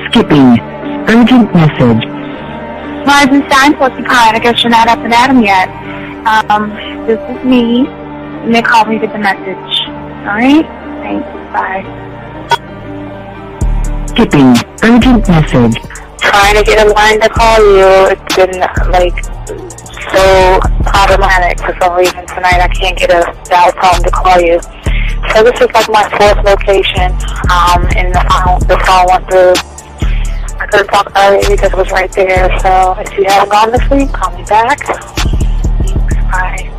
Skipping. Urgent message. Eisenstein, Porcupine. I guess you're not up and at 'em yet. This is me. You may call me with the message. Alright? Thanks. Bye. Skipping. Urgent message. Trying to get a line to call you. It's been, so problematic for some reason tonight. I can't get a dial tone to call you. So this is my fourth location, and the phone went through. I could have talked earlier because it was right there. So if you haven't gone this week, call me back. Thanks. Bye.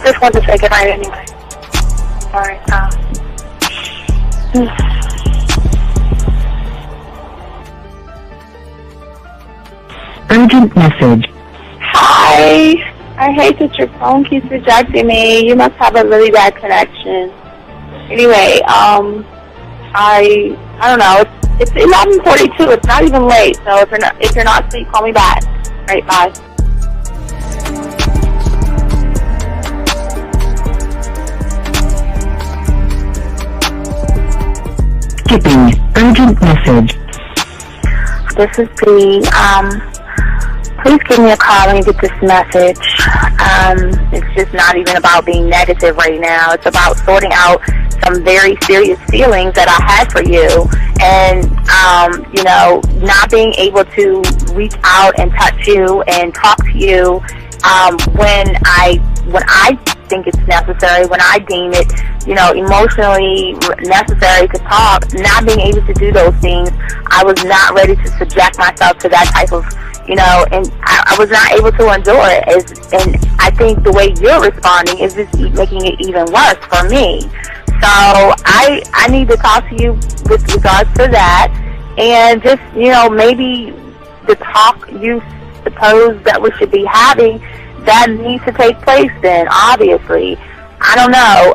Just wanted to say goodnight anyway. Alright, Urgent message. Hi. I hate that your phone keeps rejecting me. You must have a really bad connection. Anyway, I don't know. It's 11:42. It's not even late. So if you're not asleep, call me back. All right, bye. Skipping. Urgent message. This is B. Please give me a call when you get this message. It's just not even about being negative right now. It's about sorting out some very serious feelings that I had for you, and not being able to reach out and touch you and talk to you when I think it's necessary, when I deem it, emotionally necessary to talk. Not being able to do those things, I was not ready to subject myself to that type of, and I was not able to endure it. And I think the way you're responding is just making it even worse for me. So I need to talk to you with regards to that, and just, maybe the talk you suppose that we should be having, that needs to take place then, obviously. I don't know.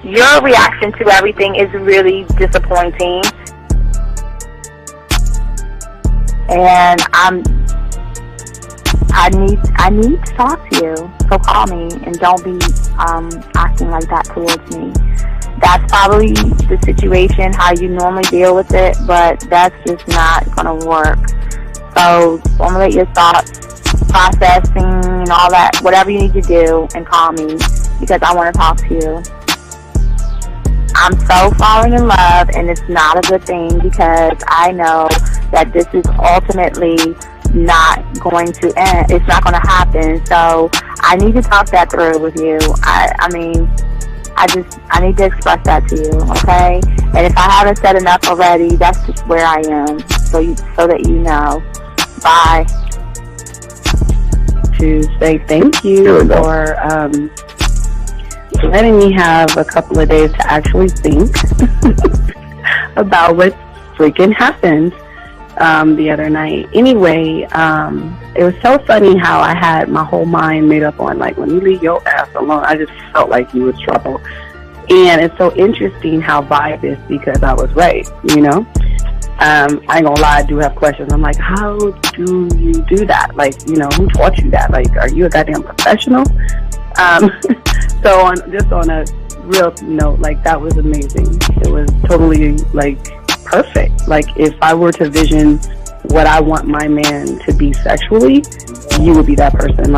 Your reaction to everything is really disappointing. And I need to talk to you. So call me and don't be acting like that towards me. That's probably the situation, how you normally deal with it, but that's just not going to work. So formulate your thoughts, processing and all that, whatever you need to do, and call me because I want to talk to you. I'm so falling in love, and it's not a good thing because I know that this is ultimately not going to end. It's not going to happen. So I need to talk that through with you. I need to express that to you, okay? And if I haven't said enough already, that's just where I am. So that you know. Bye. To say thank you for letting me have a couple of days to actually think about what freaking happened the other night. Anyway, it was so funny how I had my whole mind made up on, let me leave your ass alone. I just felt like you was trouble. And it's so interesting how vibe is because I was right, I ain't gonna lie, I do have questions. I'm like, how do you do that? Who taught you that? Are you a goddamn professional? So on a real note, that was amazing. It was totally, perfect. If I were to vision what I want my man to be sexually, you would be that person,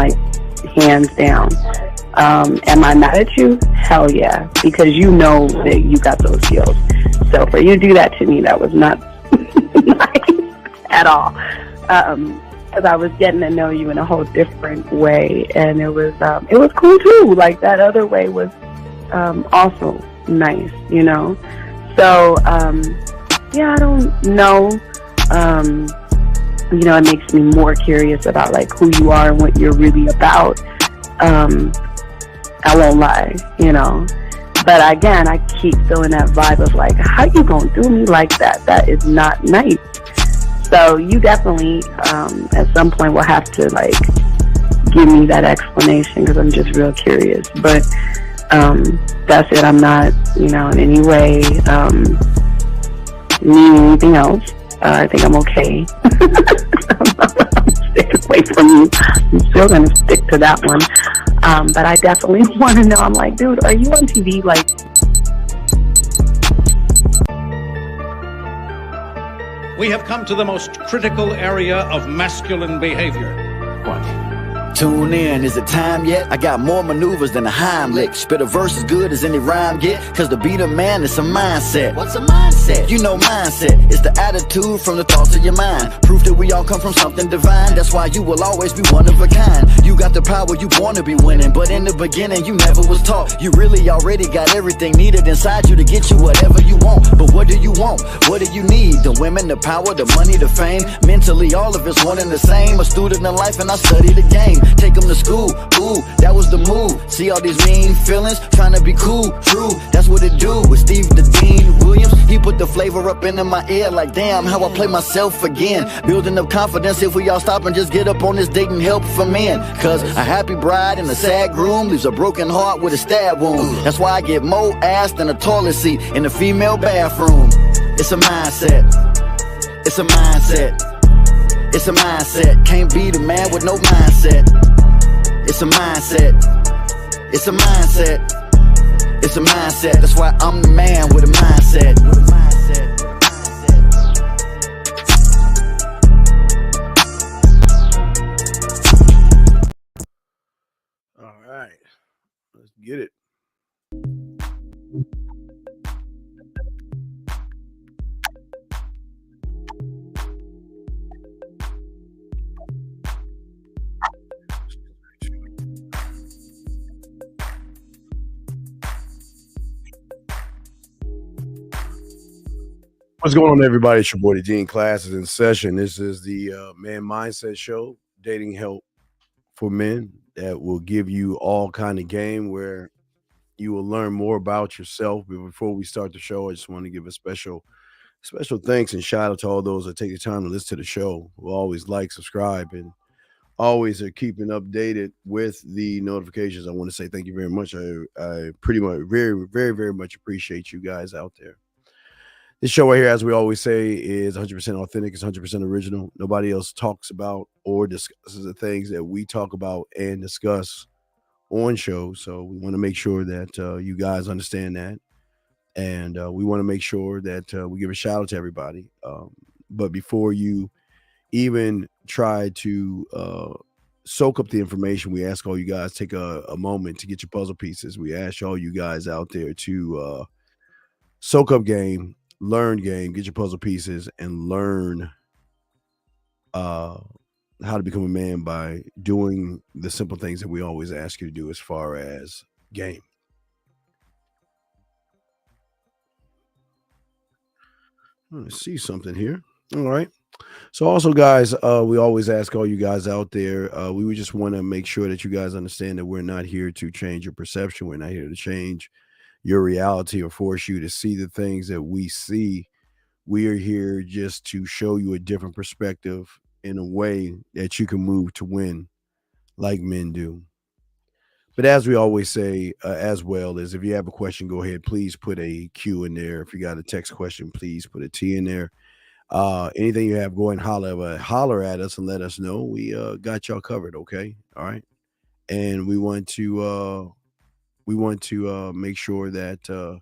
hands down. Am I mad at you? Hell yeah, because you know that you got those skills. So for you to do that to me, that was not nice at all. Because I was getting to know you in a whole different way, and it was cool too. That other way was also nice, So I don't know. It makes me more curious about who you are and what you're really about. I won't lie, But again, I keep feeling that vibe of how you gonna do me like that? That is not nice. So you definitely, at some point, will have to give me that explanation because I'm just real curious. But that's it. I'm not, in any way needing anything else. I think I'm okay. I'm staying away from you. I'm still gonna stick to that one. But I definitely want to know. I'm dude, are you on TV? We have come to the most critical area of masculine behavior. What? Tune in, is it time yet? I got more maneuvers than a Heimlich. Spit a verse as good as any rhyme get. Cause to be the man, it's a mindset. What's a mindset? You know mindset. It's the attitude from the thoughts of your mind. Proof that we all come from something divine. That's why you will always be one of a kind. You got the power, you born to be winning. But in the beginning, you never was taught. You really already got everything needed inside you to get you whatever you want. But what do you want? What do you need? The women, the power, the money, the fame. Mentally, all of it's one and the same. A student in life and I study the game. Take them to school, ooh, that was the move. See all these mean feelings, trying to be cool, true, that's what it do. With Steve the Dean Williams, he put the flavor up into my ear. Like damn, how I play myself again. Building up confidence if we all stop and just get up on this date and help for men. Cause a happy bride and a sad groom leaves a broken heart with a stab wound. That's why I get more ass than a toilet seat in the female bathroom. It's a mindset. It's a mindset. It's a mindset. Can't be the man with no mindset. It's a mindset. It's a mindset. It's a mindset. That's why I'm the man with a mindset. All right. Let's get it. What's going on, everybody? It's your boy, the Gene. Class is in session. This is the Man Mindset Show, dating help for men that will give you all kind of game where you will learn more about yourself. But before we start the show, I just want to give a special thanks and shout out to all those that take the time to listen to the show, who always like, subscribe, and always are keeping updated with the notifications. I want to say thank you very much. I pretty much very much appreciate you guys out there. This show right here, as we always say, is 100% authentic. It's 100% original. Nobody else talks about or discusses the things that we talk about and discuss on show. So we want to make sure that you guys understand that. And we want to make sure that we give a shout out to everybody. But before you even try to soak up the information, we ask all you guys, take a moment to get your puzzle pieces. We ask all you guys out there to soak up game, learn game, get your puzzle pieces, and learn how to become a man by doing the simple things that we always ask you to do as far as game. Let's see something here. All right. So also, guys, we always ask all you guys out there, we would just want to make sure that you guys understand that we're not here to change your perception. We're not here to change your reality or force you to see the things that we see. We are here just to show you a different perspective in a way that you can move to win like men do. But as we always say, as well, is if you have a question, go ahead, please put a Q in there. If you got a text question, please put a T in there. Anything you have, go and holler at us and let us know. We got y'all covered, okay? All right. And we want to make sure that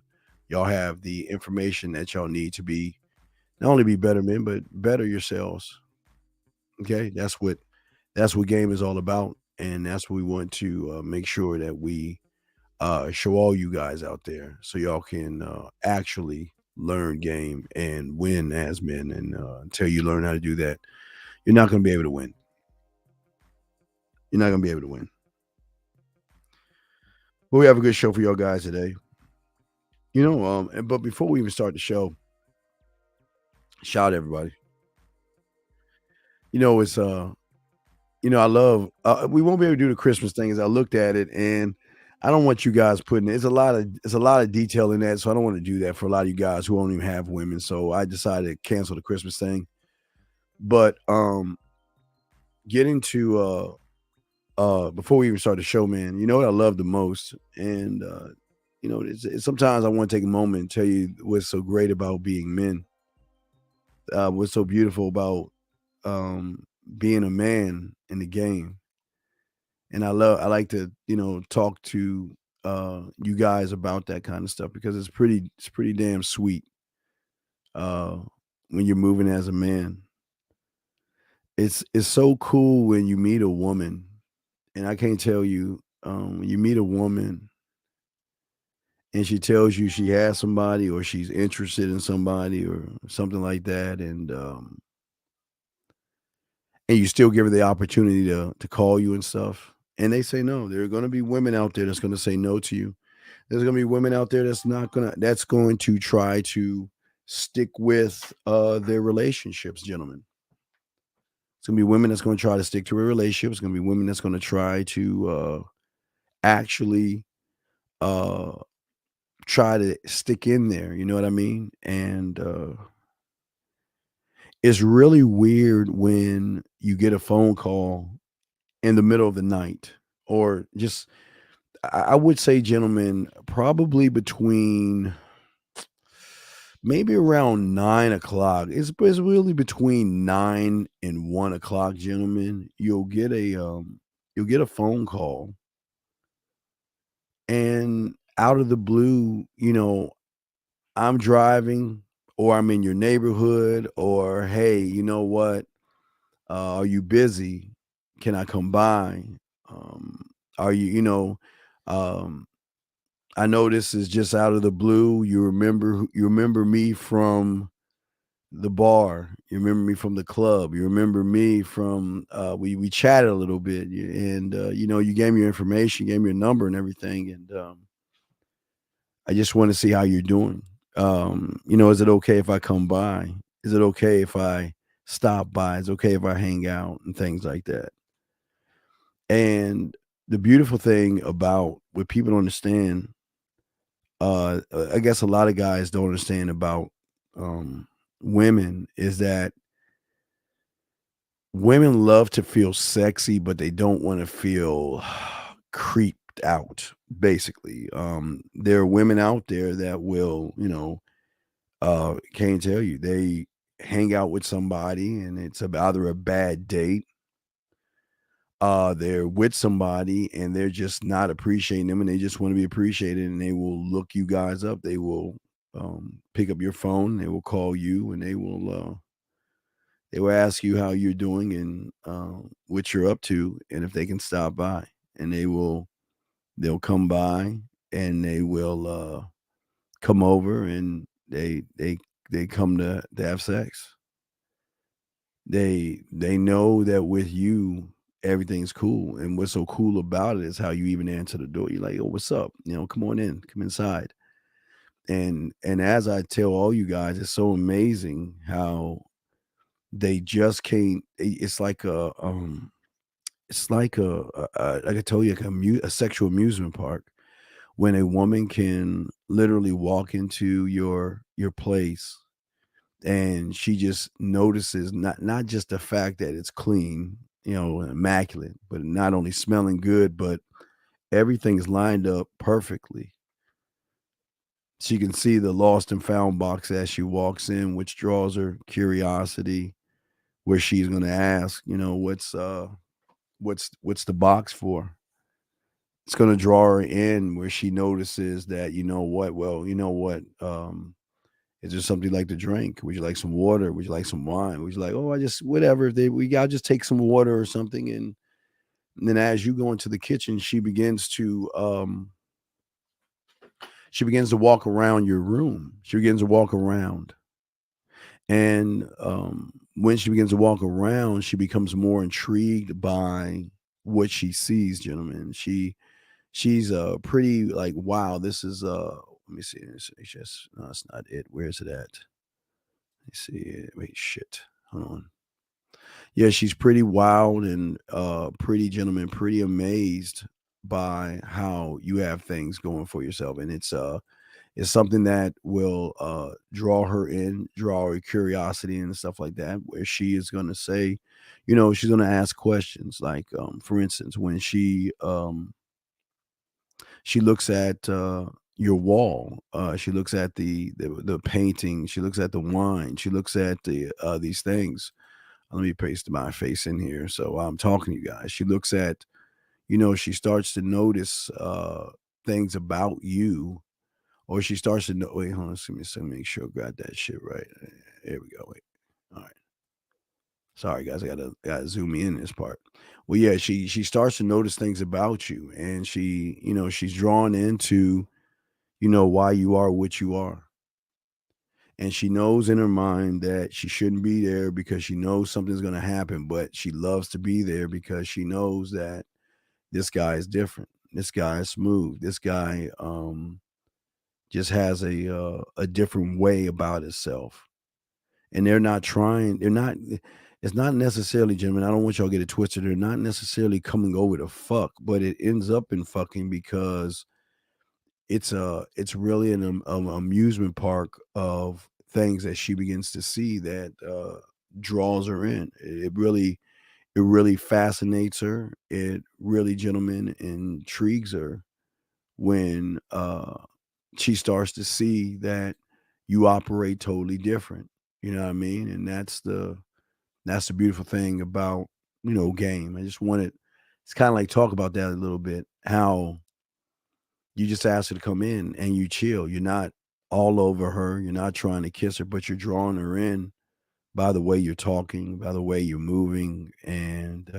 y'all have the information that y'all need to be not only be better men, but better yourselves. Okay, that's what game is all about, and that's what we want to make sure that we show all you guys out there, so y'all can actually learn game and win as men. And until you learn how to do that, you're not going to be able to win. You're not going to be able to win. But we have a good show for y'all guys today. But before we even start the show, shout out everybody. It's I love we won't be able to do the Christmas thing. As I looked at it, and I don't want you guys putting it's a lot of detail in that, so I don't want to do that for a lot of you guys who don't even have women. So I decided to cancel the Christmas thing. But getting to before we even start the show, man, you know what I love the most, and it's sometimes I want to take a moment and tell you what's so great about being men. What's so beautiful about being a man in the game. And I like to, talk to you guys about that kind of stuff because it's pretty damn sweet. when you're moving as a man. It's so cool when you meet a woman, and I can't tell you, when you meet a woman and she tells you she has somebody or she's interested in somebody or something like that, and you still give her the opportunity to call you and stuff, and they say no. There are going to be women out there that's going to say no to you. There's going to be women out there that's going to try to stick with their relationships, gentlemen. It's going to be women that's going to try to stick to a relationship. It's going to be women that's going to try to actually uh try to stick in there, you know what I mean? And it's really weird when you get a phone call in the middle of the night, or just I would say, gentlemen, probably between maybe around 9 o'clock. It's really between 9 and 1 o'clock, gentlemen. You'll get a phone call, and out of the blue, I'm driving, or I'm in your neighborhood, or hey, you know what? Are you busy? Can I come by? Um, are um, I know this is just out of the blue. You remember me from the bar. You remember me from the club. You remember me from we chatted a little bit, and you gave me your information, you gave me your number and everything, and I just want to see how you're doing. Is it okay if I come by? Is it okay if I stop by? Is it okay if I hang out and things like that? And the beautiful thing about what people don't understand, I guess a lot of guys don't understand about women, is that women love to feel sexy, but they don't want to feel creeped out. Basically, there are women out there that will, can't tell you, they hang out with somebody and it's either a bad date, they're with somebody and they're just not appreciating them and they just want to be appreciated, and they will look you guys up. They will pick up your phone, they will call you, and they will ask you how you're doing and what you're up to, and if they can stop by, and they'll come by, and they will come over, and they come to have sex. They know that with you everything's cool, and what's so cool about it is how you even answer the door. You're like, "Oh, what's up? Come on in, come inside." And as I tell all you guys, it's so amazing how they just can't. It's like like I told you, like a sexual amusement park, when a woman can literally walk into your place, and she just notices not just the fact that it's clean, immaculate, but not only smelling good, but everything's lined up perfectly. She can see the lost and found box as she walks in, which draws her curiosity, where she's going to ask, what's the box for? It's going to draw her in, where she notices that, is there something like to drink? Would you like some water? Would you like some wine? Would you like, oh, I just whatever. I'll just take some water or something. And then as you go into the kitchen, she begins to walk around your room. She begins to walk around. And when she begins to walk around, she becomes more intrigued by what she sees, gentlemen. She's pretty like, wow, this is let me see. It's just, no, it's not it. Where is it at? Let me see. Wait, shit. Hold on. Yeah, she's pretty wild and pretty, gentlemen, pretty amazed by how you have things going for yourself. And it's something that will draw her in, draw her curiosity and stuff like that, where she is going to say, she's going to ask questions like, for instance, when she looks at your wall, she looks at the painting, she looks at the wine, she looks at these things. Let me paste my face in here so I'm talking to you guys. She looks at, she starts to notice things about you, or she starts to know. Wait, hold on, let me make sure I got that shit right. There we go. Wait. All right. Sorry, guys. I gotta zoom in this part. Well, yeah, she starts to notice things about you, and she's drawn into why you are what you are, and she knows in her mind that she shouldn't be there because she knows something's gonna happen, but she loves to be there because she knows that this guy is different. This guy is smooth. This guy just has a different way about himself. And they're not it's not necessarily, gentlemen, I don't want y'all to get it twisted. They're not necessarily coming over to fuck, but it ends up in fucking because it's really an amusement park of things that she begins to see that draws her in. It really fascinates her. It really, gentlemen, intrigues her when she starts to see that you operate totally different. You know what I mean? And that's the beautiful thing about game. I just wanted it's kind of like talk about that a little bit. How you just ask her to come in and you chill. You're not all over her. You're not trying to kiss her, but you're drawing her in by the way you're talking, by the way you're moving, and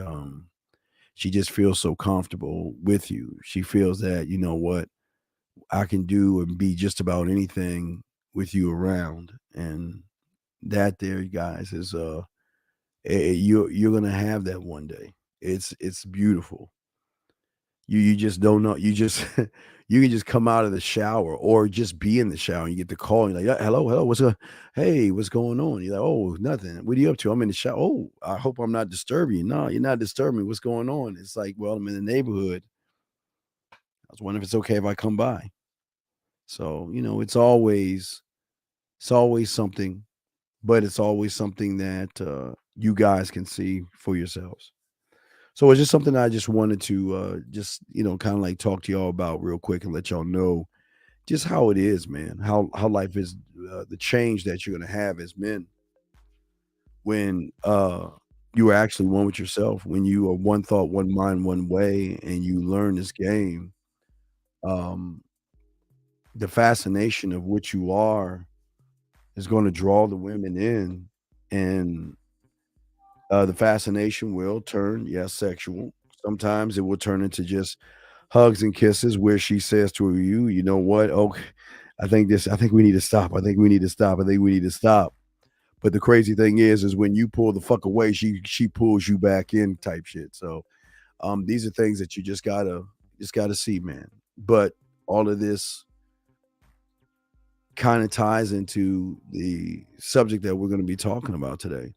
she just feels so comfortable with you. She feels that what I can do and be just about anything with you around, and that there, guys, is you're gonna have that one day. It's beautiful. You just don't know. You just you can just come out of the shower or just be in the shower and you get the call and you're like, "Yeah, hello, what's up? Hey, what's going on?" You're like, "Oh, nothing. What are you up to?" "I'm in the shower." "Oh, I hope I'm not disturbing you." "No, you're not disturbing me. What's going on?" It's like, "Well, I'm in the neighborhood. I was wondering if it's okay if I come by." So, it's always something, but it's always something that you guys can see for yourselves. So it's just something I just wanted to just kind of like talk to y'all about real quick and let y'all know just how it is, man. How life is, the change that you're gonna have as men when you are actually one with yourself, when you are one thought, one mind, one way, and you learn this game. Um, the fascination of what you are is going to draw the women in, and the fascination will turn, yes, sexual. Sometimes it will turn into just hugs and kisses where she says to you, "You know what? Okay, I think we need to stop. I think we need to stop. I think we need to stop." But the crazy thing is when you pull the fuck away, she pulls you back in type shit. So these are things that you just gotta see, man. But all of this kind of ties into the subject that we're going to be talking about today.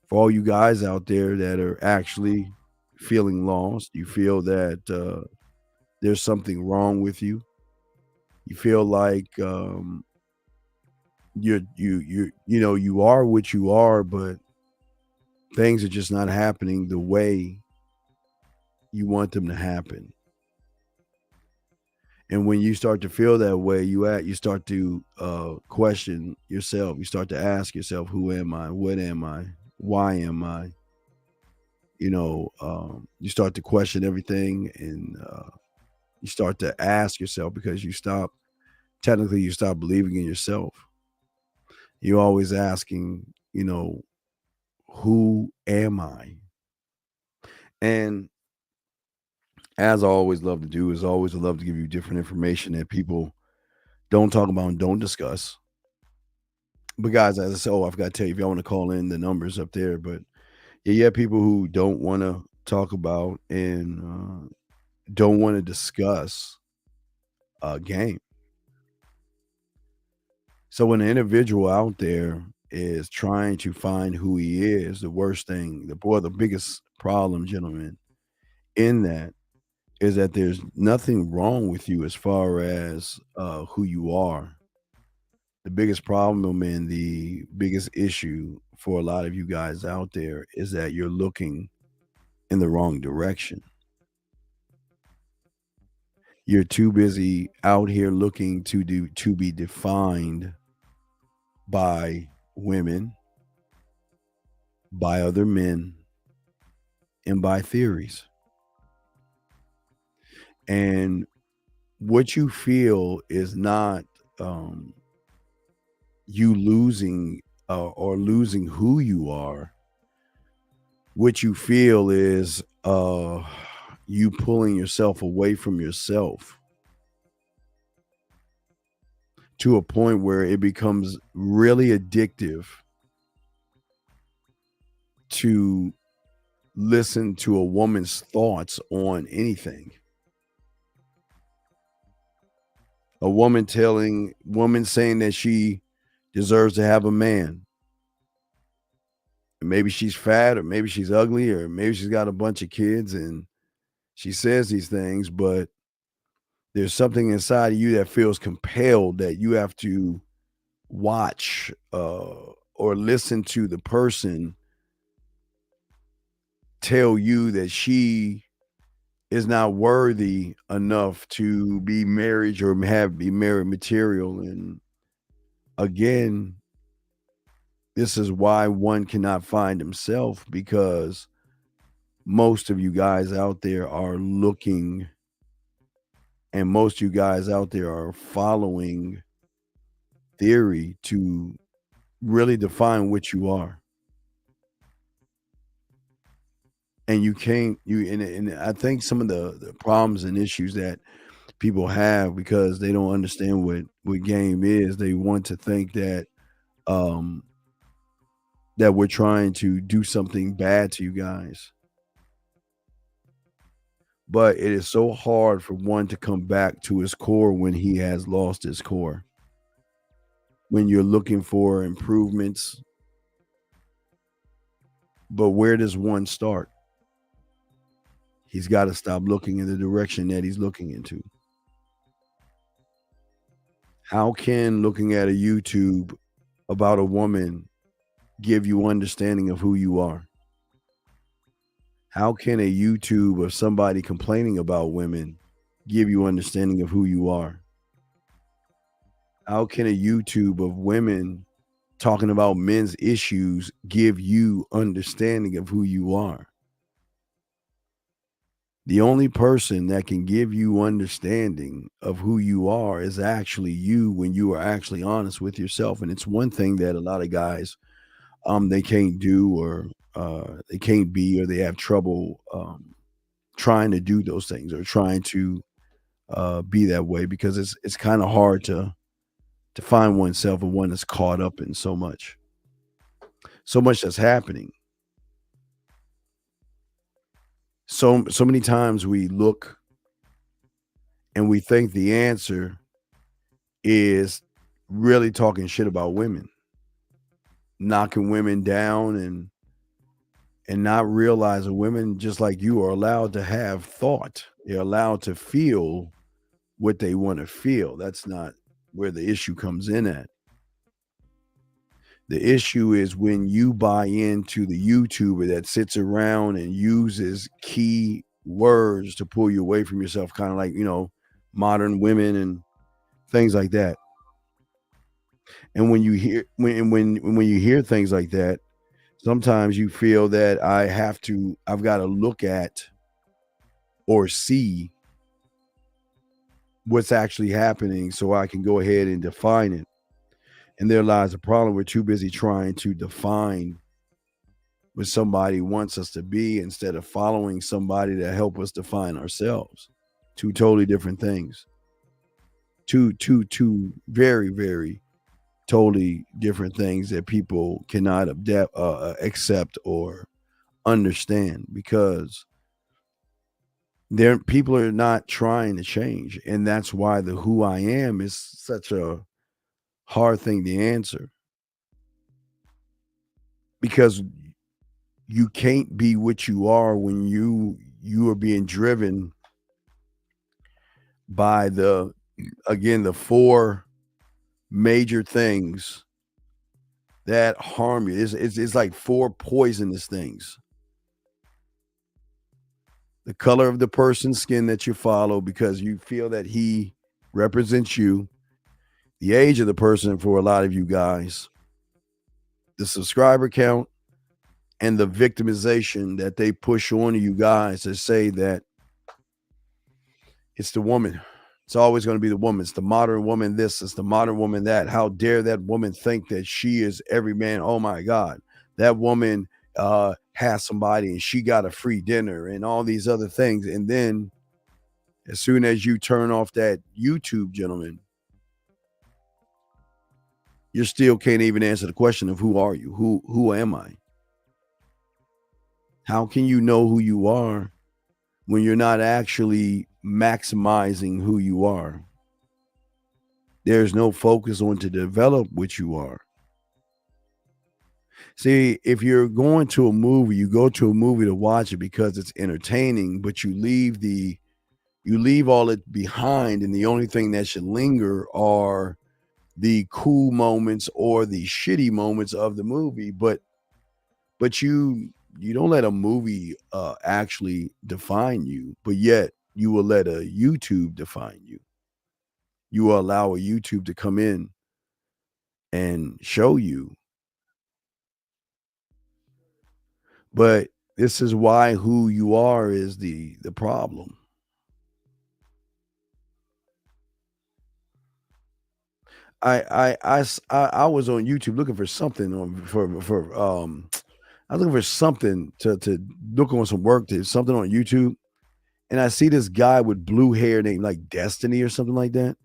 For all you guys out there that are actually feeling lost, you feel that there's something wrong with you. You feel like you are what you are, but things are just not happening the way you want them to happen. And when you start to feel that way, you start to question yourself. You start to ask yourself, "Who am I? What am I? Why am I?" You start to question everything, and you start to ask yourself because you stop believing in yourself. You're always asking, "Who am I?" And as I always love to do, is always love to give you different information that people don't talk about and don't discuss. But guys, as I said, I forgot to tell you, if y'all want to call in, the numbers up there. But yeah, you have people who don't want to talk about and don't want to discuss a game. So when an individual out there is trying to find who he is, the worst thing, the biggest problem, gentlemen, in that is that there's nothing wrong with you as far as who you are. The biggest problem and the biggest issue for a lot of you guys out there is that you're looking in the wrong direction. You're too busy out here looking to be defined by women, by other men, and by theories. And what you feel is not um, you losing or losing who you are, what you feel is you pulling yourself away from yourself to a point where it becomes really addictive to listen to a woman's thoughts on anything. A woman saying that she deserves to have a man. Maybe she's fat, or maybe she's ugly, or maybe she's got a bunch of kids, and she says these things, but there's something inside of you that feels compelled that you have to watch or listen to the person tell you that she is not worthy enough to be married or be married material. And again, this is why one cannot find himself, because most of you guys out there are looking, and most of you guys out there are following theory to really define what you are. And you can't, and I think some of the problems and issues that people have, because they don't understand what game is, they want to think that that we're trying to do something bad to you guys. But it is so hard for one to come back to his core when he has lost his core. When you're looking for improvements. But where does one start? He's got to stop looking in the direction that he's looking into. How can looking at a YouTube about a woman give you understanding of who you are? How can a YouTube of somebody complaining about women give you understanding of who you are? How can a YouTube of women talking about men's issues give you understanding of who you are? The only person that can give you understanding of who you are is actually you, when you are actually honest with yourself. And it's one thing that a lot of guys, they can't do, or they can't be, or they have trouble trying to do those things, or trying to be that way, because it's kind of hard to find oneself, and one that's caught up in so much that's happening. So many times we look and we think the answer is really talking shit about women, knocking women down, and not realizing women, just like you, are allowed to have thought. They're allowed to feel what they want to feel. That's not where the issue comes in at. The issue is when you buy into the YouTuber that sits around and uses key words to pull you away from yourself, kind of like, modern women and things like that. And when you hear when you hear things like that, sometimes you feel that I've got to look at or see what's actually happening so I can go ahead and define it. And there lies a problem. We're too busy trying to define what somebody wants us to be, instead of following somebody to help us define ourselves. Two totally different things. Two very, very totally different things that people cannot accept or understand, because people are not trying to change. And that's why the who I am is such a hard thing to answer, because you can't be what you are when you are being driven by the four major things that harm you. It's like four poisonous things. The color of the person's skin that you follow, because you feel that he represents you. The age of the person for a lot of you guys, the subscriber count, and the victimization that they push on you guys to say that it's the woman. It's always going to be the woman. It's the modern woman this, it's the modern woman that. How dare that woman think that she is every man? Oh my God. That woman has somebody and she got a free dinner and all these other things. And then as soon as you turn off that YouTube, gentlemen, you still can't even answer the question of who are you? Who am I? How can you know who you are when you're not actually maximizing who you are? There's no focus on to develop what you are. See, if you're going to a movie, you go to a movie to watch it because it's entertaining, but you leave all it behind, and the only thing that should linger are the cool moments or the shitty moments of the movie. But you don't let a movie actually define you, but yet you will let a YouTube define you. You will allow a YouTube to come in and show you. But this is why who you are is the problem. I was on YouTube looking for something for I was looking for something to look on some work to something on YouTube, and I see this guy with blue hair named like Destiny or something like that.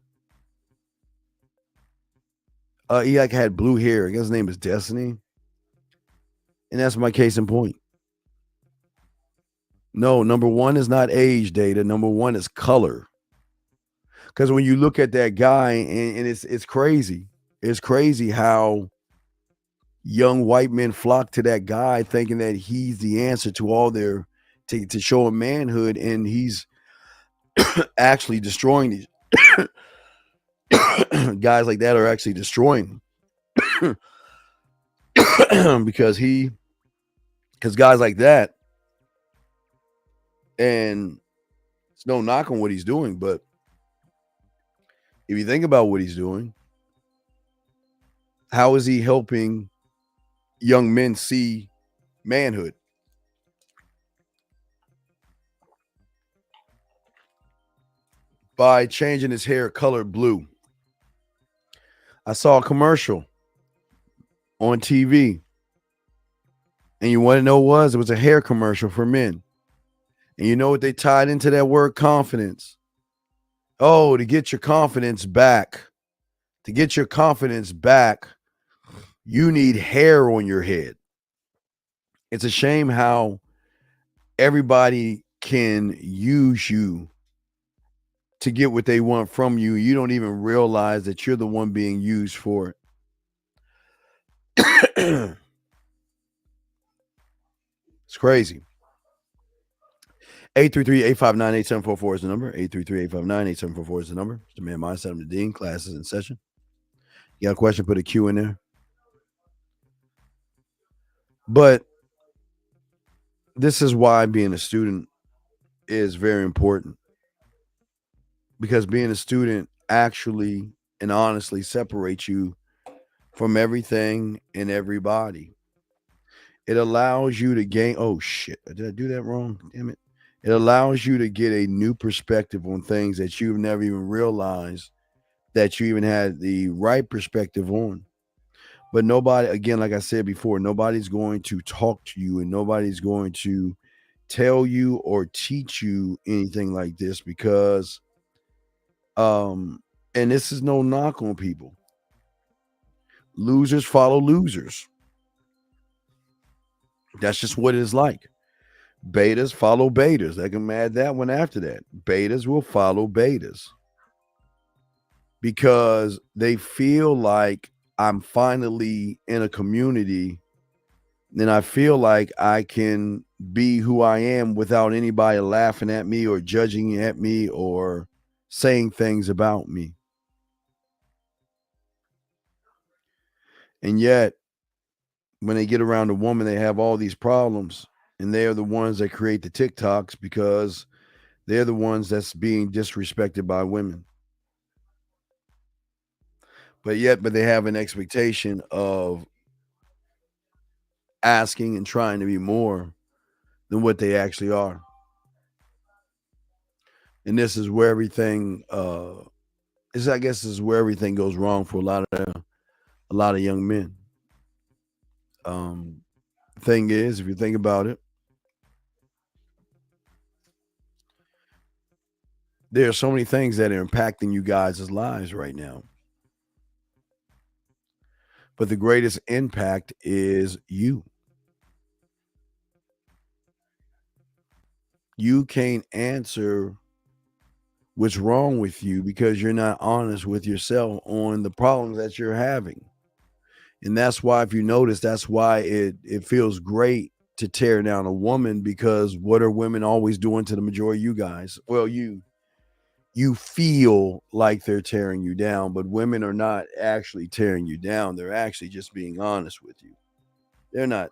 He like had blue hair. I guess his name is Destiny, and that's my case in point. No, number one is not age data. Number one is color. Because when you look at that guy, and it's crazy. It's crazy how young white men flock to that guy thinking that he's the answer to all their to show a manhood, and he's actually destroying these guys like that are actually destroying because guys like that, and it's no knock on what he's doing, but if you think about what he's doing, how is he helping young men see manhood? By changing his hair color blue. I saw a commercial on TV, and you want to know what it was a hair commercial for men. And you know what they tied into that word? Confidence. Oh, to get your confidence back. To get your confidence back, you need hair on your head. It's a shame how everybody can use you to get what they want from you. You don't even realize that you're the one being used for it. It's crazy. 833-859-8744 is the number. 833-859-8744 is the number. It's the Man Mindset. I'm the Dean. Classes in session. You got a question, put a Q in there. But this is why being a student is very important. Because being a student actually and honestly separates you from everything and everybody. It allows you to gain. Oh, shit. Did I do that wrong? Damn it. It allows you to get a new perspective on things that you've never even realized that you even had the right perspective on. But nobody, again, like I said before, nobody's going to talk to you and nobody's going to tell you or teach you anything like this because, and this is no knock on people. Losers follow losers. That's just what it is like. Betas follow betas. I can add that one after that. Betas will follow betas because they feel like I'm finally in a community and I feel like I can be who I am without anybody laughing at me or judging at me or saying things about me. And yet, when they get around a woman, they have all these problems. And they are the ones that create the TikToks because they're the ones that's being disrespected by women. But they have an expectation of asking and trying to be more than what they actually are. And this is where everything I guess this is where everything goes wrong for a lot of young men. Um Thing is, if you think about it, there are so many things that are impacting you guys' lives right now. But the greatest impact is you. You can't answer what's wrong with you because you're not honest with yourself on the problems that you're having. And that's why, if you notice, that's why it feels great to tear down a woman, because what are women always doing to the majority of you guys? Well, you feel like they're tearing you down, but women are not actually tearing you down. They're actually just being honest with you. They're not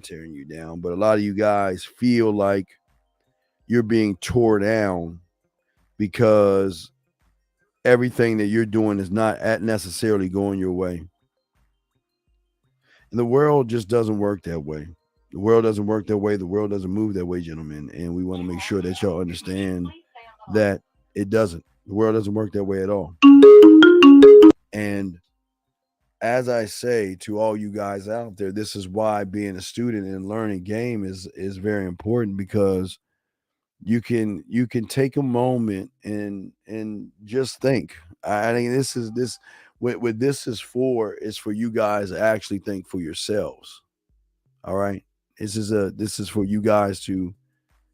tearing you down, but a lot of you guys feel like you're being tore down because everything that you're doing is not necessarily going your way. And the world just doesn't work that way. The world doesn't work that way. The world doesn't move that way, gentlemen. And we want to make sure that y'all understand that it doesn't. The world doesn't work that way at all. And as I say to all you guys out there, this is why being a student and learning game is very important, because you can take a moment and just think. I think this what this is for you guys to actually think for yourselves. All right. This is for you guys to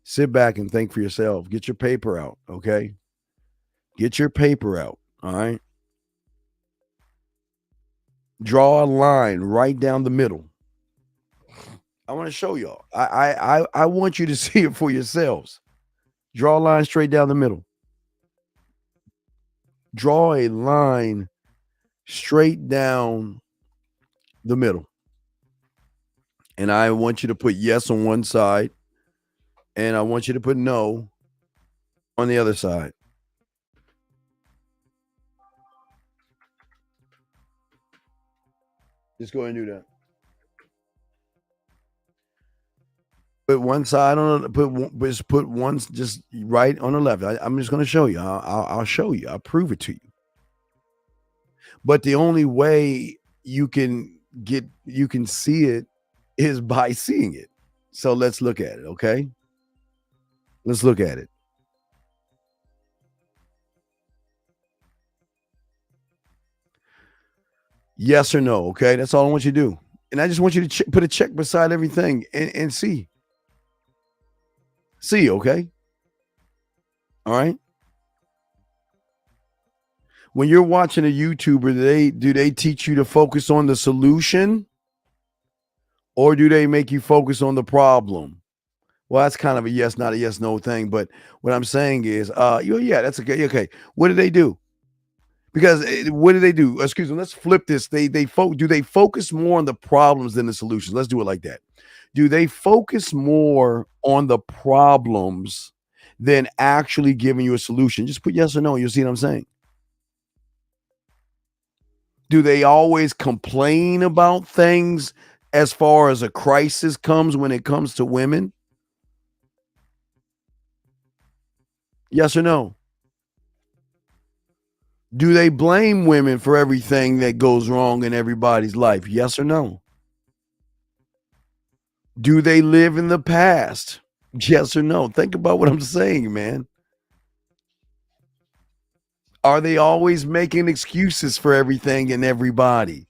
sit back and think for yourself. Get your paper out, okay? Get your paper out, all right? Draw a line right down the middle. I want to show y'all. I want you to see it for yourselves. Draw a line straight down the middle. Draw a line straight down the middle. And I want you to put yes on one side, and I want you to put no on the other side. Just go ahead and do that. Put one side on put one just right on the left. I'm just going to show you. I'll show you. I'll prove it to you. But the only way you can see it is by seeing it. So let's look at it, okay? Let's look at it. Yes or no, okay? That's all I want you to do. And I just want you to put a check beside everything and see. See, okay? All right? When you're watching a YouTuber, do they teach you to focus on the solution, or do they make you focus on the problem? Well, that's kind of a yes, not a yes, no thing. But what I'm saying is, yeah, that's okay. Okay, what do they do? Because what do they do? Excuse me. Let's flip this. Do they focus more on the problems than the solutions? Let's do it like that. Do they focus more on the problems than actually giving you a solution? Just put yes or no. You'll see what I'm saying. Do they always complain about things as far as a crisis comes when it comes to women? Yes or no? Do they blame women for everything that goes wrong in everybody's life? Yes or no? Do they live in the past? Yes or no? Think about what I'm saying, man. Are they always making excuses for everything and everybody?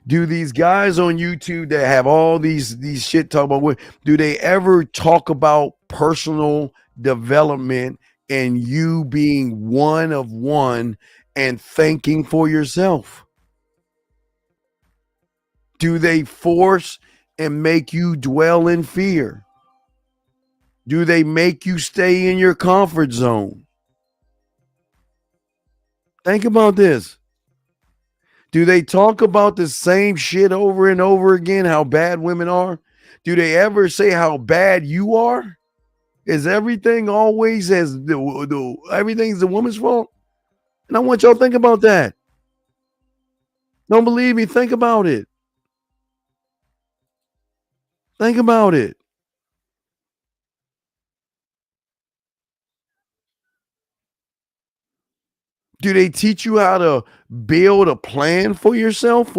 Do these guys on YouTube that have all these shit talk about what, do they ever talk about personal development and you being one of one and thinking for yourself? Do they force and make you dwell in fear? Do they make you stay in your comfort zone? Think about this. Do they talk about the same shit over and over again, how bad women are? Do they ever say how bad you are? Is everything always everything's the woman's fault? And I want y'all to think about that. Don't believe me? Think about it. Think about it. Do they teach you how to build a plan for yourself?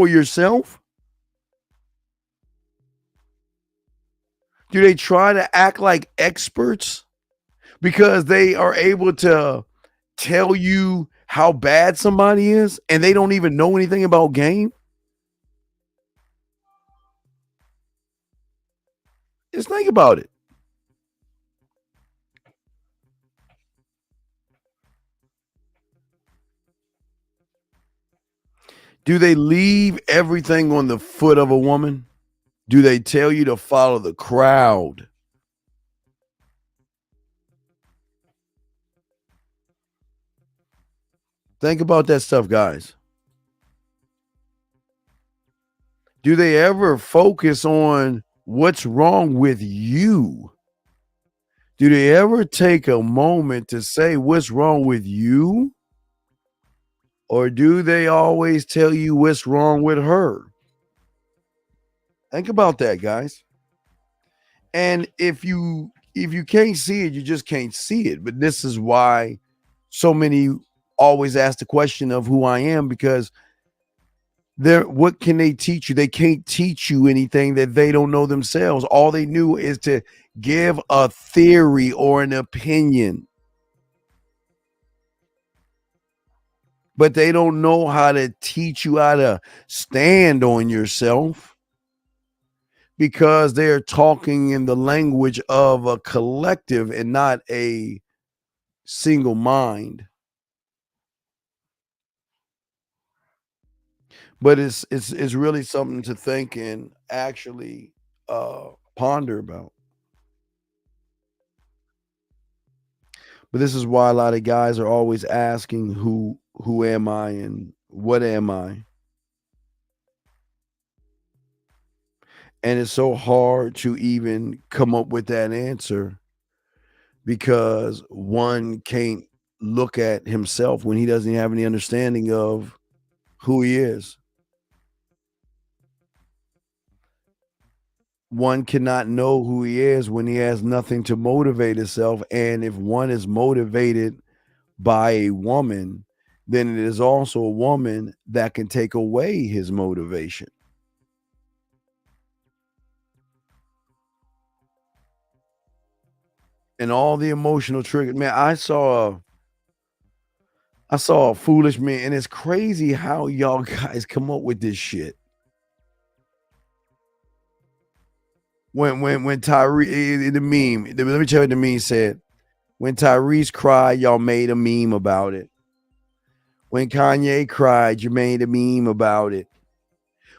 Do they try to act like experts because they are able to tell you how bad somebody is and they don't even know anything about game? Just think about it. Do they leave everything on the foot of a woman? Do they tell you to follow the crowd? Think about that stuff, guys. Do they ever focus on what's wrong with you? Do they ever take a moment to say what's wrong with you? Or do they always tell you what's wrong with her? Think about that, guys. And if you can't see it, you just can't see it. But this is why so many always ask the question of who I am, because what can they teach you? They can't teach you anything that they don't know themselves. All they knew is to give a theory or an opinion. But they don't know how to teach you how to stand on yourself, because they're talking in the language of a collective and not a single mind. But it's really something to think and actually ponder about. But this is why a lot of guys are always asking who am I and what am I? And it's so hard to even come up with that answer, because one can't look at himself when he doesn't have any understanding of who he is. One cannot know who he is when he has nothing to motivate himself. And if one is motivated by a woman, then it is also a woman that can take away his motivation. And all the emotional triggers. Man, I saw a foolish man, and it's crazy how y'all guys come up with this shit. When Tyrese, the meme, let me tell you, the meme said, when Tyrese cried, y'all made a meme about it. When Kanye cried, you made a meme about it.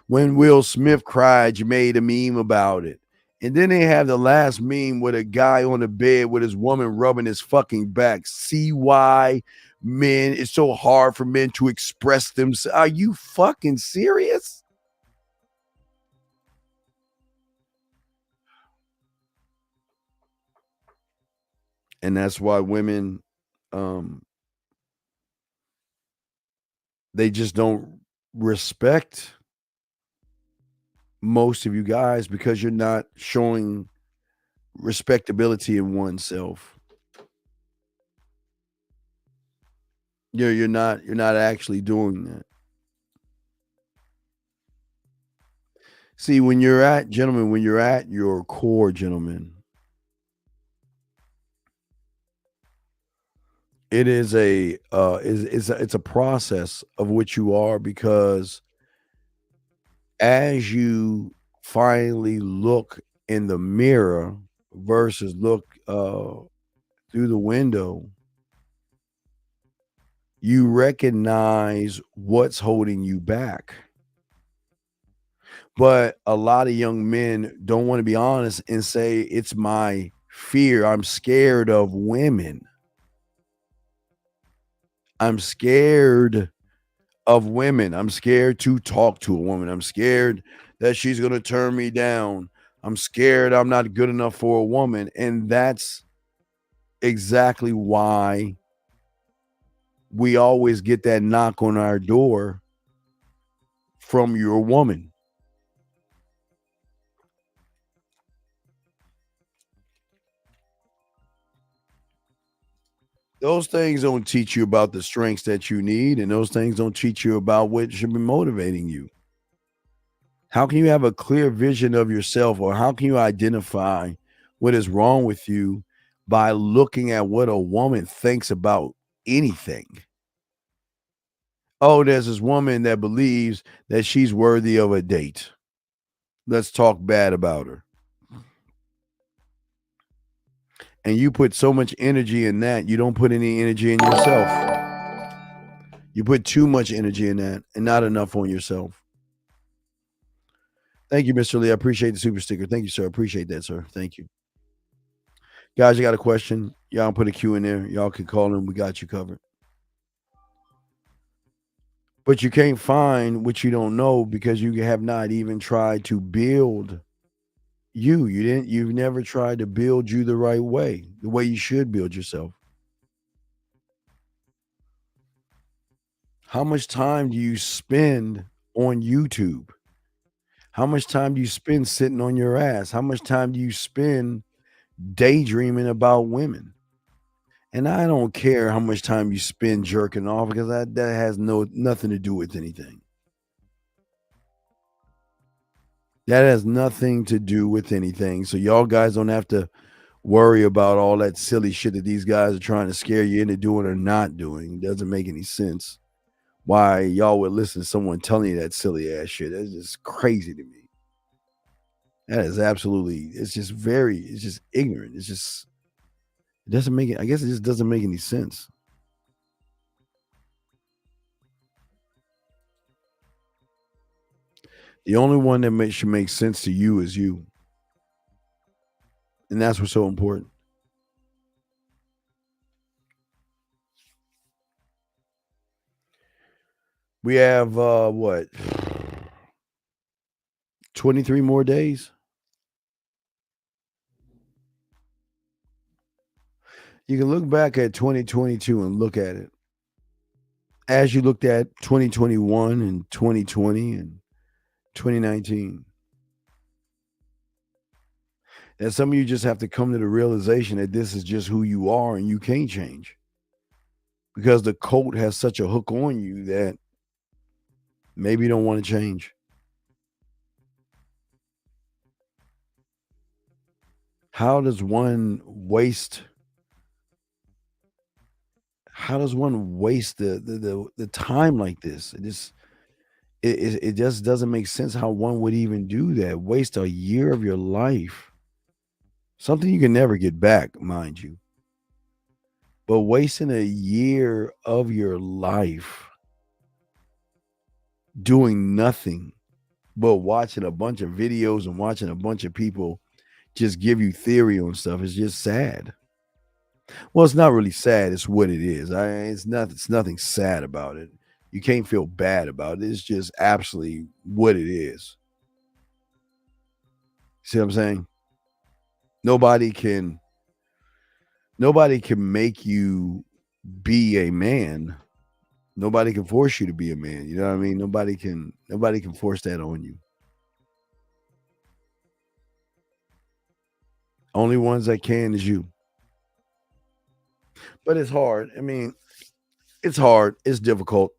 When Will Smith cried, you made a meme about it. And then they have the last meme with a guy on the bed with his woman rubbing his fucking back. See why men, it's so hard for men to express themselves. Are you fucking serious? And that's why women, they just don't respect most of you guys, because you're not showing respectability in oneself. You're not actually doing that. See, when you're at your core, gentlemen, it is it's a process of what you are, because as you finally look in the mirror versus look through the window, you recognize what's holding you back. But a lot of young men don't want to be honest and say, it's my fear. I'm scared of women. I'm scared of women. I'm scared to talk to a woman. I'm scared that she's going to turn me down. I'm scared I'm not good enough for a woman. And that's exactly why we always get that knock on our door from your woman. Those things don't teach you about the strengths that you need, and those things don't teach you about what should be motivating you. How can you have a clear vision of yourself, or how can you identify what is wrong with you by looking at what a woman thinks about anything? Oh, there's this woman that believes that she's worthy of a date. Let's talk bad about her. And you put so much energy in that, you don't put any energy in yourself. You put too much energy in that and not enough on yourself. Thank you, Mr. Lee. I appreciate the super sticker. Thank you, sir. I appreciate that, sir. Thank you. Guys, you got a question? Y'all put a Q in there. Y'all can call in. We got you covered. But you can't find what you don't know because you have not even tried to build you. You've never tried to build you the right way, the way you should build yourself. How much time do you spend on YouTube? How much time do you spend sitting on your ass? How much time do you spend daydreaming about women? And I don't care how much time you spend jerking off because that has nothing to do with anything. That has nothing to do with anything. So y'all guys don't have to worry about all that silly shit that these guys are trying to scare you into doing or not doing. It doesn't make any sense. Why y'all would listen to someone telling you that silly ass shit? That's just crazy to me. That is absolutely, it's just ignorant. It doesn't make it, I guess it just doesn't make any sense. The only one that should make sense to you is you. And that's what's so important. We have what? 23 more days. You can look back at 2022 and look at it as you looked at 2021 and 2020 and 2019. And some of you just have to come to the realization that this is just who you are and you can't change because the cult has such a hook on you that maybe you don't want to change. How does one waste the time like this? It just doesn't make sense how one would even do that. Waste a year of your life. Something you can never get back, mind you. But wasting a year of your life doing nothing but watching a bunch of videos and watching a bunch of people just give you theory on stuff is just sad. Well, it's not really sad. It's what it is. It's nothing sad about it. You can't feel bad about it. It's just absolutely what it is. See what I'm saying? Nobody can make you be a man. Nobody can force you to be a man. You know what I mean? Nobody can force that on you. Only ones that can is you. But it's hard. I mean, it's hard. It's difficult.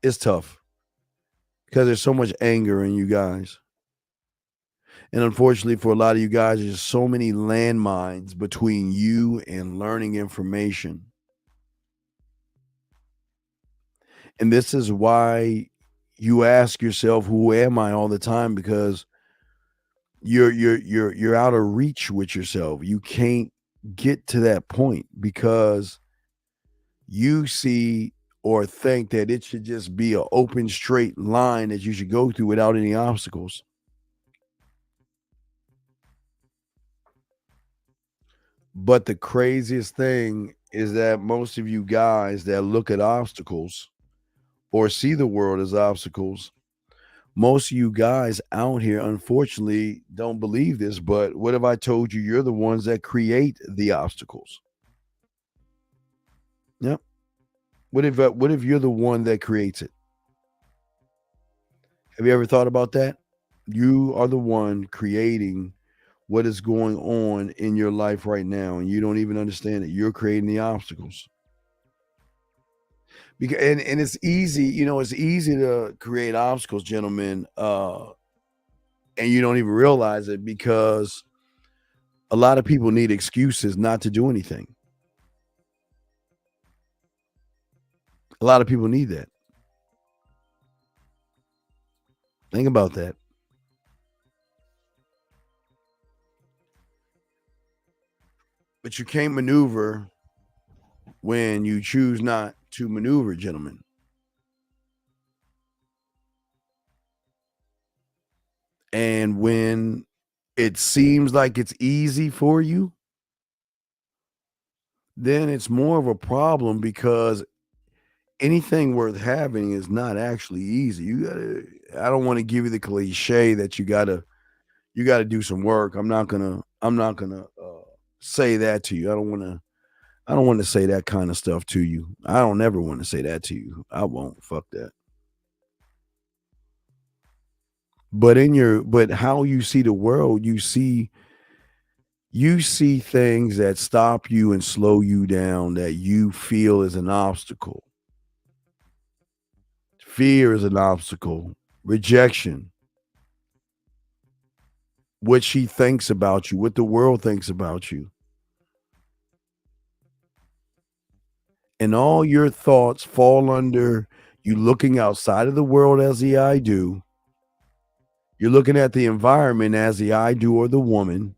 It's tough because there's so much anger in you guys. And unfortunately, for a lot of you guys, there's so many landmines between you and learning information. And this is why you ask yourself, who am I, all the time, because you're out of reach with yourself. You can't get to that point because you see or think that it should just be an open, straight line that you should go through without any obstacles. But the craziest thing is that most of you guys that look at obstacles or see the world as obstacles, most of you guys out here, unfortunately, don't believe this. But what if I told you you're the ones that create the obstacles? Yep. What if you're the one that creates it? Have you ever thought about that? You are the one creating what is going on in your life right now, and you don't even understand that you're creating the obstacles. Because and it's easy, it's easy to create obstacles, gentlemen, and you don't even realize it because a lot of people need excuses not to do anything. A lot of people need that. Think about that. But you can't maneuver when you choose not to maneuver, gentlemen. And when it seems like it's easy for you, then it's more of a problem because anything worth having is not actually easy. I don't want to give you the cliche that you gotta do some work. I'm not gonna say that to you. I don't want to say that kind of stuff to you. I don't ever want to say that to you. I won't. Fuck that. But how you see the world, you see things that stop you and slow you down that you feel is an obstacle. Fear is an obstacle. Rejection, what she thinks about you, what the world thinks about you. And all your thoughts fall under you looking outside of the world as the I do. You're looking at the environment as the I do or the woman,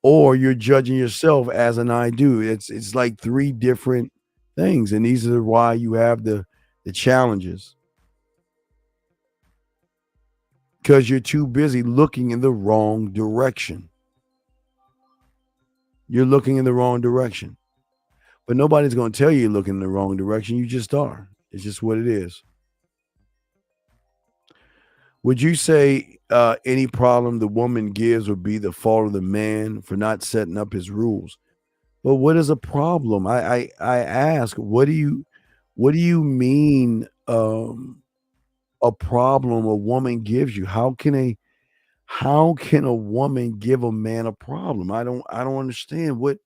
or you're judging yourself as an I do. It's like three different things, and these are why you have the challenges because you're too busy looking in the wrong direction. You're looking in the wrong direction, but nobody's going to tell you you're looking in the wrong direction. You just are. It's just what it is. Would you say any problem the woman gives would be the fault of the man for not setting up his rules? But what is a problem? I ask, what do you mean a problem a woman gives you? How can a woman give a man a problem? I don't understand what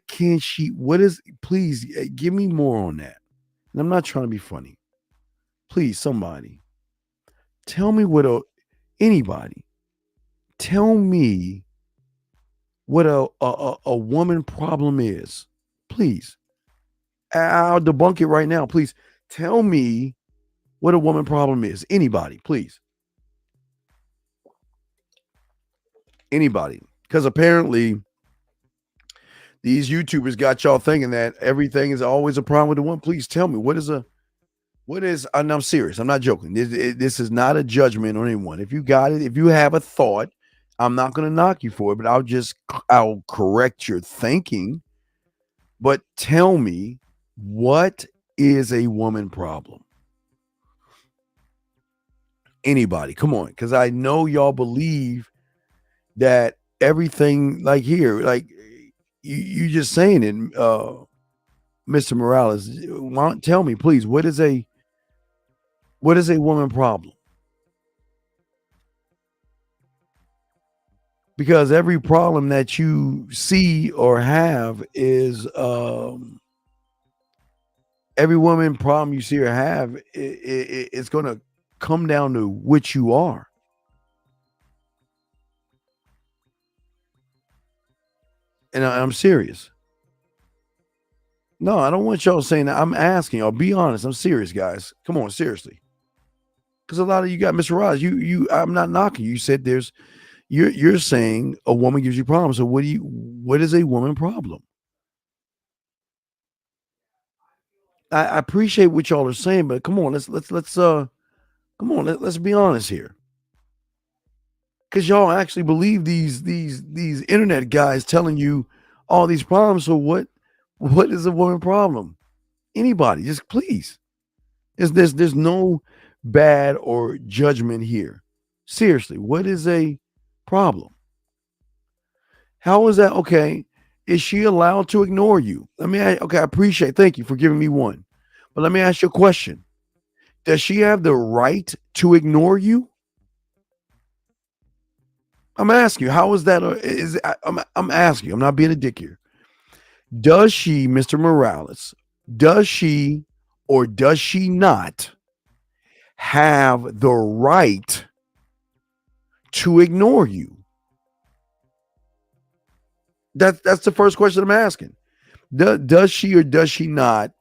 can she what is please give me more on that. And I'm not trying to be funny. Please, somebody tell me anybody tell me what a woman problem is. Please. I'll debunk it right now. Please tell me what a woman problem is. Anybody, please. Anybody. Because apparently these YouTubers got y'all thinking that everything is always a problem with the woman. Please tell me and I'm serious. I'm not joking. This is not a judgment on anyone. If you got it, if you have a thought, I'm not going to knock you for it, but I'll correct your thinking. But tell me, what is a woman problem? Anybody, come on, because I know y'all believe that everything like here, like you just saying it, Mr. Morales. Tell me, please, what is a woman problem? Because every problem that you see or have is every woman problem you see or have, it's going to come down to which you are. And I'm serious. No, I don't want y'all saying that. I'm asking y'all. Be honest. I'm serious, guys. Come on, seriously. Because a lot of you got Mr. Roz. I'm not knocking you. You said you're saying a woman gives you problems. So what is a woman problem? I appreciate what y'all are saying, but come on, let's be honest here. Because y'all actually believe these internet guys telling you all these problems. So what is a woman problem? Anybody, just please. There's no bad or judgment here. Seriously, what is a problem? How is that okay? Is she allowed to ignore you? I appreciate. Thank you for giving me one. But let me ask you a question. Does she have the right to ignore you? I'm asking you, how is that? I'm asking you, I'm not being a dick here. Does she, Mr. Morales, does she or does she not have the right to ignore you? That's the first question I'm asking. Does she or does she not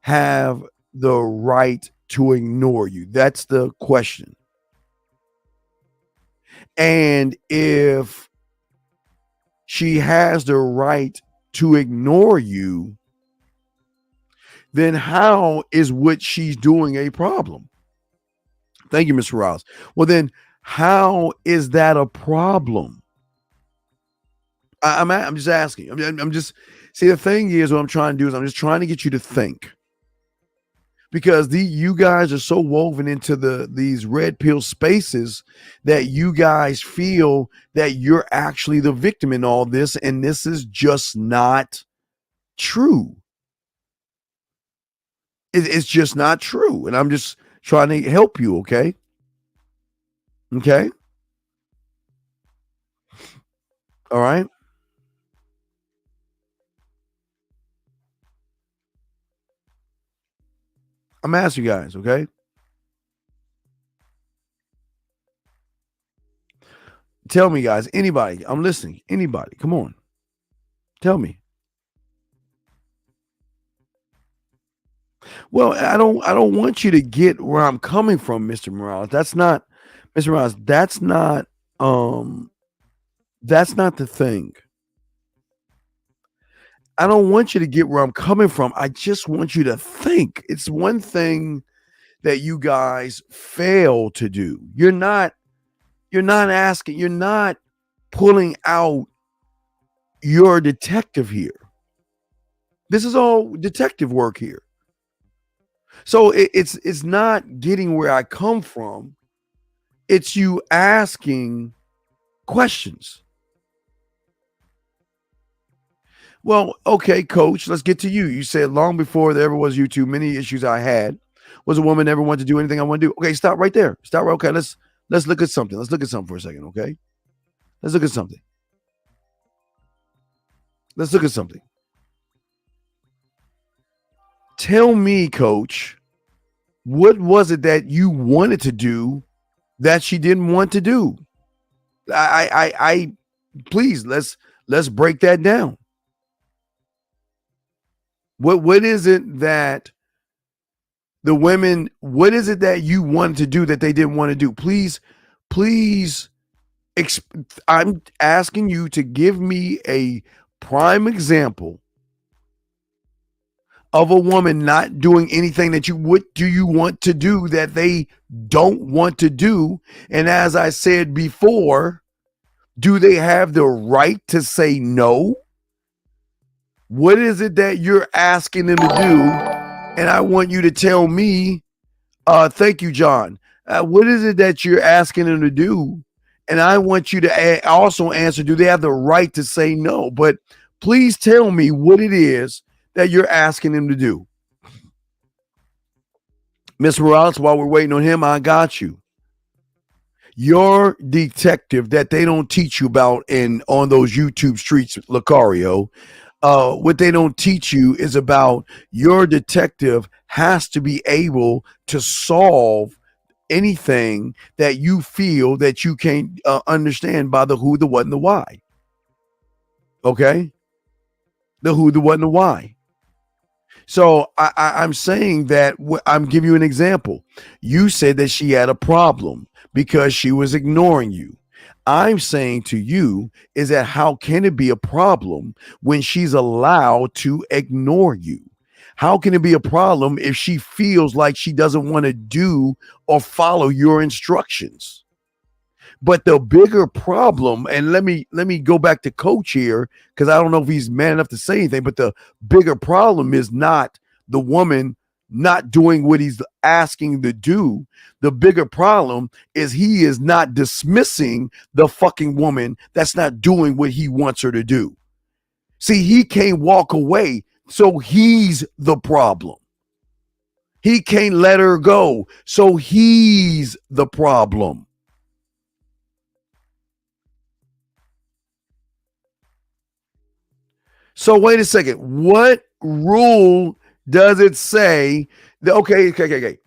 have the right to ignore you? That's the question. And if she has the right to ignore you, then how is what she's doing a problem? Thank you, Mr. Ross. Well, then how is that a problem? I'm just asking. I'm just see, the thing is, what I'm trying to do is I'm just trying to get you to think, because you guys are so woven into these red pill spaces that you guys feel that you're actually the victim in all this, and this is just not true. It's just not true, and I'm just trying to help you. Okay. All right. I'm asking you guys, okay? Tell me, guys, anybody, I'm listening. Anybody, come on. Tell me. Well, I don't want you to get where I'm coming from, Mr. Morales. That's not Mr. Morales, that's not the thing. I don't want you to get where I'm coming from. I just want you to think. It's one thing that you guys fail to do. You're not asking, you're not pulling out your detective here. This is all detective work here. So it's not getting where I come from. It's you asking questions. Well, okay, coach, let's get to you. You said long before there ever was YouTube, many issues I had. Was a woman never wanted to do anything I want to do? Okay, stop right there. Stop right. Okay, let's look at something. Let's look at something for a second, okay? Let's look at something. Let's look at something. Tell me, coach, what was it that you wanted to do that she didn't want to do? I please let's break that down. What is it that the women, what is it that you wanted to do that they didn't want to do? Please, I'm asking you to give me a prime example of a woman not doing anything that what do you want to do that they don't want to do? And as I said before, do they have the right to say no? What is it that you're asking them to do? And I want you to tell me, thank you, John. What is it that you're asking them to do? And I want you to also answer, do they have the right to say no? But please tell me what it is that you're asking them to do. Miss Morales, while we're waiting on him, I got you. Your detective that they don't teach you about on those YouTube streets, Lucario, what they don't teach you is about your detective has to be able to solve anything that you feel that you can't understand by the who, the what, and the why. Okay? The who, the what, and the why. So I'm saying that I'm giving you an example. You said that she had a problem because she was ignoring you. I'm saying to you is that how can it be a problem when she's allowed to ignore you? How can it be a problem if she feels like she doesn't want to do or follow your instructions? But the bigger problem, and let me go back to coach here, because I don't know if he's man enough to say anything, but the bigger problem is not the woman not doing what he's asking to do. The bigger problem is he is not dismissing the fucking woman that's not doing what he wants her to do. See, he can't walk away, so he's the problem. He can't let her go, so he's the problem. So wait a second. What rule Does it say that, okay.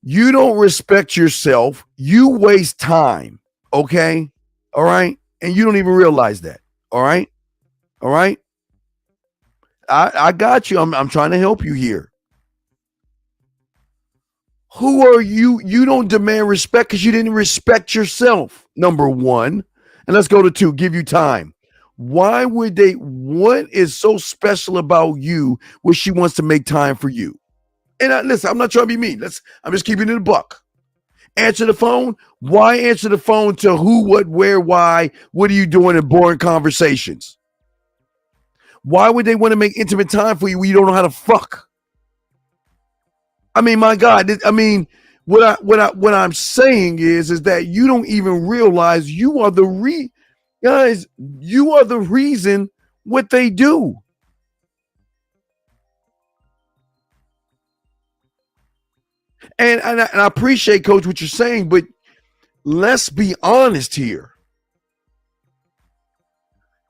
You don't respect yourself. You waste time. Okay. All right. And you don't even realize that. All right. All right. I got you. I'm trying to help you here. Who are you? You don't demand respect because you didn't respect yourself. Number one. And let's go to two. Give you time. Why would they? What is so special about you where she wants to make time for you? And listen, I'm not trying to be mean. I'm just keeping it a buck. Answer the phone. Why answer the phone to who, what, where, why? What are you doing in boring conversations? Why would they want to make intimate time for you when you don't know how to fuck? I mean, my God. I mean, what I'm saying is that you don't even realize you are the guys. You are the reason what they do. And I appreciate, Coach, what you're saying, but let's be honest here.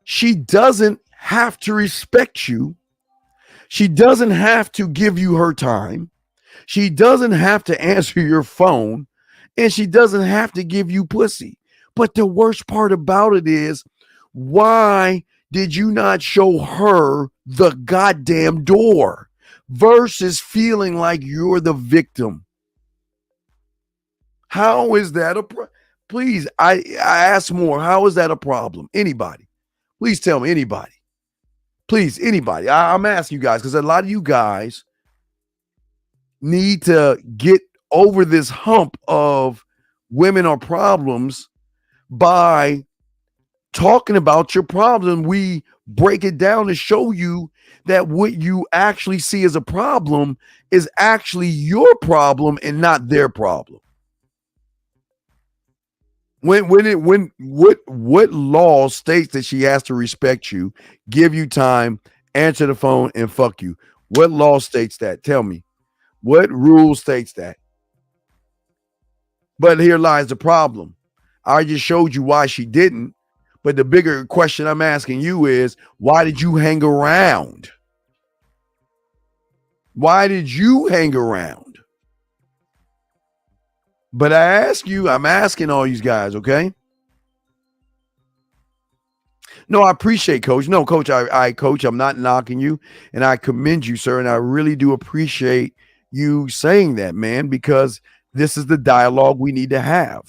She doesn't have to respect you. She doesn't have to give you her time. She doesn't have to answer your phone. And she doesn't have to give you pussy. But the worst part about it is, why did you not show her the goddamn door versus feeling like you're the victim? How is that please, I ask more. How is that a problem? Anybody? Please tell me, anybody. Please, anybody. I'm asking you guys because a lot of you guys need to get over this hump of women are problems by talking about your problem. We break it down to show you that what you actually see as a problem is actually your problem and not their problem. What law states that she has to respect you, give you time, answer the phone, and fuck you? What law states that? Tell me. What rule states that? But here lies the problem. I just showed you why she didn't. But the bigger question I'm asking you is, why did you hang around? Why did you hang around? But I'm asking all you guys, okay? No, I appreciate, Coach. No, Coach, Coach, I'm not knocking you, and I commend you, sir, and I really do appreciate you saying that, man, because this is the dialogue we need to have.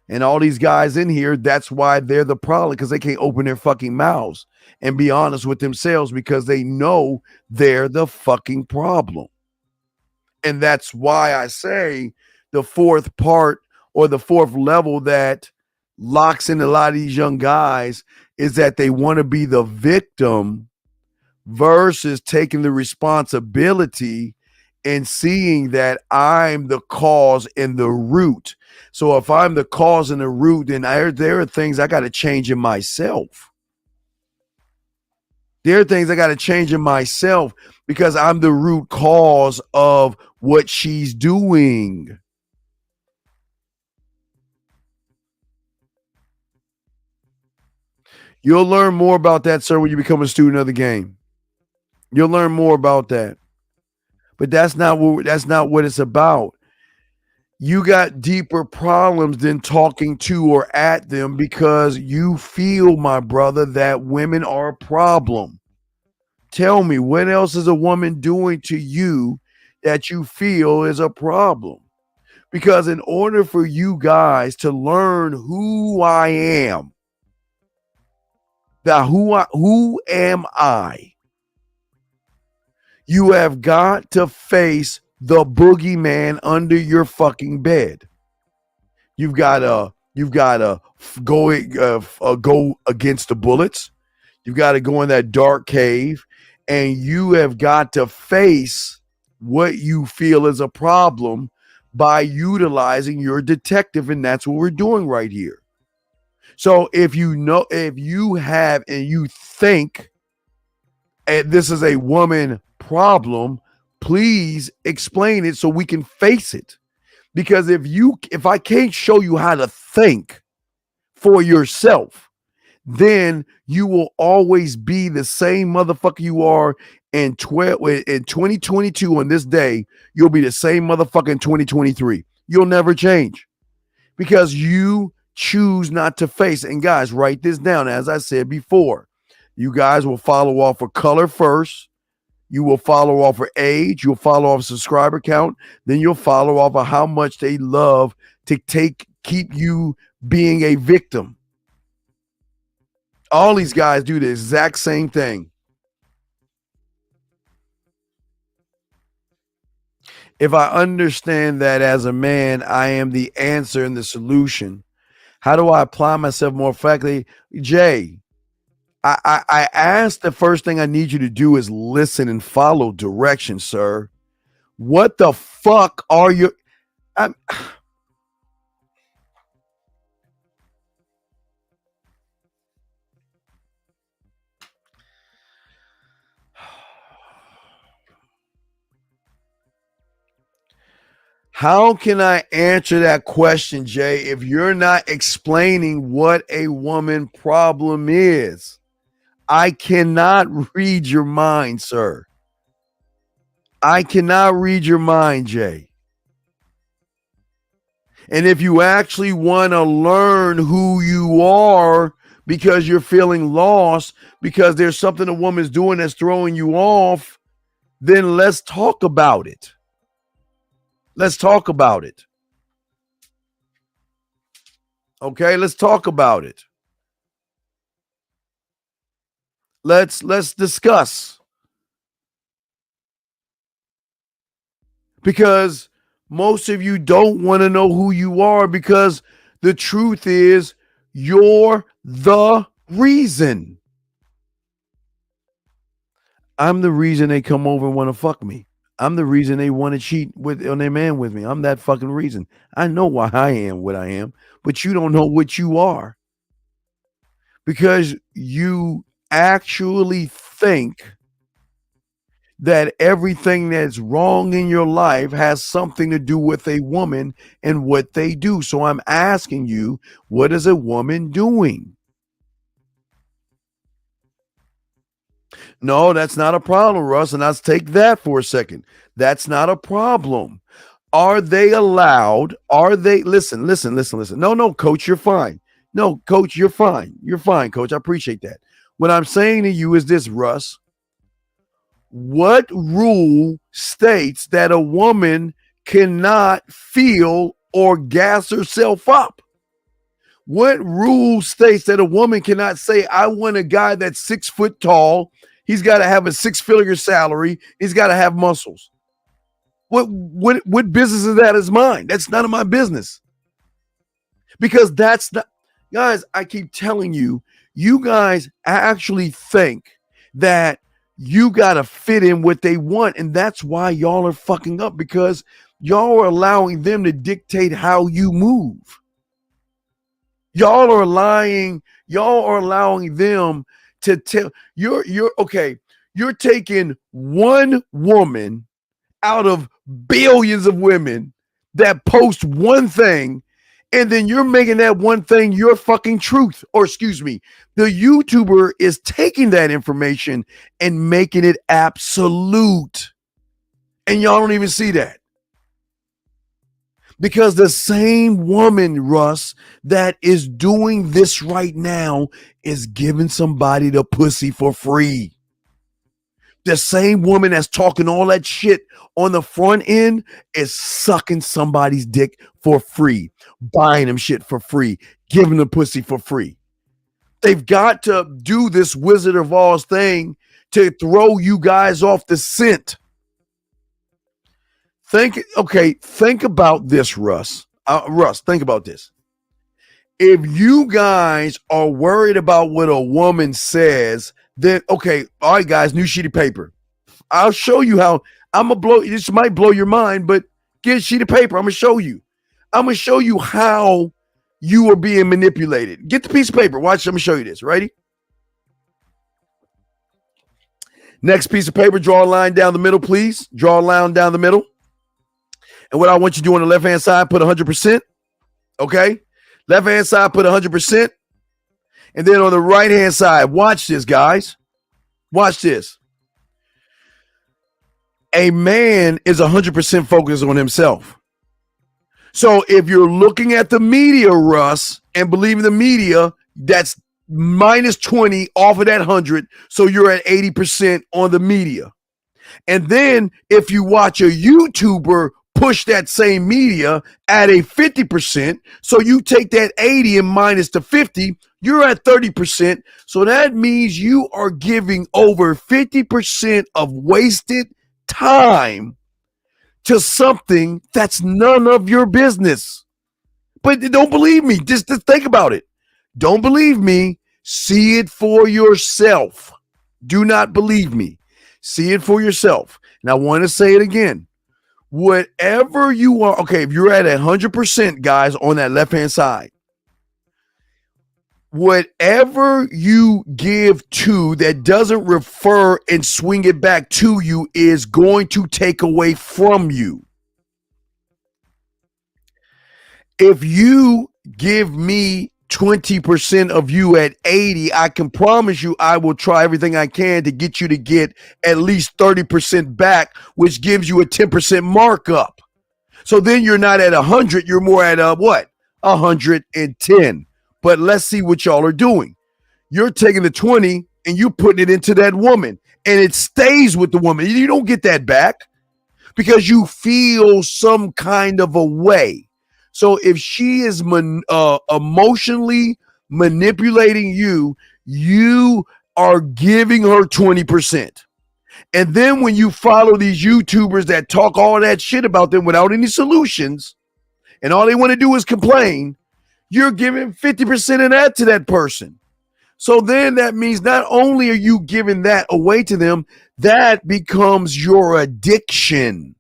And all these guys in here, that's why they're the problem, because they can't open their fucking mouths and be honest with themselves because they know they're the fucking problem. And that's why I say the fourth part or the fourth level that locks in a lot of these young guys is that they want to be the victim versus taking the responsibility and seeing that I'm the cause and the root. So if I'm the cause and the root, then there are things I got to change in myself. There are things I got to change in myself because I'm the root cause of what she's doing. You'll learn more about that, sir, when you become a student of the game. You'll learn more about that. But that's not what it's about. You got deeper problems than talking to or at them because you feel, my brother, that women are a problem. Tell me, what else is a woman doing to you that you feel is a problem? Because in order for you guys to learn who I am, who am I? You have got to face the boogeyman under your fucking bed. You've got to go against the bullets. You've got to go in that dark cave, and you have got to face what you feel is a problem by utilizing your detective, and that's what we're doing right here. So if you have and you think this is a woman problem, please explain it so we can face it. Because if I can't show you how to think for yourself, then you will always be the same motherfucker you are in 2022 on this day, you'll be the same motherfucker in 2023. You'll never change because you choose not to face it. And guys, write this down. As I said before, you guys will follow off for color first. You will follow off for age. You'll follow off subscriber count. Then you'll follow off of how much they love to keep you being a victim. All these guys do the exact same thing. If I understand that as a man, I am the answer and the solution, how do I apply myself more effectively? Jay, I asked, the first thing I need you to do is listen and follow direction, sir. What the fuck are you? How can I answer that question, Jay, if you're not explaining what a woman problem is? I cannot read your mind, sir. I cannot read your mind, Jay. And if you actually want to learn who you are because you're feeling lost, because there's something a woman's doing that's throwing you off, then let's talk about it. Let's talk about it. Okay, let's talk about it. Let's discuss. Because most of you don't want to know who you are, because the truth is you're the reason. I'm the reason they come over and want to fuck me. I'm the reason they want to cheat on their man with me. I'm that fucking reason. I know why I am what I am, but you don't know what you are. Because you actually think that everything that's wrong in your life has something to do with a woman and what they do. So I'm asking you, what is a woman doing? No, that's not a problem, Russ. And let's take that for a second. That's not a problem. Are they allowed? Are they? Listen. No, coach, you're fine. No, coach, you're fine. You're fine, coach. I appreciate that. What I'm saying to you is this, Russ. What rule states that a woman cannot feel or gas herself up? What rule states that a woman cannot say, I want a guy that's 6 foot tall, he's got to have a 6-figure salary, he's got to have muscles? What business is that is mine? That's none of my business. Because that's not, guys, I keep telling you, you guys actually think that you got to fit in what they want. And that's why y'all are fucking up, because y'all are allowing them to dictate how you move. Y'all are allowing them to tell you're okay. You're taking one woman out of billions of women that post one thing, and then you're making that one thing your fucking truth. Or excuse me, the YouTuber is taking that information and making it absolute. And y'all don't even see that. Because the same woman, Russ, that is doing this right now is giving somebody the pussy for free. The same woman that's talking all that shit on the front end is sucking somebody's dick for free, buying them shit for free, giving them pussy for free. They've got to do this Wizard of Oz thing to throw you guys off the scent. Think about this, Russ. Russ, think about this. If you guys are worried about what a woman says, then, okay, all right, guys, new sheet of paper. I'll show you how I'm going to blow. This might blow your mind, but get a sheet of paper. I'm going to show you. I'm going to show you how you are being manipulated. Get the piece of paper. Watch, let me show you this. Ready? Next piece of paper, draw a line down the middle, please. Draw a line down the middle. And what I want you to do on the left-hand side, put 100%. Okay? Left-hand side, put 100%. And then on the right-hand side, watch this, guys. Watch this. A man is 100% focused on himself. So if you're looking at the media, Russ, and believing the media, that's minus 20 off of that 100. So you're at 80% on the media. And then if you watch a YouTuber push that same media at a 50%, so you take that 80 and minus the 50, you're at 30%. So that means you are giving over 50% of wasted time to something that's none of your business. But don't believe me. Just think about it. Don't believe me. See it for yourself. Do not believe me. See it for yourself. And I want to say it again. Whatever you are, okay, if you're at 100%, guys, on that left-hand side, whatever you give to that doesn't refer and swing it back to you is going to take away from you. If you give me 20% of you at 80, I can promise you I will try everything I can to get you to get at least 30% back, which gives you a 10% markup. So then you're not at 100, you're more at what? 110. But let's see what y'all are doing. You're taking the 20 and you putting it into that woman, and it stays with the woman. You don't get that back because you feel some kind of a way. So if she is emotionally manipulating you, you are giving her 20%. And then when you follow these YouTubers that talk all that shit about them without any solutions, and all they want to do is complain, you're giving 50% of that to that person. So then that means not only are you giving that away to them, that becomes your addiction.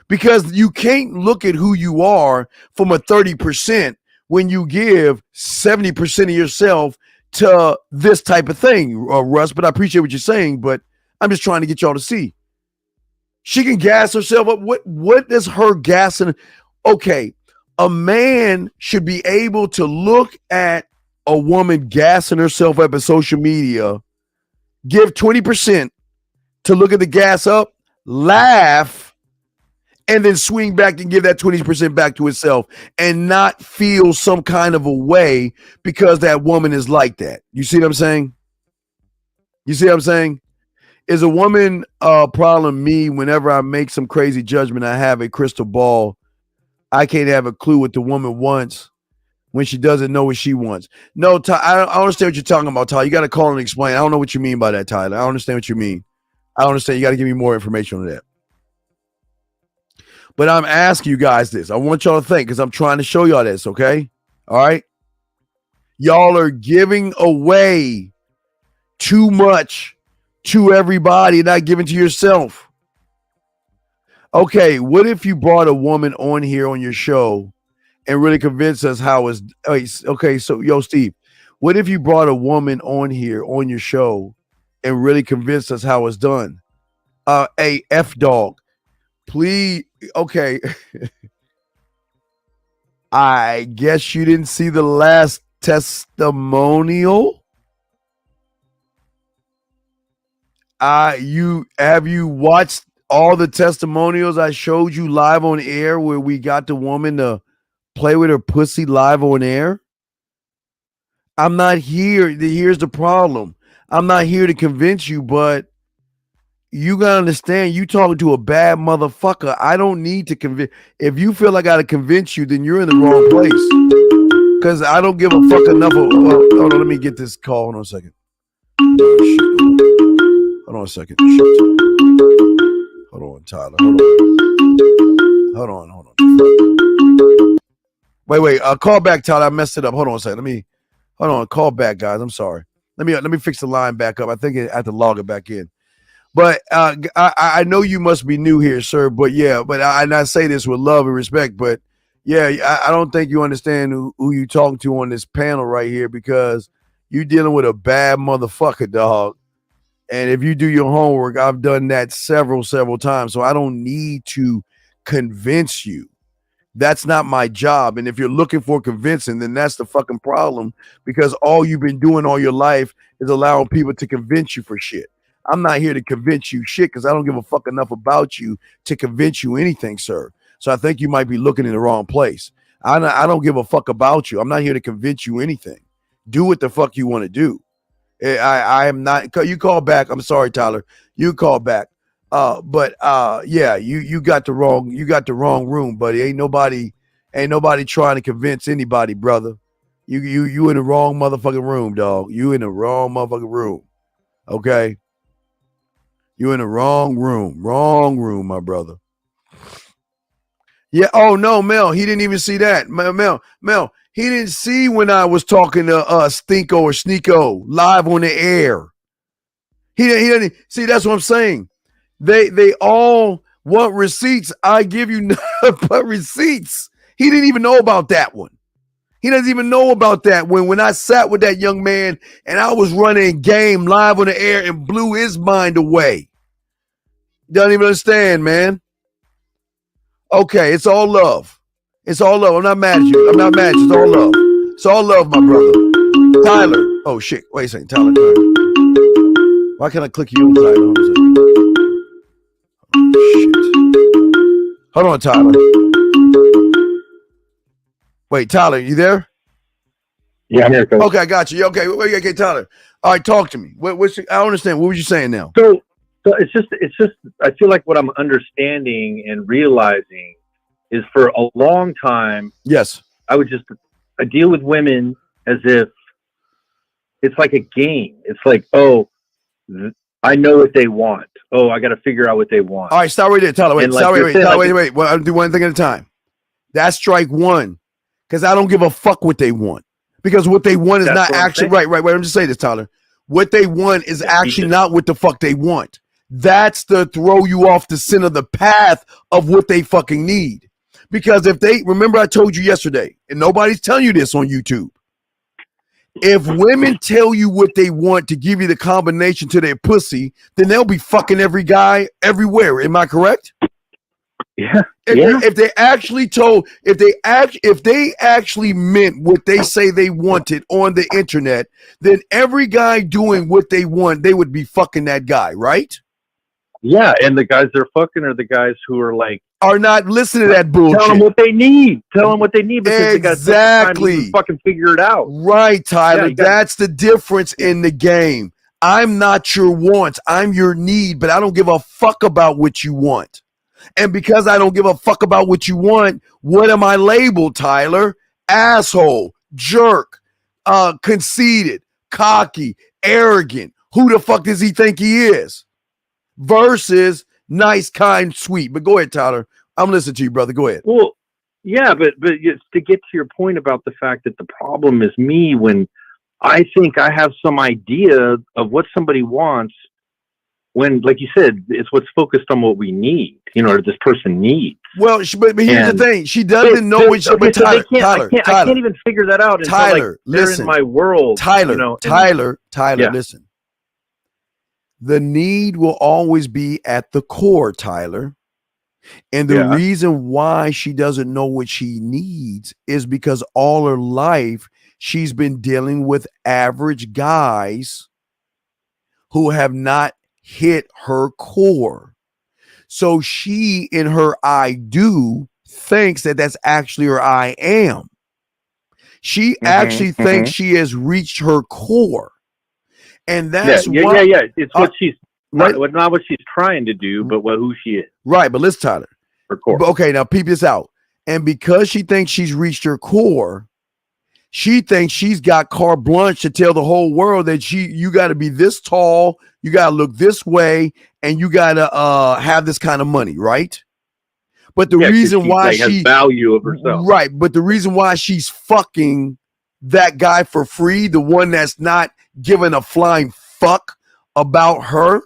Because you can't look at who you are from a 30% when you give 70% of yourself to this type of thing, Russ. But I appreciate what you're saying, but I'm just trying to get y'all to see. She can gas herself up. What is her gassing? Okay, a man should be able to look at a woman gassing herself up in social media, give 20% to look at the gas up, laugh, and then swing back and give that 20% back to itself and not feel some kind of a way because that woman is like that. You see what I'm saying? You see what I'm saying? Is a woman problem me whenever I make some crazy judgment? I have a crystal ball. I can't have a clue what the woman wants when she doesn't know what she wants. No, I understand what you're talking about, Tyler. You got to call and explain. I don't know what you mean by that, Tyler. I understand what you mean. I understand. You got to give me more information on that. But I'm asking you guys this. I want y'all to think because I'm trying to show y'all this, okay? All right? Y'all are giving away too much to everybody, not giving to yourself. Okay, what if you brought a woman on here on your show and really convinced us how it's... Okay, so, Steve, what if you brought a woman on here on your show and really convinced us how it's done? Hey, F-Dog, please... Okay. I guess you didn't see the last testimonial. Have you watched all the testimonials I showed you live on air where we got the woman to play with her pussy live on air? I'm not here. Here's the problem. I'm not here to convince you, but you gotta understand, you talking to a bad motherfucker. I don't need to convince. If you feel I gotta convince you, then you're in the wrong place. Because I don't give a fuck enough. Hold on, let me get this call. Hold on a second. Hold on a second. Shit. Hold on, Tyler. Hold on. Wait. Call back, Tyler. I messed it up. Hold on a second. Hold on. Call back, guys. I'm sorry. Let me fix the line back up. I think I have to log it back in. But I know you must be new here, sir. But yeah, I say this with love and respect. But yeah, I don't think you understand who you talking to on this panel right here, because you dealing with a bad motherfucker, dog. And if you do your homework, I've done that several times. So I don't need to convince you. That's not my job. And if you're looking for convincing, then that's the fucking problem, because all you've been doing all your life is allowing people to convince you for shit. I'm not here to convince you shit because I don't give a fuck enough about you to convince you anything, sir. So I think you might be looking in the wrong place. I don't give a fuck about you. I'm not here to convince you anything. Do what the fuck you want to do. I am not. You call back. I'm sorry, Tyler. You call back. Yeah, you got the wrong room, buddy. Ain't nobody trying to convince anybody, brother. You in the wrong motherfucking room, dog. You in the wrong motherfucking room. Okay. You in the wrong room, my brother. Yeah. Oh no, Mel. He didn't even see that. Mel. He didn't see when I was talking to Stinko or Sneeko live on the air. He didn't see. That's what I'm saying. They all want receipts. I give you nothing but receipts. He didn't even know about that one. He doesn't even know about that when I sat with that young man and I was running game live on the air and blew his mind away. Doesn't even understand, man. Okay, it's all love. It's all love. I'm not mad at you. I'm not mad at you. It's all love. It's all love, my brother. Tyler. Oh, shit. Wait a second. Tyler. Why can't I click you on Tyler? Oh, shit. Hold on, Tyler. Wait, Tyler, you there? Yeah, I'm here, Coach. Okay, I got you. Okay, Tyler. All right, talk to me. I don't understand. What were you saying now? So it's just. I feel like what I'm understanding and realizing is for a long time. Yes. I deal with women as if it's like a game. It's like, oh, I know what they want. Oh, I got to figure out what they want. All right, stop right there, Tyler. Wait. Well, I'll do one thing at a time. That's strike one. Because I don't give a fuck what they want. Because what they want is not actually right. I'm just saying this, Tyler. What they want is actually not what the fuck they want. That's to throw you off the center of the path of what they fucking need. Because if they remember, I told you yesterday, and nobody's telling you this on YouTube. If women tell you what they want to give you the combination to their pussy, then they'll be fucking every guy everywhere. Am I correct? Yeah. If they actually meant what they say they wanted on the internet, then every guy doing what they want, they would be fucking that guy, right? Yeah, and the guys they're fucking are the guys who are not listening to that bullshit. Tell them what they need. Because exactly. They got to fucking figure it out. Right, Tyler. That's the difference in the game. I'm not your wants. I'm your need, but I don't give a fuck about what you want. And because I don't give a fuck about what you want, what am I labeled, Tyler? Asshole, jerk, conceited, cocky, arrogant. Who the fuck does he think he is? Versus nice, kind, sweet. But go ahead, Tyler. I'm listening to you, brother. Go ahead. Well, yeah, but to get to your point about the fact that the problem is me when I think I have some idea of what somebody wants. When, like you said, it's what's focused on what we need, or this person needs. Well, but here's the thing. She doesn't know what she... But Tyler, I can't even figure that out until Tyler, they're in my world. Tyler, listen. The need will always be at the core, Tyler. And the reason why she doesn't know what she needs is because all her life she's been dealing with average guys who have not hit her core. So she, in her I do, thinks that that's actually her I am. She actually thinks she has reached her core. And that's why. It's what she's not what she's trying to do, but who she is. Right, but listen, Tyler. Her core. Okay, now peep this out. And because she thinks she's reached her core, she thinks she's got carte blanche to tell the whole world that you got to be this tall, you got to look this way, and you got to have this kind of money, right? But the reason why she has value of herself, right? But the reason why she's fucking that guy for free, the one that's not giving a flying fuck about her,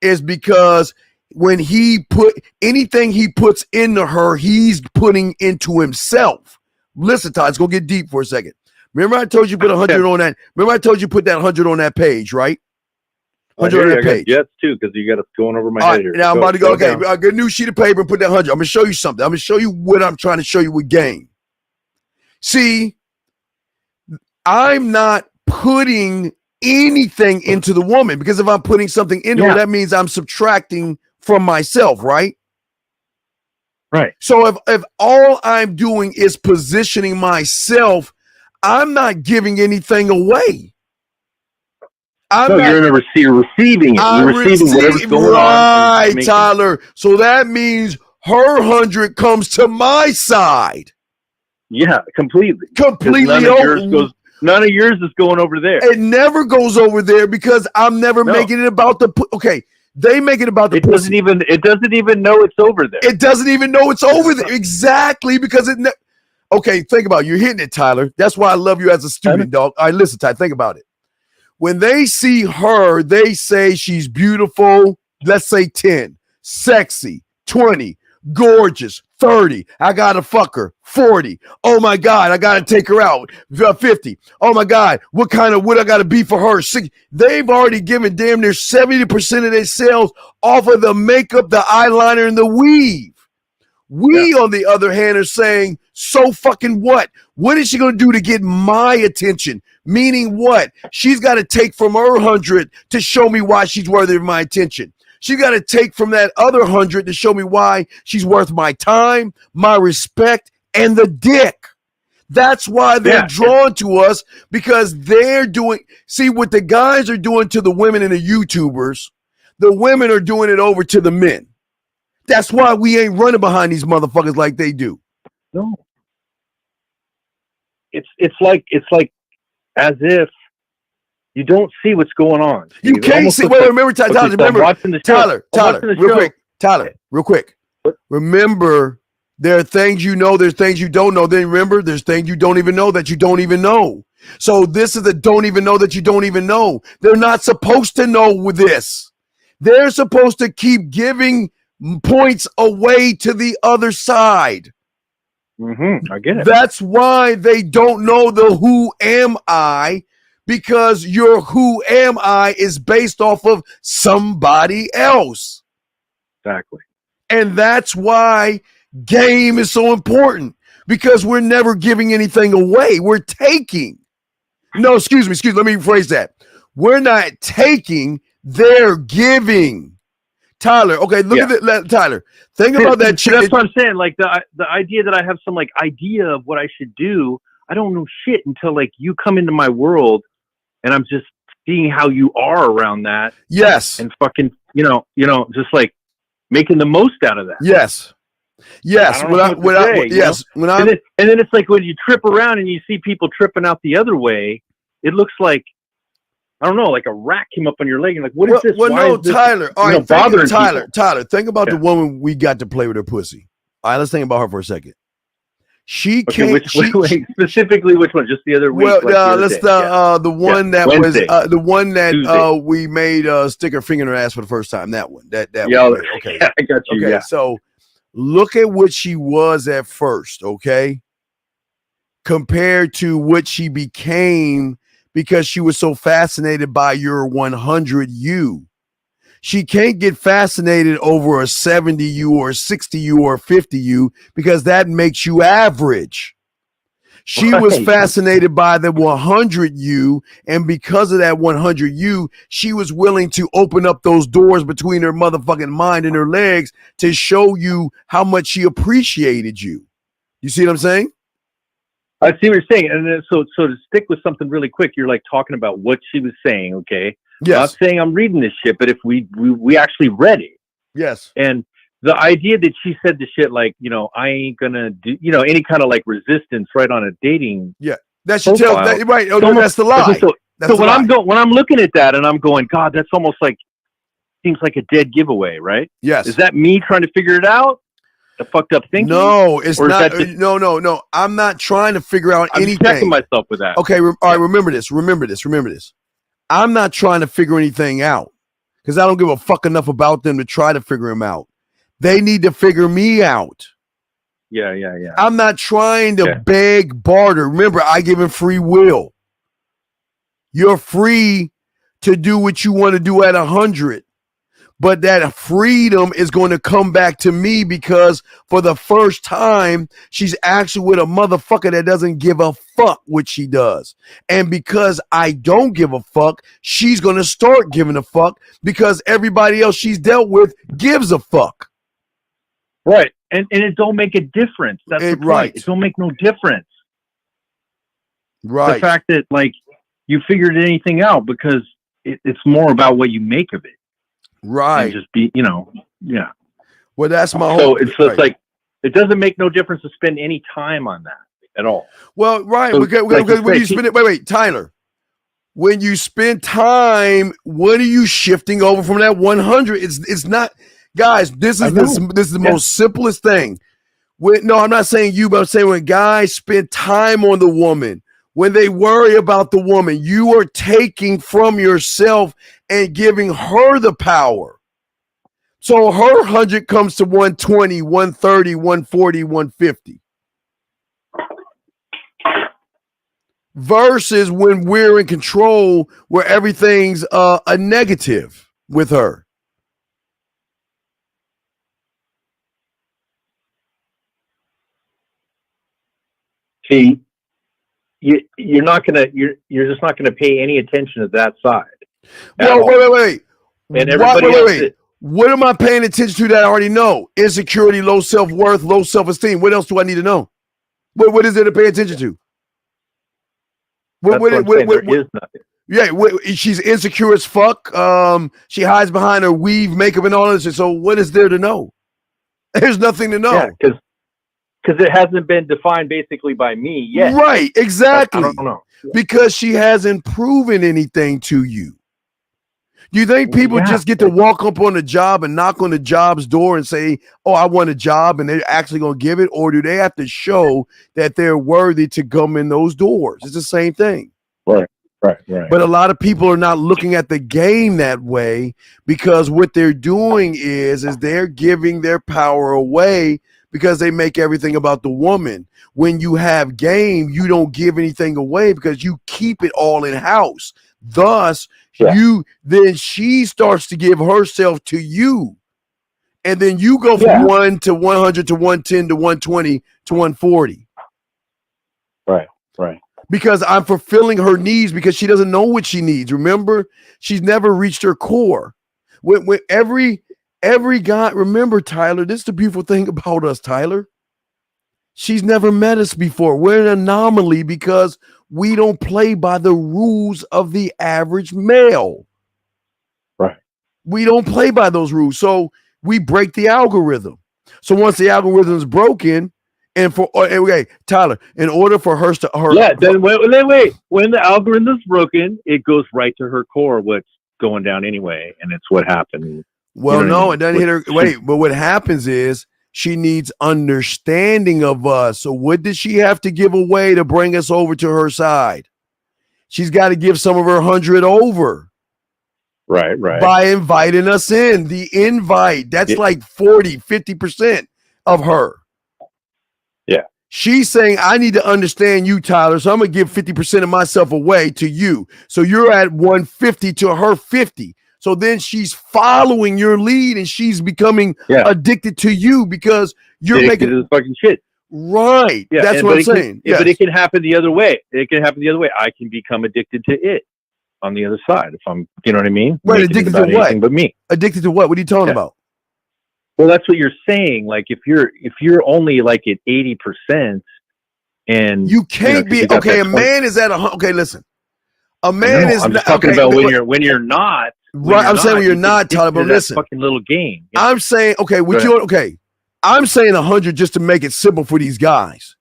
is because when he put anything he puts into her, he's putting into himself. Listen, Todd, it's gonna get deep for a second. Remember, I told you put 100 on that. Remember, I told you put that 100 on that page, right? 100 on that page. Yes, too, because you got it going over my head here. Now I'm about to go. Okay, a good new sheet of paper and put that 100. I'm gonna show you something. I'm gonna show you what I'm trying to show you with game. See, I'm not putting anything into the woman, because if I'm putting something into her, that means I'm subtracting from myself, right? Right. So if all I'm doing is positioning myself, I'm not giving anything away. You're in a receiving it. You're receiving whatever's going on. Right, Tyler. So that means her 100 comes to my side. Yeah, completely. None of yours is going over there. It never goes over there because I'm never making it about the. Okay, they make it about the. It doesn't even know it's over there. It doesn't even know it's over there. Exactly, because it. Okay, think about it. You're hitting it, Tyler. That's why I love you as a student, dog. All right, listen, Tyler. Think about it. When they see her, they say she's beautiful. Let's say 10, sexy, 20, gorgeous, 30. I gotta fuck her. 40. Oh my God, I gotta take her out. 50. Oh my God, what I gotta be for her? 60. They've already given damn near 70% of their sales off of the makeup, the eyeliner, and the weave. We, on the other hand, are saying, so fucking what? What is she gonna do to get my attention? Meaning what? She's got to take from her 100 to show me why she's worthy of my attention. She got to take from that other 100 to show me why she's worth my time, my respect, and the dick. That's why they're drawn to us, because they're doing. See what the guys are doing to the women and the YouTubers. The women are doing it over to the men. That's why we ain't running behind these motherfuckers like they do. No. It's like as if you don't see what's going on. You can't see. Wait, remember, Tyler. Real quick. Remember, there are things you know, there's things you don't know. Then remember, there's things you don't even know that you don't even know. So this is the don't even know that you don't even know. They're not supposed to know with this. They're supposed to keep giving points away to the other side. I get it. That's why they don't know the who am I, because your who am I is based off of somebody else. Exactly. And that's why game is so important, because we're never giving anything away. We're taking. No, excuse me. Let me rephrase that. We're not taking, they're giving. Tyler, okay, look at that, Tyler. Think about that. That's what I'm saying. Like the idea that I have some idea of what I should do, I don't know shit until you come into my world, and I'm just seeing how you are around that. Yes, and fucking, just making the most out of that. Yes. And then it's like when you trip around and you see people tripping out the other way, it looks like, I don't know, like a rat came up on your leg and what is this? Well, no, Tyler. All right, Tyler, think about the woman we got to play with her pussy. All right, let's think about her for a second. She can't. Specifically, which one? Just the other week. Well, the one that Wednesday. Was the one that we made stick her finger in her ass for the first time. That one. That one. Okay. Yeah, I got you. Okay, so look at what she was at first. Okay, compared to what she became, because she was so fascinated by your 100U. She can't get fascinated over a 70U or a 60U or a 50U, because that makes you average. She was fascinated by the 100U, and because of that 100U, she was willing to open up those doors between her motherfucking mind and her legs to show you how much she appreciated you. You see what I'm saying? I see what you're saying. And then, so to stick with something really quick, you're talking about what she was saying, okay? Yes. I'm not saying I'm reading this shit, but if we actually read it. Yes. And the idea that she said the shit I ain't gonna do, any kind of resistance right on a dating. Yeah. That should tell that, right. Oh, no, that's the lie. So when I'm looking at that and I'm going, God, that's almost seems like a dead giveaway, right? Yes. Is that me trying to figure it out? The fucked up thinking? No, it's not. No. I'm not trying to figure out anything. I'm checking myself with that. Okay, all right. Remember this. I'm not trying to figure anything out, because I don't give a fuck enough about them to try to figure them out. They need to figure me out. Yeah. I'm not trying to beg, barter. Remember, I give him free will. You're free to do what you want to do at 100. but that freedom is going to come back to me because for the first time, she's actually with a motherfucker that doesn't give a fuck what she does. And because I don't give a fuck, she's going to start giving a fuck because everybody else she's dealt with gives a fuck. Right. And it don't make a difference. That's the point. Right. It don't make no difference. Right. The fact that, like, you figured anything out because it's more about what you make of it. Right. And just be, you know, yeah. Well, that's my So whole. it's right. like, it doesn't make no difference to spend any time on that at all. Well, right. So, Because like you when say, you spend it, wait, Tyler. When you spend time, what are you shifting over from that 100? It's not, guys. This is the most simplest thing. No, I'm not saying you, but I'm saying when guys spend time on the woman, when they worry about the woman, you are taking from yourself and giving her the power. So her 100 comes to 120, 130, 140, 150. Versus when we're in control, where everything's a negative with her. See, you're not gonna you're just not gonna pay any attention to that side. Well, wait. And everybody What am I paying attention to that I already know? Insecurity, low self-worth, low self-esteem. What else do I need to know? What is there to pay attention to? There is nothing. Yeah, she's insecure as fuck. She hides behind her weave, makeup, and all this. So what is there to know? There's nothing to know. Yeah, because it hasn't been defined basically by me yet. Right, exactly. I don't know. Because she hasn't proven anything to you. Do you think people just get to walk up on the job and knock on the job's door and say, oh, I want a job, and they're actually going to give it? Or do they have to show that they're worthy to come in those doors? It's the same thing. Right. But a lot of people are not looking at the game that way because what they're doing is they're giving their power away because they make everything about the woman. When you have game, you don't give anything away because you keep it all in house. Thus, then she starts to give herself to you. And then you go from 1 to 100 to 110 to 120 to 140. Right. Because I'm fulfilling her needs because she doesn't know what she needs. Remember, she's never reached her core. When every guy, remember, Tyler, this is the beautiful thing about us, Tyler. She's never met us before. We're an anomaly because we don't play by the rules of the average male. Right. We don't play by those rules. So we break the algorithm. So once the algorithm is broken, Tyler, in order for her to then wait. When the algorithm's broken, it goes right to her core, what's going down anyway, and it's what happened. Well, no, it doesn't hit her. But what happens is she needs understanding of us. So what does she have to give away to bring us over to her side? She's got to give some of her 100 over. Right. By inviting us in. The invite, that's like 40, 50% of her. Yeah. She's saying, I need to understand you, Tyler. So I'm going to give 50% of myself away to you. So you're at 150 to her 50. So then she's following your lead and she's becoming addicted to you because you're making this fucking shit. Right. Yeah, that's what I'm saying. But it can happen the other way. I can become addicted to it on the other side. If I'm, you know what I mean? Right. Addicted to what? But me. Addicted to what? What are you talking about? Well, that's what you're saying. Like if you're only like at 80%, and you can't be okay. A man is at okay. Listen, a man is. I'm just talking about when you're not. Right. I'm saying when you're not, Tyler. But listen, fucking little game. I'm saying okay. I'm saying 100 just to make it simple for these guys.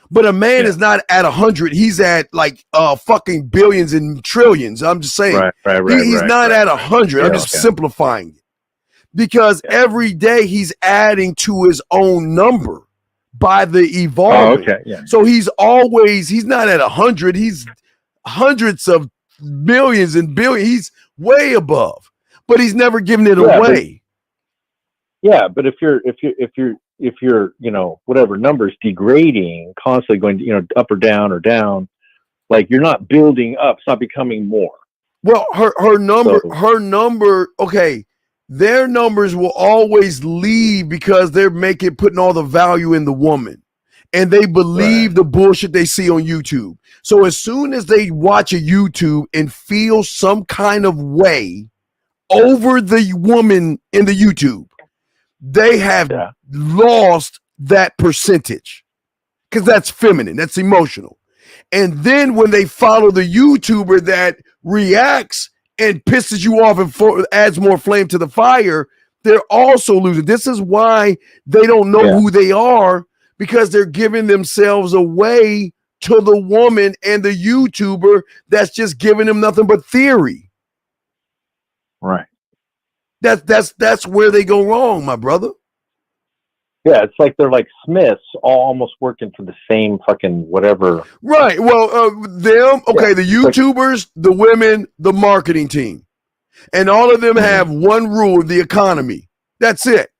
But a man is not at 100. He's at like fucking billions and trillions. I'm just saying. Right. He's not at 100. I'm just simplifying it. Because every day he's adding to his own number by the evolving. So he's not at 100. He's hundreds of millions and billions. He's way above, but he's never given it away. But if you're whatever numbers degrading, constantly going up or down, like you're not building up. It's not becoming more. Well, her number. Okay. their numbers will always leave because they're putting all the value in the woman, and they believe the bullshit they see on YouTube. So as soon as they watch a YouTube and feel some kind of way over the woman in the YouTube, they have lost that percentage, because that's feminine, that's emotional. And then when they follow the YouTuber that reacts and pisses you off and adds more flame to the fire, they're also losing. This is why they don't know who they are, because they're giving themselves away to the woman and the YouTuber that's just giving them nothing but theory. Right. That's where they go wrong, my brother. Yeah, it's like they're like Smiths, all almost working for the same fucking whatever. Right. Well, the YouTubers, the women, the marketing team, and all of them have one rule: the economy. That's it.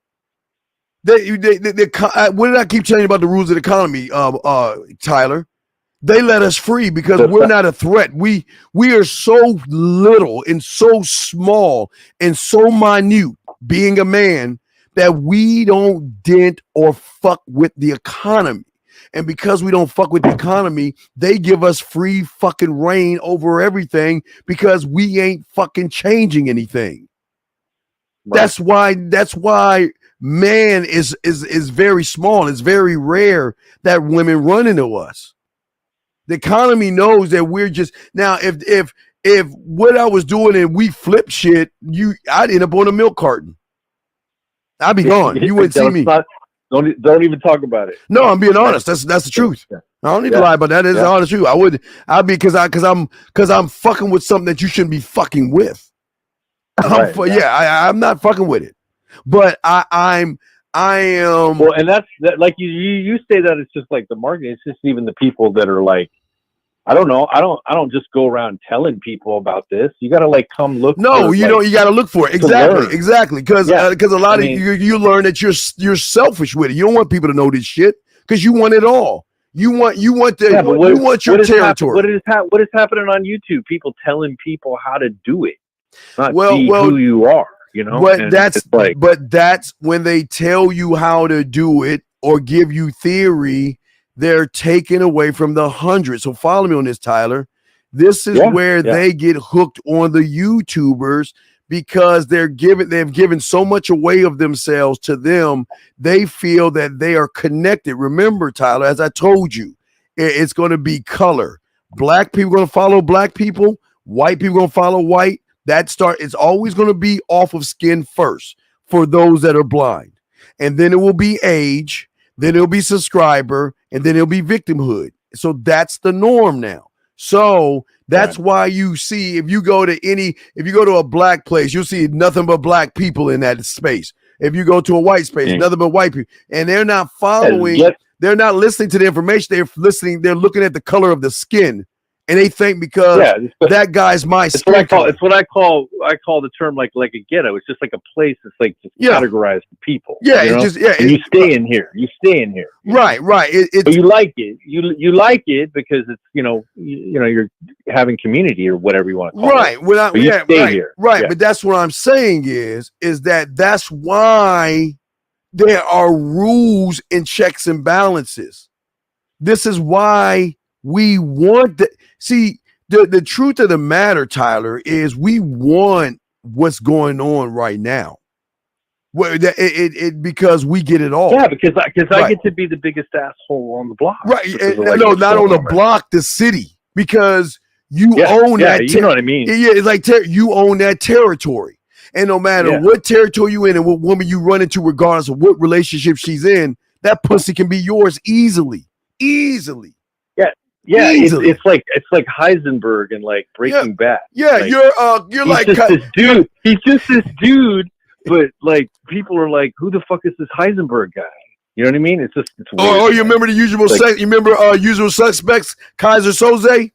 What did I keep telling you about the rules of the economy, Tyler? They let us free because we're not a threat. We are so little and so small and so minute, being a man, that we don't dent or fuck with the economy. And because we don't fuck with the economy, they give us free fucking reign over everything because we ain't fucking changing anything. Right. That's why man is very small. It's very rare that women run into us. The economy knows that we're just now. If what I was doing and we flip shit, I'd end up on a milk carton. I'd be gone. You wouldn't see me. Don't even talk about it. No, I'm being honest. That's the truth. I don't need to lie, but that is the honest truth. I'd be because I'm fucking with something that you shouldn't be fucking with. I'm not fucking with it. But I am. Well, and that's like you say that it's just like the marketing. It's just even the people that are like, I don't know. I don't just go around telling people about this. You got to like come look. No, you got to look for it. Exactly. Because a lot of you learn that you're selfish with it. You don't want people to know this shit because you want it all. You want your territory. What is happening on YouTube? People telling people how to do it, not be who you are. You know, but that's when they tell you how to do it or give you theory, they're taken away from the 100. So follow me on this, Tyler. This is where they get hooked on the YouTubers because they've given so much away of themselves to them. They feel that they are connected. Remember, Tyler, as I told you, it's going to be color. Black people going to follow black people. White people going to follow white. It's always going to be off of skin first for those that are blind. And then it will be age, then it'll be subscriber, and then it'll be victimhood. So that's the norm now. So that's why you see, if you go to a black place, you'll see nothing but black people in that space. If you go to a white space, nothing but white people. And they're not following, they're not listening to the information. They're looking at the color of the skin. And they think because that guy's my it's what I call the term like a ghetto. It's just like a place that's like just categorized people. Yeah, you know? And you stay in here. Right. But you like it. You like it because it's you're having community or whatever you want to call it. Right. You stay here. Right. Yeah. But that's what I'm saying is that's why there are rules and checks and balances. This is why we want the truth of the matter, Tyler, is we want what's going on right now. Because we get it all. Yeah, because I get to be the biggest asshole on the block. Right. No, not on the block, the city. Because you own that. You know what I mean? Yeah, it's like you own that territory. And no matter what territory you in and what woman you run into, regardless of what relationship she's in, that pussy can be yours easily. Yeah, it's like Heisenberg and like Breaking Bad. Yeah, like, you're like just this dude. He's just this dude, but like people are like, who the fuck is this Heisenberg guy? You know what I mean? It's weird. Oh, you remember the usual you remember Usual Suspects, Kaiser Soze?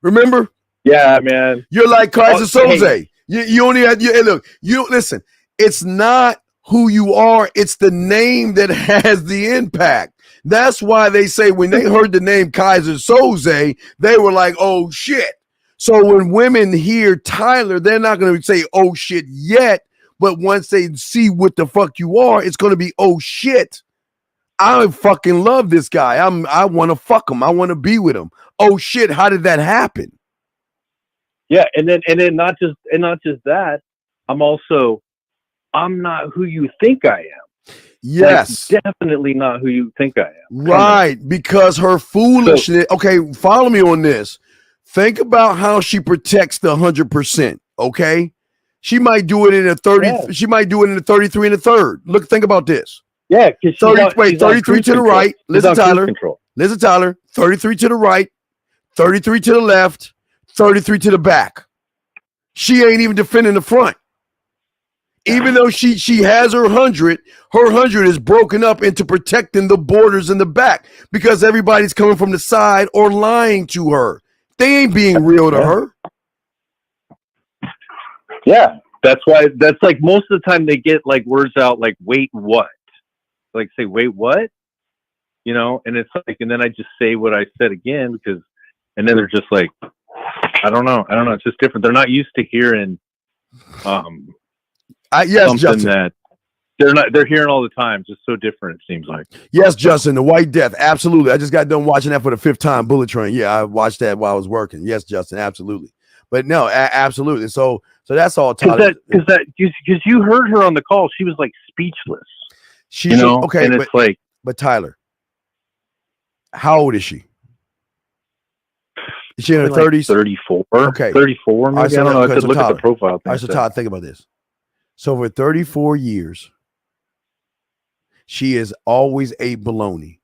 Remember? Yeah, man. You're like Kaiser Soze. You only had listen, it's not who you are, it's the name that has the impact. That's why they say when they heard the name Kaiser Soze, they were like, oh shit. So when women hear Tyler, they're not going to say, oh shit yet, But once they see what the fuck you are, it's going to be, oh shit, I fucking love this guy. I want to fuck him. I want to be with him. Oh shit, how did that happen? Yeah, and then not just that. I'm not who you think I am. Yes. Like, definitely not who you think I am. Right, because her foolishness. Okay, follow me on this. Think about how she protects the 100%. Okay, she might do it in a 30. Yeah. She might do it in a 33 and a third. Look, think about this. Yeah, because 33 to the right. Listen, Tyler. Listen, Tyler. 33 to the right. 33 to the left. 33 to the back. She ain't even defending the front. Even though she has her 100 is broken up into protecting the borders in the back because everybody's coming from the side or lying to her. They ain't being real to her. Yeah, that's why. That's like most of the time they get like words out like "wait, what?" Like say "wait, what?" You know, and it's like, and then I just say what I said again because, and then they're just like, I don't know. It's just different. They're not used to hearing. Yes, something Justin. That they're hearing all the time, just so different, it seems like. Yes, Justin, the White Death, absolutely. I just got done watching that for the 5th time, Bullet Train. Yeah, I watched that while I was working. Yes, Justin, absolutely. But no, absolutely. So that's all. Because you heard her on the call, she was like speechless. She's okay, and it's like, but Tyler, how old is she? Is she in her 30s? 34. Okay, 34. Maybe. I don't know. I could look at the profile. All right, so Todd, think about this. So for 34 years, she is always ate bologna.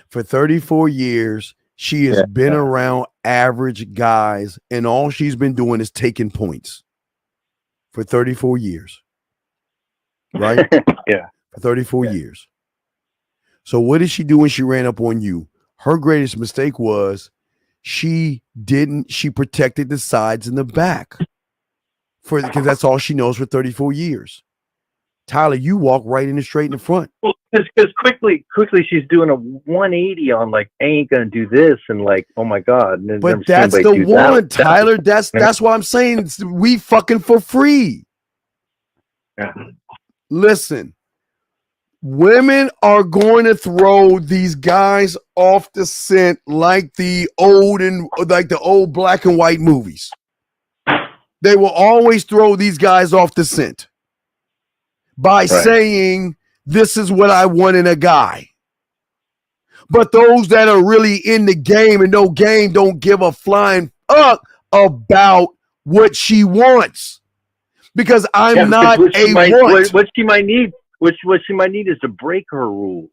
For 34 years, she has been around average guys, and all she's been doing is taking points. For 34 years. Right? Yeah. For 34 years. So what did she do when she ran up on you? Her greatest mistake was she protected the sides and the back. Because that's all she knows for 34 years. Tyler, you walk right in and straight in the front. Well, because quickly she's doing a 180 on like, I ain't gonna do this, and like, oh my god. And but that's the one, Tyler. That's why I'm saying we fucking for free. Yeah. Listen, women are going to throw these guys off the scent like the old black and white movies. They will always throw these guys off the scent by saying, this is what I want in a guy. But those that are really in the game and no game don't give a flying fuck about what she wants. Because I'm not what she might need is to break her rules.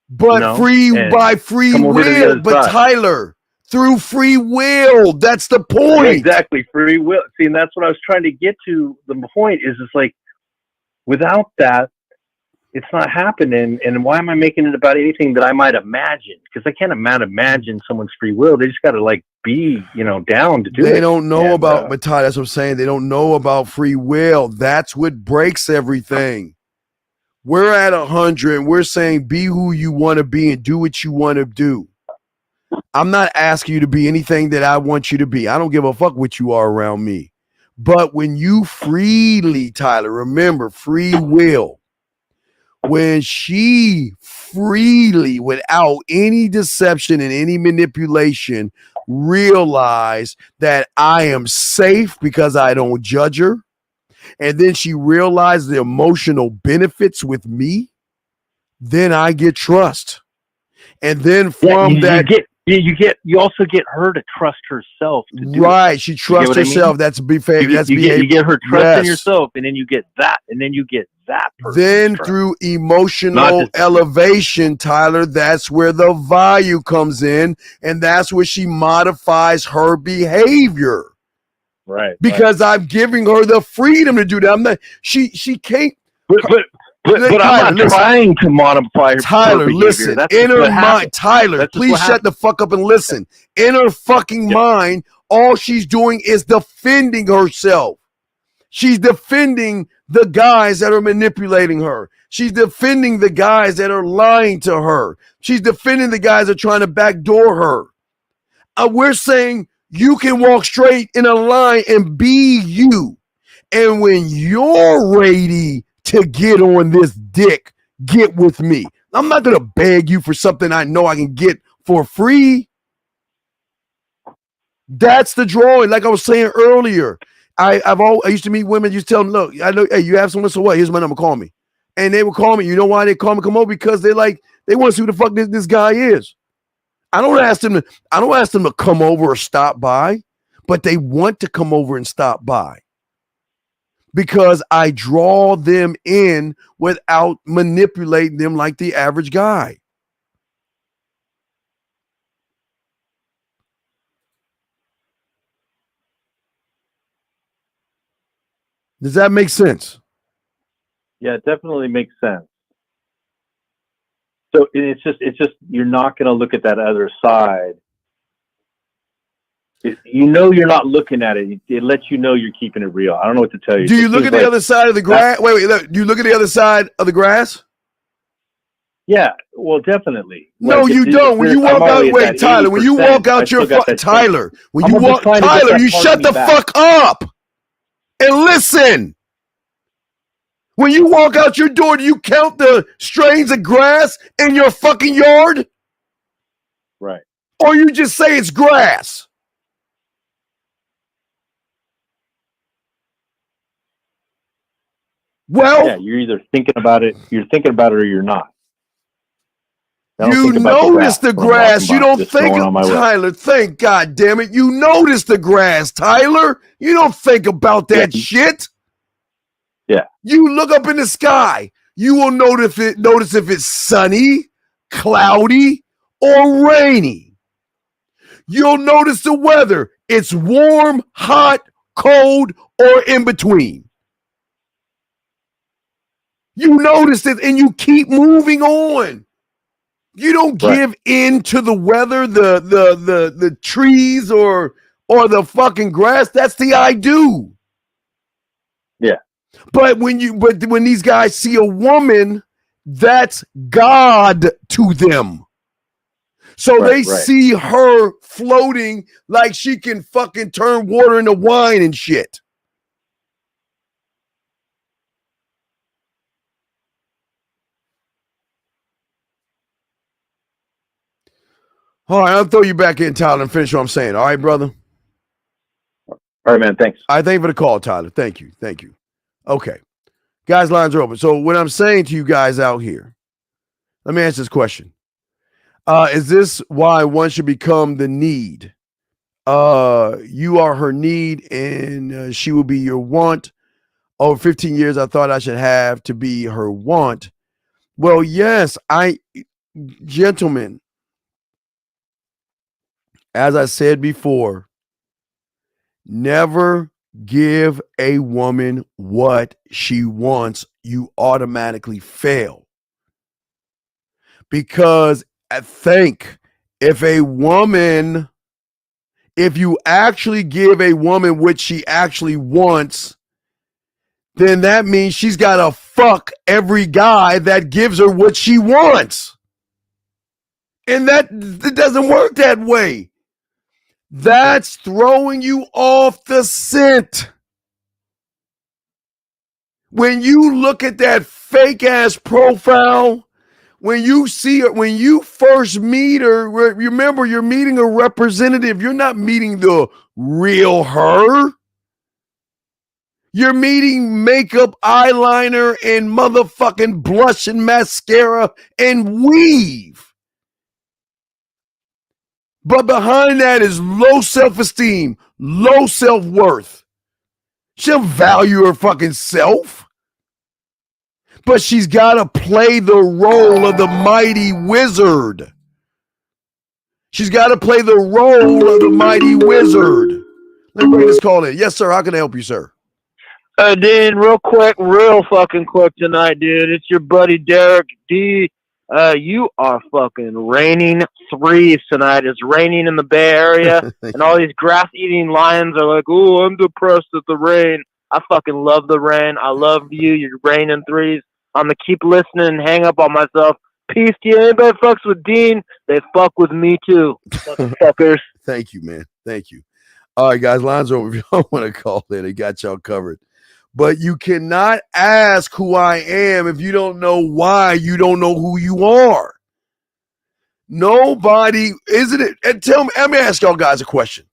But free will. But Tyler, through free will. That's the point. Exactly. Free will. See, and that's what I was trying to get to. The point is, it's like, without that, it's not happening. And why am I making it about anything that I might imagine? Because I can't imagine someone's free will. They just got to like be, down to do it. They don't know about, but Ty, that's what I'm saying. They don't know about free will. That's what breaks everything. We're at 100 and we're saying be who you want to be and do what you want to do. I'm not asking you to be anything that I want you to be. I don't give a fuck what you are around me. But when you freely, Tyler, remember free will, when she freely, without any deception and any manipulation, realized that I am safe because I don't judge her, and then she realized the emotional benefits with me, then I get trust. And then from you also get her to trust herself to do it. She trusts herself. I mean? That's behavior. You get her trust in yourself, and then you get that, and then you get that person. Then through emotional elevation, Tyler, that's where the value comes in, and that's where she modifies her behavior. Right. Because I'm giving her the freedom to do that. I'm not. She can't. But I'm not trying to modify her. Tyler, listen. In her mind, Tyler, please shut the fuck up and listen. In her fucking mind, all she's doing is defending herself. She's defending the guys that are manipulating her. She's defending the guys that are lying to her. She's defending the guys that are trying to backdoor her. We're saying you can walk straight in a line and be you. And when you're ready to get on this dick, get with me. I'm not going to beg you for something I know I can get for free. That's the drawing. Like I was saying earlier, I used to meet women, just tell them, look, I know, hey, you have someone, so what? Here's my number, call me. And they would call me. You know why they call me? Come over, because they want to see who the fuck this guy is. I don't ask them to come over or stop by, but they want to come over and stop by. Because I draw them in without manipulating them like the average guy. Does that make sense? Yeah, it definitely makes sense. So it's just you're not going to look at that other side. You know you're not looking at it. It lets you know you're keeping it real. I don't know what to tell you. Do you look at the other side of the grass? Wait. Do you look at the other side of the grass? Yeah, well, definitely. No, like, you don't. When you walk out, wait, Tyler. When you walk out your Tyler, when you walk, Tyler, you shut the fuck up and listen. When you walk out your door, do you count the strains of grass in your fucking yard? Right. Or you just say it's grass? Well, yeah, you're either thinking about it, or you're not. You notice the grass. You don't think, Tyler. Think, God damn it! You notice the grass, Tyler. You don't think about that shit. Yeah. You look up in the sky. You will notice if it's sunny, cloudy, or rainy. You'll notice the weather. It's warm, hot, cold, or in between. You notice it and you keep moving on. You don't give in to the weather, the trees or the fucking grass. That's the I do. Yeah. But when these guys see a woman, that's God to them. So they see her floating like she can fucking turn water into wine and shit. All right, I'll throw you back in, Tyler, and finish what I'm saying. All right, brother? All right, man. Thanks. I thank you for the call, Tyler. Thank you. Okay. Guys, lines are open. So what I'm saying to you guys out here, let me answer this question. Is this why one should become the need? You are her need, and she will be your want. Over 15 years, I thought I should have to be her want. Well, yes, gentlemen, as I said before, never give a woman what she wants. You automatically fail. Because I think if you actually give a woman what she actually wants, then that means she's got to fuck every guy that gives her what she wants. And it doesn't work that way. That's throwing you off the scent. When you look at that fake ass profile, when you see her, when you first meet her, remember you're meeting a representative. You're not meeting the real her. You're meeting makeup, eyeliner, and motherfucking blush and mascara and weave. But behind that is low self-esteem, low self-worth. She don't value her fucking self. But she's got to play the role of the mighty wizard. She's got to play the role of the mighty wizard. Let me bring this call in. Yes, sir. How can I help you, sir? Dean, real fucking quick tonight, dude. It's your buddy Derek D. You are fucking raining threes tonight. It's raining in the Bay Area, and all these grass-eating lions are like, "Oh, I'm depressed at the rain." I fucking love the rain. I love you. You're raining threes. I'm gonna keep listening and hang up on myself. Peace to you. Anybody fucks with Dean, they fuck with me too. Fuckers. Thank you, man. Thank you. All right, guys, lines are over. If y'all want to call in, I got y'all covered. But you cannot ask who I am if you don't know why you don't know who you are. Nobody, isn't it? And tell me, let me ask y'all guys a question.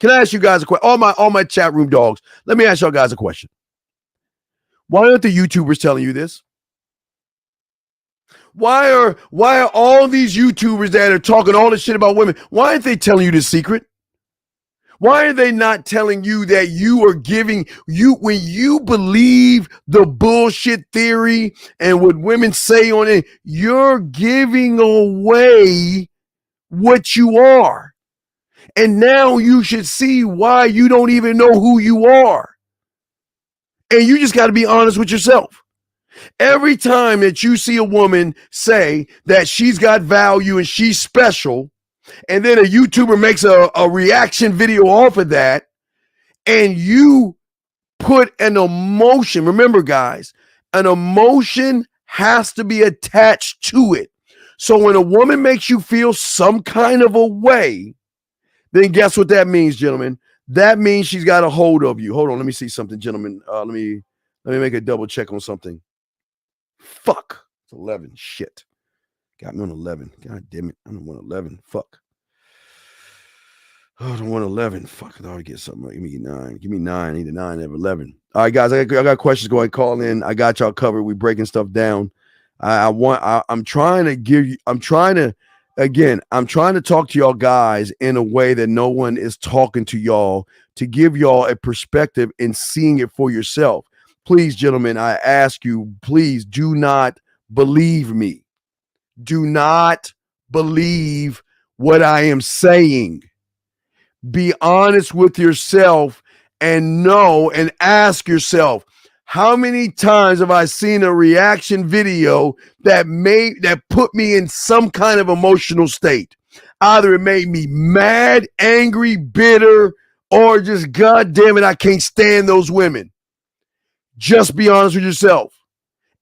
Can I ask you guys a question? All my chat room dogs, let me ask y'all guys a question. Why aren't the YouTubers telling you this? Why are all these YouTubers that are talking all this shit about women, why aren't they telling you this secret? Why are they not telling you that you are giving you, when you believe the bullshit theory and what women say on it, you're giving away what you are. And now you should see why you don't even know who you are. And you just got to be honest with yourself. Every time that you see a woman say that she's got value and she's special, and then a YouTuber makes a reaction video off of that, and you put an emotion, remember guys, an emotion has to be attached to it. So when a woman makes you feel some kind of a way, then guess what that means, gentlemen? That means she's got a hold of you. Hold on, let me see something, gentlemen. Let me make a double check on something. Fuck. It's 11. Shit. Got me on 11. God damn it. I don't want 11. Fuck. Oh, I don't want 11. Fuck. I ought to get something. Give me 9. Give me 9. I need a 9 of 11. All right, guys. I got questions. Go ahead, call in. I got y'all covered. We breaking stuff down. I'm trying to talk to y'all guys in a way that no one is talking to y'all, to give y'all a perspective and seeing it for yourself. Please, gentlemen, I ask you, please do not believe me. Do not believe what I am saying. Be honest with yourself and know and ask yourself, how many times have I seen a reaction video that put me in some kind of emotional state? Either it made me mad, angry, bitter, or just, God damn it, I can't stand those women. Just be honest with yourself.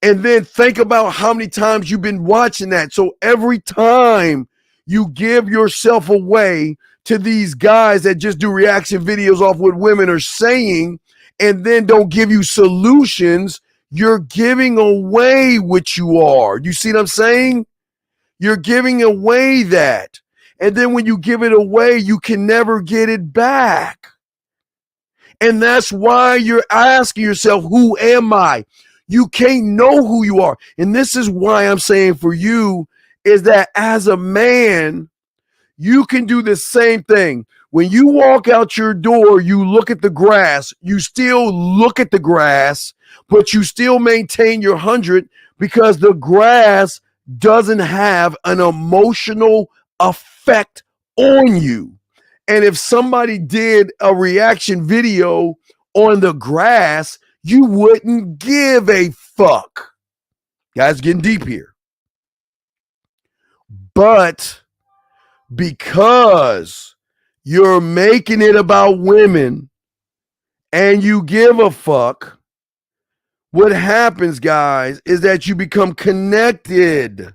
And then think about how many times you've been watching that. So every time you give yourself away to these guys that just do reaction videos off what women are saying and then don't give you solutions, you're giving away what you are. You see what I'm saying? You're giving away that. And then when you give it away, you can never get it back. And that's why you're asking yourself, who am I? You can't know who you are. And this is why I'm saying for you is that as a man, you can do the same thing. When you walk out your door, you look at the grass, you still look at the grass, but you still maintain your 100 because the grass doesn't have an emotional effect on you. And if somebody did a reaction video on the grass, you wouldn't give a fuck. Guys, getting deep here. But because you're making it about women and you give a fuck, what happens, guys, is that you become connected.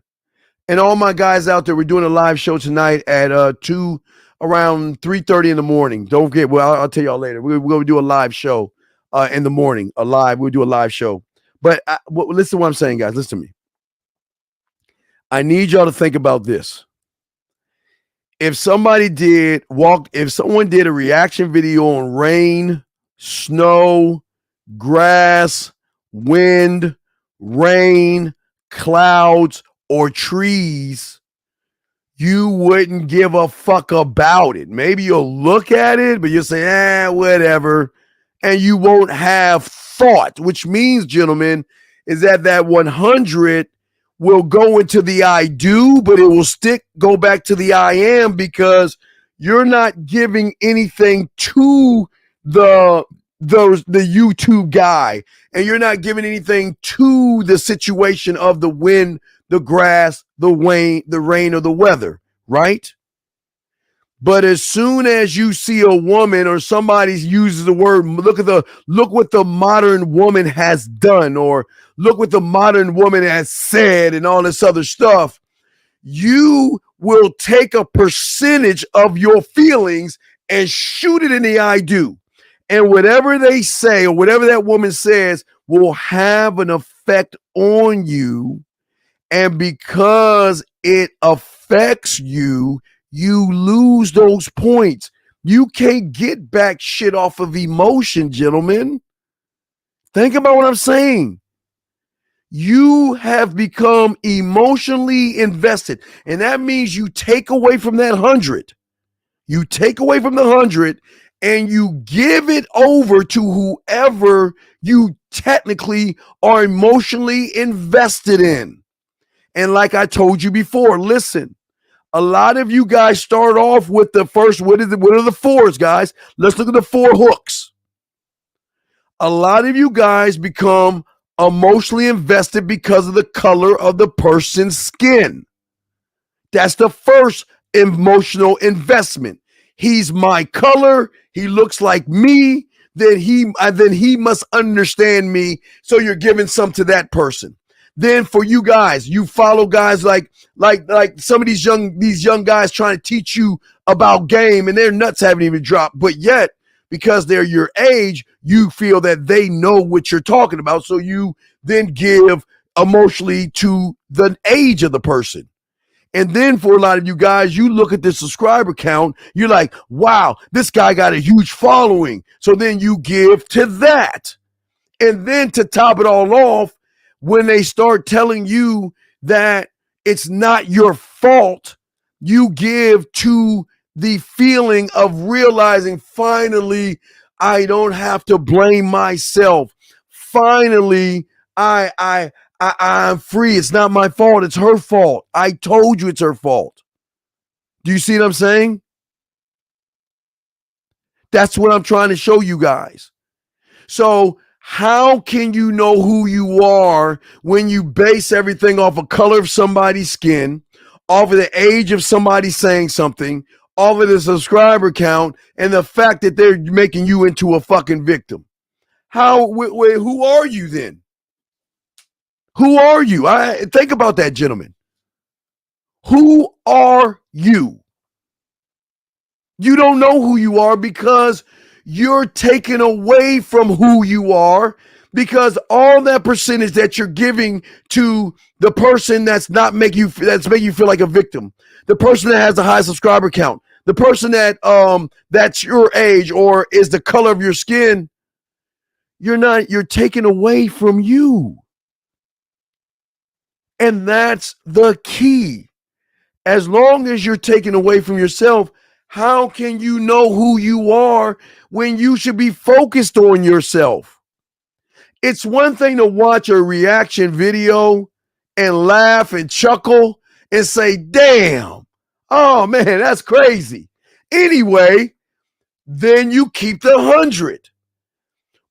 And all my guys out there, we're doing a live show tonight at around 3:30 in the morning. Don't forget, well, I'll tell y'all later. We're going to do a live show in the morning. We'll do a live show. But listen to what I'm saying, guys. Listen to me. I need y'all to think about this. If someone did a reaction video on rain, snow, grass, wind, rain, clouds, or trees, you wouldn't give a fuck about it. Maybe you'll look at it, but you'll say, whatever. And you won't have thought, which means, gentlemen, is that 100 will go into the I do, but it will go back to the I am because you're not giving anything to the YouTube guy, and you're not giving anything to the situation of the wind, the grass, the rain, or the weather, right? But as soon as you see a woman or somebody uses the word, look what the modern woman has done, or look what the modern woman has said, and all this other stuff, you will take a percentage of your feelings and shoot it in the I do. And whatever they say or whatever that woman says will have an effect on you. And because it affects you, you lose those points. You can't get back shit off of emotion, gentlemen. Think about what I'm saying. You have become emotionally invested. And that means you take away from that 100. You take away from the 100 and you give it over to whoever you technically are emotionally invested in. And like I told you before, listen, a lot of you guys start off with the first, what are the fours, guys? Let's look at the 4 hooks. A lot of you guys become emotionally invested because of the color of the person's skin. That's the first emotional investment. He's my color. He looks like me. Then he must understand me. So you're giving some to that person. Then for you guys, you follow guys like some of these young guys trying to teach you about game, and their nuts haven't even dropped. But yet, because they're your age, you feel that they know what you're talking about. So you then give emotionally to the age of the person. And then for a lot of you guys, you look at the subscriber count, you're like, wow, this guy got a huge following. So then you give to that. And then to top it all off, when they start telling you that it's not your fault, you give to the feeling of realizing, finally, I don't have to blame myself. Finally, I'm free. It's not my fault. It's her fault. I told you it's her fault. Do you see what I'm saying? That's what I'm trying to show you guys. So how can you know who you are when you base everything off the color of somebody's skin, off of the age of somebody saying something, off of the subscriber count, and the fact that they're making you into a fucking victim? Who are you then? Who are you? Think about that, gentlemen. Who are you? You don't know who you are because you're taken away from who you are, because all that percentage that you're giving to the person that's making you feel like a victim, the person that has a high subscriber count, the person that that's your age or is the color of your skin, you're taken away from you. And that's the key. As long as you're taken away from yourself, how can you know who you are when you should be focused on yourself? It's one thing to watch a reaction video and laugh and chuckle and say, damn, oh man, that's crazy. Anyway, then you keep the 100.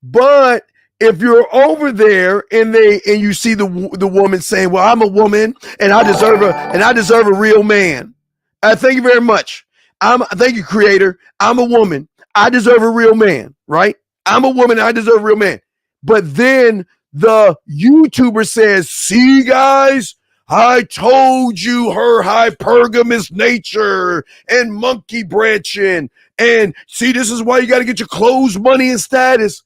But if you're over there and you see the woman saying, well, I'm a woman and I deserve a real man. Thank you very much. Thank you, creator. I'm a woman. I deserve a real man, right? I'm a woman. I deserve a real man. But then the YouTuber says, see, guys, I told you her hypergamous nature and monkey branching. And see, this is why you got to get your clothes, money, and status.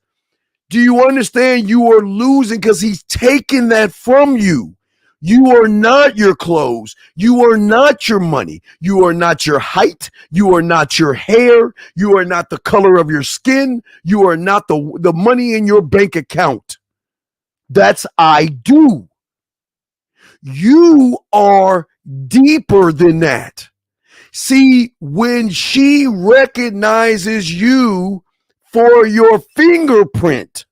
Do you understand? You are losing because he's taking that from you. You are not your clothes. You are not your money. You are not your height. You are not your hair. You are not the color of your skin. You are not the money in your bank account. That's I do. You are deeper than that. See, when she recognizes you for your fingerprint,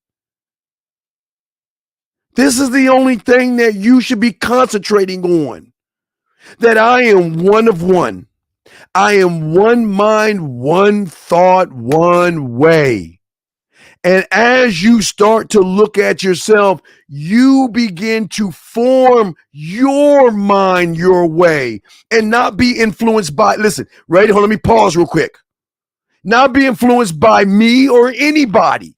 this is the only thing that you should be concentrating on. That I am one of one. I am one mind, one thought, one way. And as you start to look at yourself, you begin to form your mind your way and not be influenced by, listen, right? Hold on, let me pause real quick. Not be influenced by me or anybody.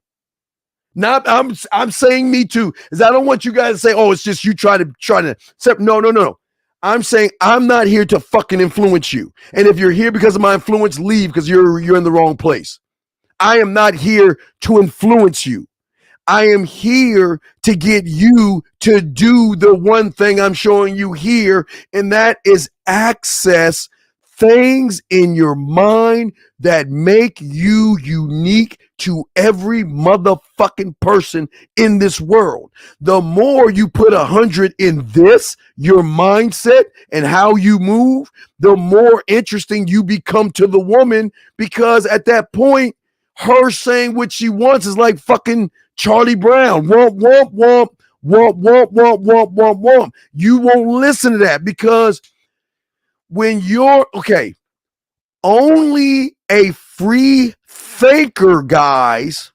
Not I'm saying me too, is I don't want you guys to say, oh, it's just you trying to no. I'm saying I'm not here to fucking influence you. And if you're here because of my influence, leave, because you're in the wrong place. I am not here to influence you. I am here to get you to do the one thing I'm showing you here, and that is access things in your mind that make you unique to every motherfucking person in this world. The more you put 100 in this, your mindset and how you move, the more interesting you become to the woman, because at that point, her saying what she wants is like fucking Charlie Brown. Womp, womp, womp, womp, womp, womp, womp, womp, womp. You won't listen to that, because when you're, okay, only a free thinker, guys.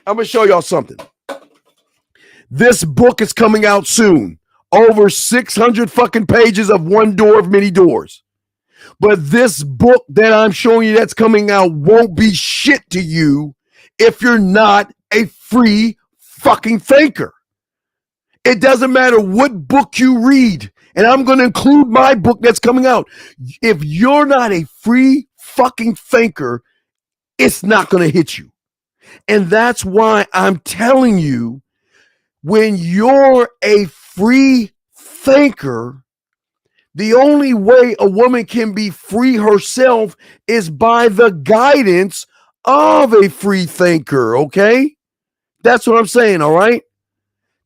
I'm going to show y'all something. This book is coming out soon. Over 600 fucking pages of One Door of Many Doors. But this book that I'm showing you that's coming out won't be shit to you if you're not a free fucking thinker. It doesn't matter what book you read, and I'm going to include my book that's coming out. If you're not a free fucking thinker, it's not going to hit you. And that's why I'm telling you, when you're a free thinker, the only way a woman can be free herself is by the guidance of a free thinker, okay? That's what I'm saying, all right?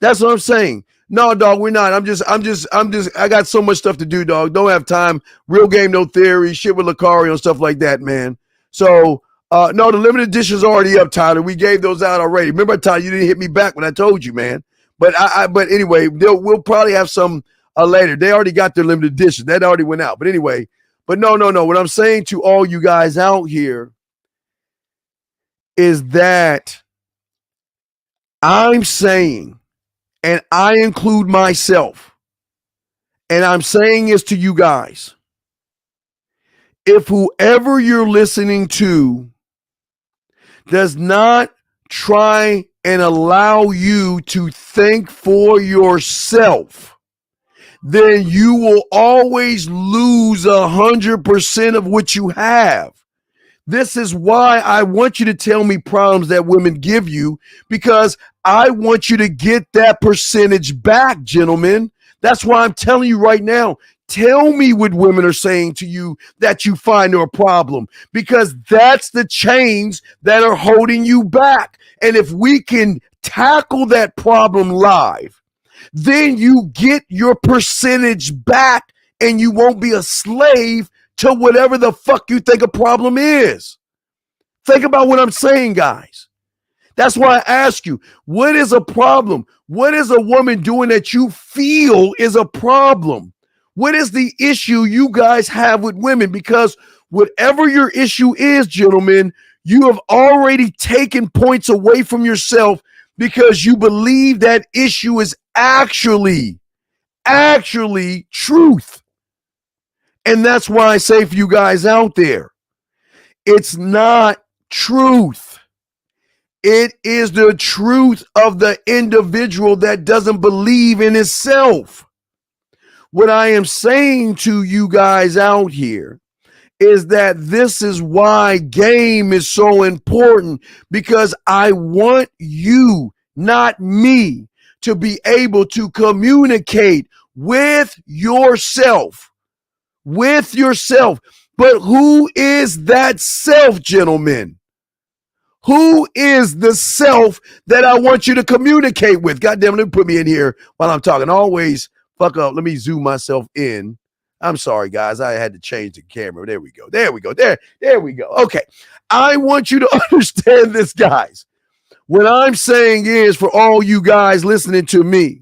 That's what I'm saying. No, dog, we're not. I got so much stuff to do, dog. Don't have time. Real Game, No Theory, shit with Lucario and stuff like that, man. So, no, the limited edition's already up, Tyler. We gave those out already. Remember, Tyler, you didn't hit me back when I told you, man. But but anyway, we'll probably have some later. They already got their limited edition. That already went out. But anyway, but no. What I'm saying to all you guys out here is that I'm saying, and I include myself, and I'm saying this to you guys, if whoever you're listening to does not try and allow you to think for yourself, then you will always lose 100% of what you have. This is why I want you to tell me problems that women give you, because I want you to get that percentage back, gentlemen. That's why I'm telling you right now, tell me what women are saying to you that you find are a problem, because that's the chains that are holding you back. And if we can tackle that problem live, then you get your percentage back and you won't be a slave to whatever the fuck you think a problem is. Think about what I'm saying, guys. That's why I ask you, what is a problem? What is a woman doing that you feel is a problem? What is the issue you guys have with women? Because whatever your issue is, gentlemen, you have already taken points away from yourself because you believe that issue is actually truth. And that's why I say for you guys out there, it's not truth. It is the truth of the individual that doesn't believe in itself. What I am saying to you guys out here is that this is why game is so important, because I want you, not me, to be able to communicate with yourself. With yourself. But who is that self, gentlemen? Who is the self that I want you to communicate with? Goddamn, let me put me in here while I'm talking. Always fuck up. Let me zoom myself in. I'm sorry, guys. I had to change the camera. There we go. There we go. There we go. Okay. I want you to understand this, guys. What I'm saying is, for all you guys listening to me,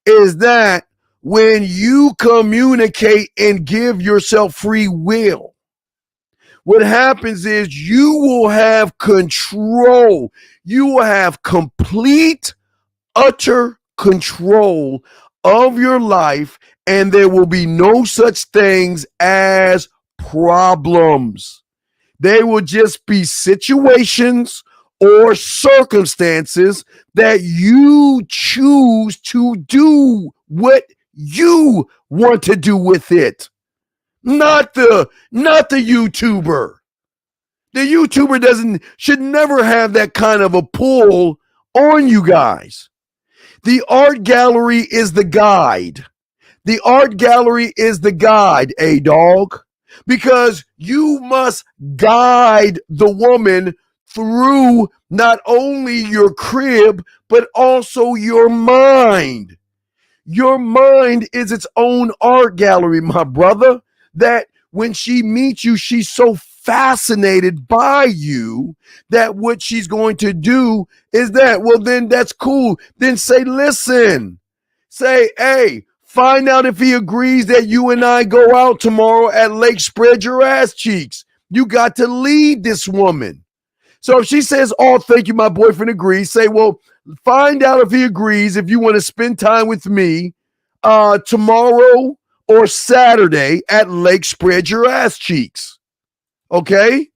is that when you communicate and give yourself free will, what happens is you will have control. You will have complete, utter control of your life, and there will be no such things as problems. They will just be situations or circumstances that you choose to do what you want to do with it. Not the YouTuber. The YouTuber should never have that kind of a pull on you guys. The art gallery is the guide. The art gallery is the guide, dog, because you must guide the woman through not only your crib, but also your mind. Your mind is its own art gallery, my brother, that when she meets you, she's so fascinated by you that what she's going to do is that, well, then that's cool. Then say, listen, say, hey, find out if he agrees that you and I go out tomorrow at Lake Spread Your Ass Cheeks. You got to lead this woman. So if she says, oh, thank you, my boyfriend agrees, say, well, find out if he agrees if you want to spend time with me tomorrow or Saturday at Lake Spread Your Ass Cheeks. Okay?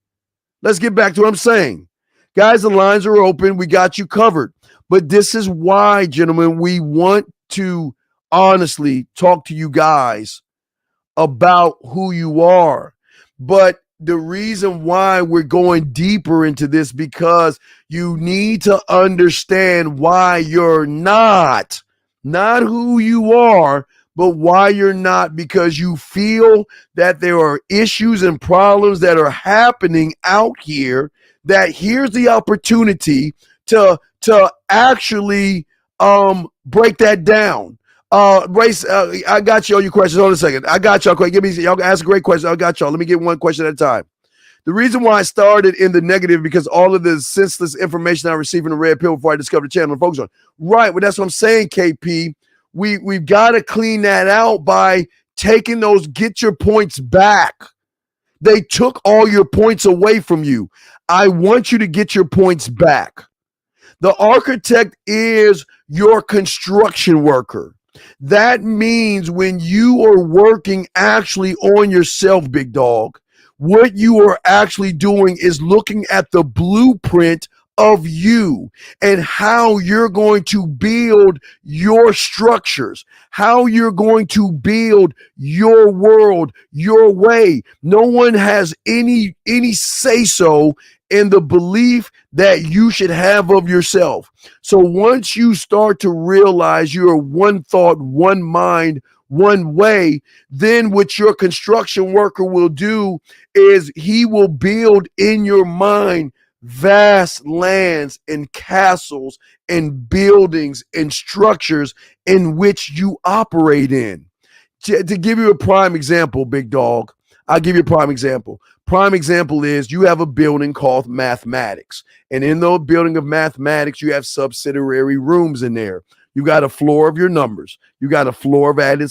Let's get back to what I'm saying. Guys, the lines are open. We got you covered. But this is why, gentlemen, we want to honestly talk to you guys about who you are. But the reason why we're going deeper into this, because you need to understand why you're not who you are, but why you're not, because you feel that there are issues and problems that are happening out here, that here's the opportunity to actually break that down. Race, I got you all your questions. Hold on a second. I got y'all. Give me, y'all ask a great question. I got y'all. Let me get one question at a time. The reason why I started in the negative, because all of the senseless information I received in the red pill before I discovered the channel and focus on. Right. Well, that's what I'm saying, KP. We've got to clean that out by taking those, get your points back. They took all your points away from you. I want you to get your points back. The architect is your construction worker. That means when you are working actually on yourself, big dog, what you are actually doing is looking at the blueprint of you and how you're going to build your structures, how you're going to build your world your way. No one has any say-so in the belief that you should have of yourself. So once you start to realize you're one thought, one mind, one way, then what your construction worker will do is he will build in your mind vast lands and castles and buildings and structures in which you operate in. To give you a prime example, big dog, I'll give you a prime example. Prime example is you have a building called mathematics. And in the building of mathematics, you have subsidiary rooms in there. You got a floor of your numbers. You got a floor of adding.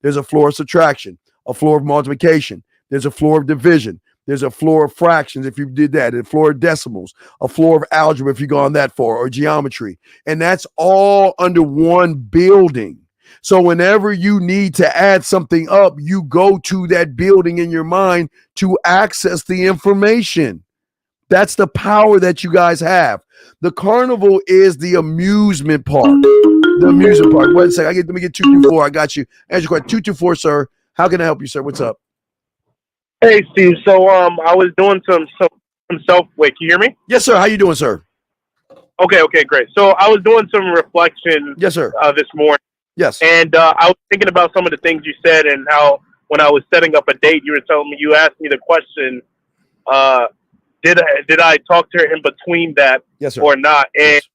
There's a floor of subtraction, a floor of multiplication. There's a floor of division. There's a floor of fractions if you did that, a floor of decimals, a floor of algebra if you gone that far, or geometry. And that's all under one building. So whenever you need to add something up, you go to that building in your mind to access the information. That's the power that you guys have. The carnival is the amusement part. The amusement part. Wait a second. Let me get 224. I got you. Answer your question. 224, sir. How can I help you, sir? What's up? Hey, Steve. So I was doing some self. Wait, can you hear me? Yes, sir. How you doing, sir? Okay, great. So I was doing some reflection. Yes, sir. This morning. Yes. And I was thinking about some of the things you said and how when I was setting up a date, you were telling me, you asked me the question, did I talk to her in between that yes, sir. or not? And yes.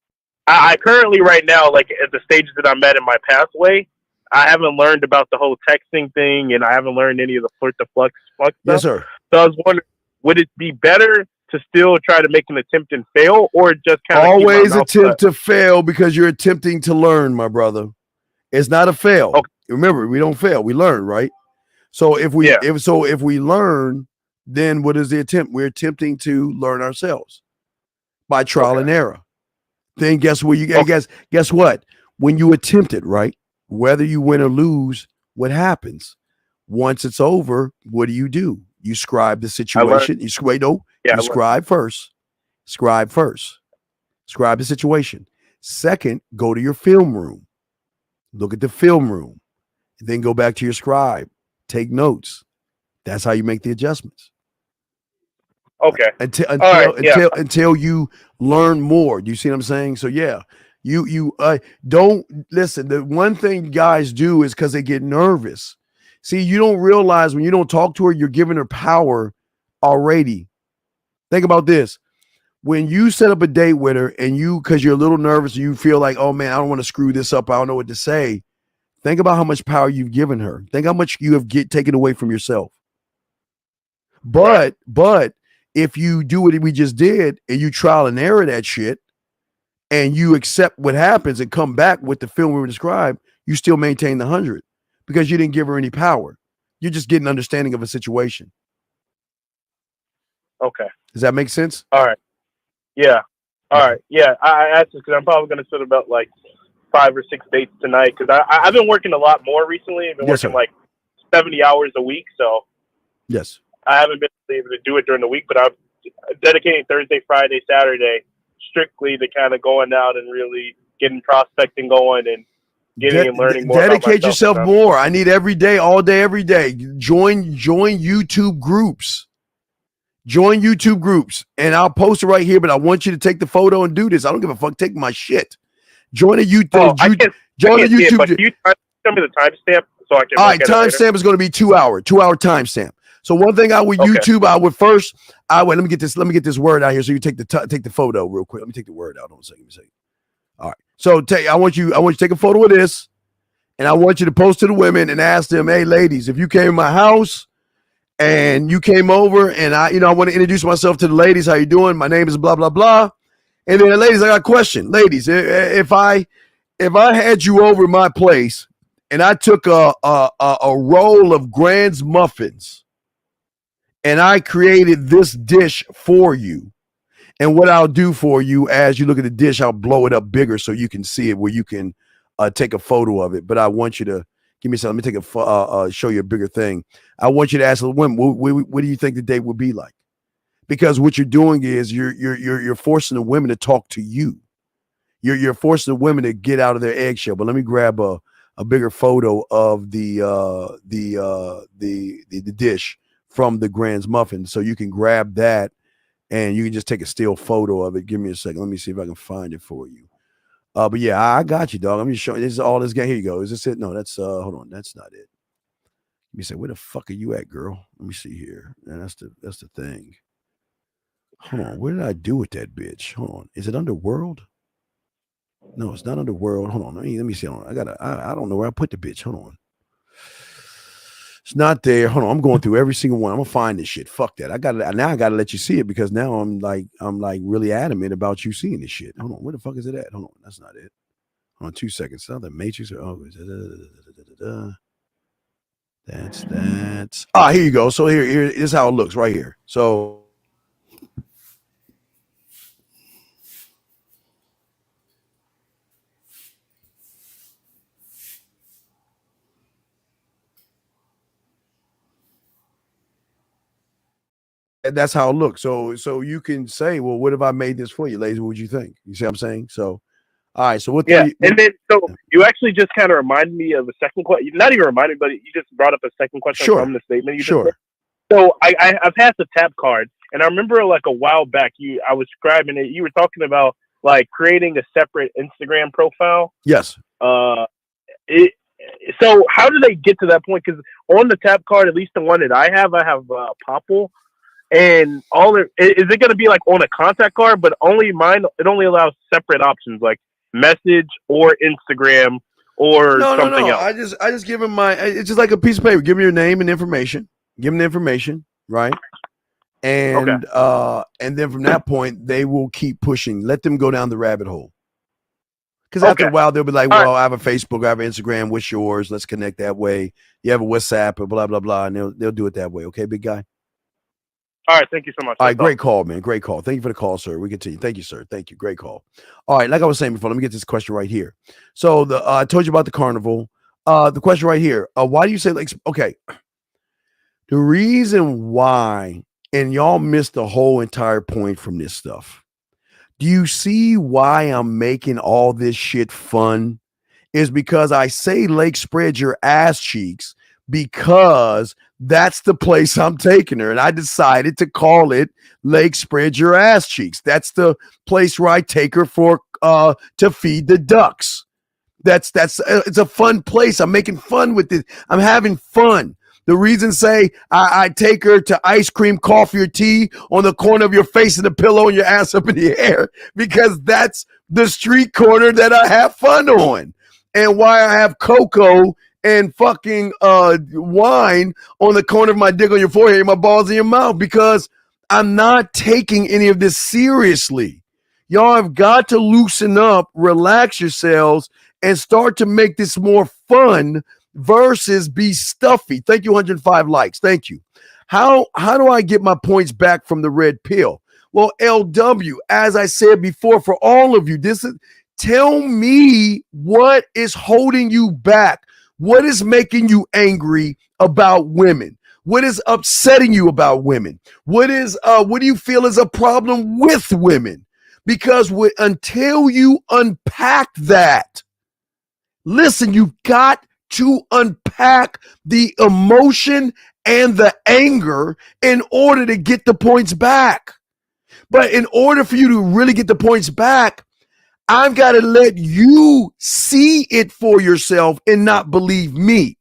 I currently right now, like at the stages that I'm at in my pathway, I haven't learned about the whole texting thing and I haven't learned any of the flirt to flux stuff. Yes, sir. So I was wondering, would it be better to still try to make an attempt and fail, or just kind of always attempt to fail because you're attempting to learn, my brother? It's not a fail. Okay. Remember, we don't fail. We learn, right? So if we learn, then what is the attempt? We're attempting to learn ourselves by trial and error. Then guess what? Guess what? When you attempt it, right? Whether you win or lose, what happens? Once it's over, what do? You scribe the situation. You scribe first. Scribe first. Scribe the situation. Second, go to your film room. Look at the film room. Then go back to your scribe. Take notes. That's how you make the adjustments. Okay. Until you learn more. Do you see what I'm saying? So yeah, you don't listen. The one thing guys do is because they get nervous. See, you don't realize when you don't talk to her, you're giving her power already. Think about this. When you set up a date with her and because you're a little nervous, you feel like, oh man, I don't want to screw this up. I don't know what to say. Think about how much power you've given her. Think how much you have taken away from yourself. But if you do what we just did and you trial and error that shit and you accept what happens and come back with the film we described, you still maintain the 100 because you didn't give her any power. You're just getting understanding of a situation. Okay. Does that make sense? All right. Yeah. All right. Yeah. I asked this because I'm probably going to sit about like 5 or 6 dates tonight because I've been working a lot more recently. I've been working like 70 hours a week. So yes, I haven't been able to do it during the week, but I'm dedicating Thursday, Friday, Saturday strictly to kind of going out and really getting prospecting going and getting and learning more. Dedicate yourself more. I need every day, all day, every day. Join YouTube groups. Join YouTube groups, and I'll post it right here. But I want you to take the photo and do this. I don't give a fuck. Take my shit. Join a YouTube. Join a YouTube. But you tell me the timestamp so I can. All right, timestamp is going to be 2 hour. 2 hour timestamp. So one thing I would YouTube, I would let me get this word out here. So you take the photo real quick. Let me take the word out. Hold on a second. All right. So I want you to take a photo of this, and I want you to post to the women and ask them, hey, ladies, if you came to my house and you came over and I want to introduce myself to the ladies. How you doing? My name is blah, blah, blah. And then ladies, I got a question. Ladies, if I had you over my place and I took a roll of Grand's muffins and I created this dish for you, and what I'll do for you as you look at the dish, I'll blow it up bigger so you can see it where you can take a photo of it. But I want you to give me something. Let me take show you a bigger thing. I want you to ask the women, what do you think the date would be like? Because what you're doing is you're forcing the women to talk to you. You're forcing the women to get out of their eggshell. But let me grab a bigger photo of the dish from the Grand's muffin, so you can grab that and you can just take a still photo of it. Give me a second. Let me see if I can find it for you. But yeah, I got you, dog. I'm just showing. This is all this guy. Here you go. Is this it? No, that's hold on. That's not it. Let me say, where the fuck are you at, girl? Let me see here. And that's the thing. Hold on. What did I do with that bitch? Hold on. Is it Underworld? No, it's not Underworld. Hold on. Let me see. Hold on. I don't know where I put the bitch. Hold on. It's not there. Hold on. I'm going through every single one. I'm gonna find this shit. Fuck that. I gotta let you see it because now I'm like really adamant about you seeing this shit. Hold on. Where the fuck is it at? Hold on. That's not it. Hold on 2 seconds. It's not the Matrix or that's here you go. So here is how it looks right here. So and that's how it looks. So you can say, well, what if I made this for you, ladies? What would you think? You see what I'm saying? So, all right. So what? Yeah, and then you actually just kind of reminded me of a second question. Not even reminded, but you just brought up a second question from the statement you just said. So I've had the tap card, and I remember like a while back, I was describing it. You were talking about like creating a separate Instagram profile. Yes. So how do they get to that point? Because on the tap card, at least the one that I have Popple. And is it going to be like on a contact card? But only mine, it only allows separate options like message or Instagram or something else. I just give them it's just like a piece of paper. Give me your name and information. Give them the information, right? And and then from that point, they will keep pushing. Let them go down the rabbit hole. Because after a while, they'll be like, well, I have a Facebook, I have an Instagram. What's yours? Let's connect that way. You have a WhatsApp or blah, blah, blah. And they'll do it that way. Okay, big guy? All right, thank you so much. All right, great call, man. Great call. Thank you for the call, sir. We continue. Thank you, sir. Thank you. Great call. All right, like I was saying before, let me get this question right here. So I told you about the carnival. The question right here. Why do you say okay? The reason why, and y'all missed the whole entire point from this stuff. Do you see why I'm making all this shit fun? Is because I say Lake spread your ass cheeks because that's the place I'm taking her. And I decided to call it Lake Spread Your Ass Cheeks. That's the place where I take her for to feed the ducks. It's a fun place. I'm making fun with it. I'm having fun. The reason say I take her to ice cream, coffee, or tea on the corner of your face and the pillow and your ass up in the air, because that's the street corner that I have fun on. And why I have cocoa and fucking wine on the corner of my dick on your forehead and my balls in your mouth, because I'm not taking any of this seriously. Y'all have got to loosen up, relax yourselves, and start to make this more fun versus be stuffy. Thank you, 105 likes. Thank you. How do I get my points back from the red pill? Well, LW, as I said before, for all of you, tell me what is holding you back. What is making you angry about women? What is upsetting you about women? What do you feel is a problem with women? Because until you unpack that, listen, you've got to unpack the emotion and the anger in order to get the points back. But in order for you to really get the points back, I've got to let you see it for yourself and not believe me.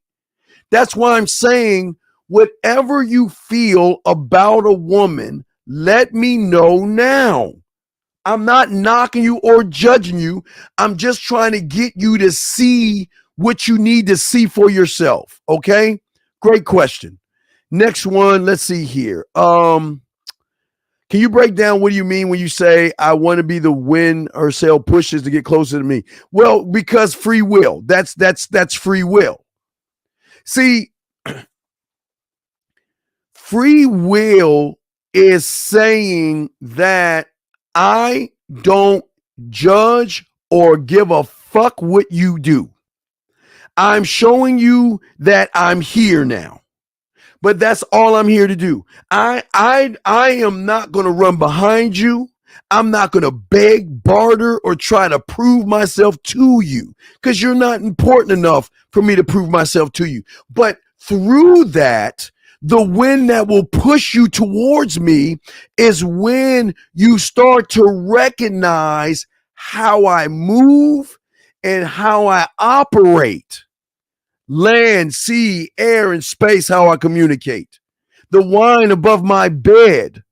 That's why I'm saying, whatever you feel about a woman, let me know now. I'm not knocking you or judging you. I'm just trying to get you to see what you need to see for yourself. Okay? Great question. Next one, let's see here. Can you break down what do you mean when you say I want to be the win or sell pushes to get closer to me? Well, because free will. That's free will. See, free will is saying that I don't judge or give a fuck what you do. I'm showing you that I'm here now. But that's all I'm here to do. I am not going to run behind you. I'm not going to beg, barter, or try to prove myself to you, because you're not important enough for me to prove myself to you. But through that, the win that will push you towards me is when you start to recognize how I move and how I operate. Land, sea, air, and space, how I communicate. The wine above my bed,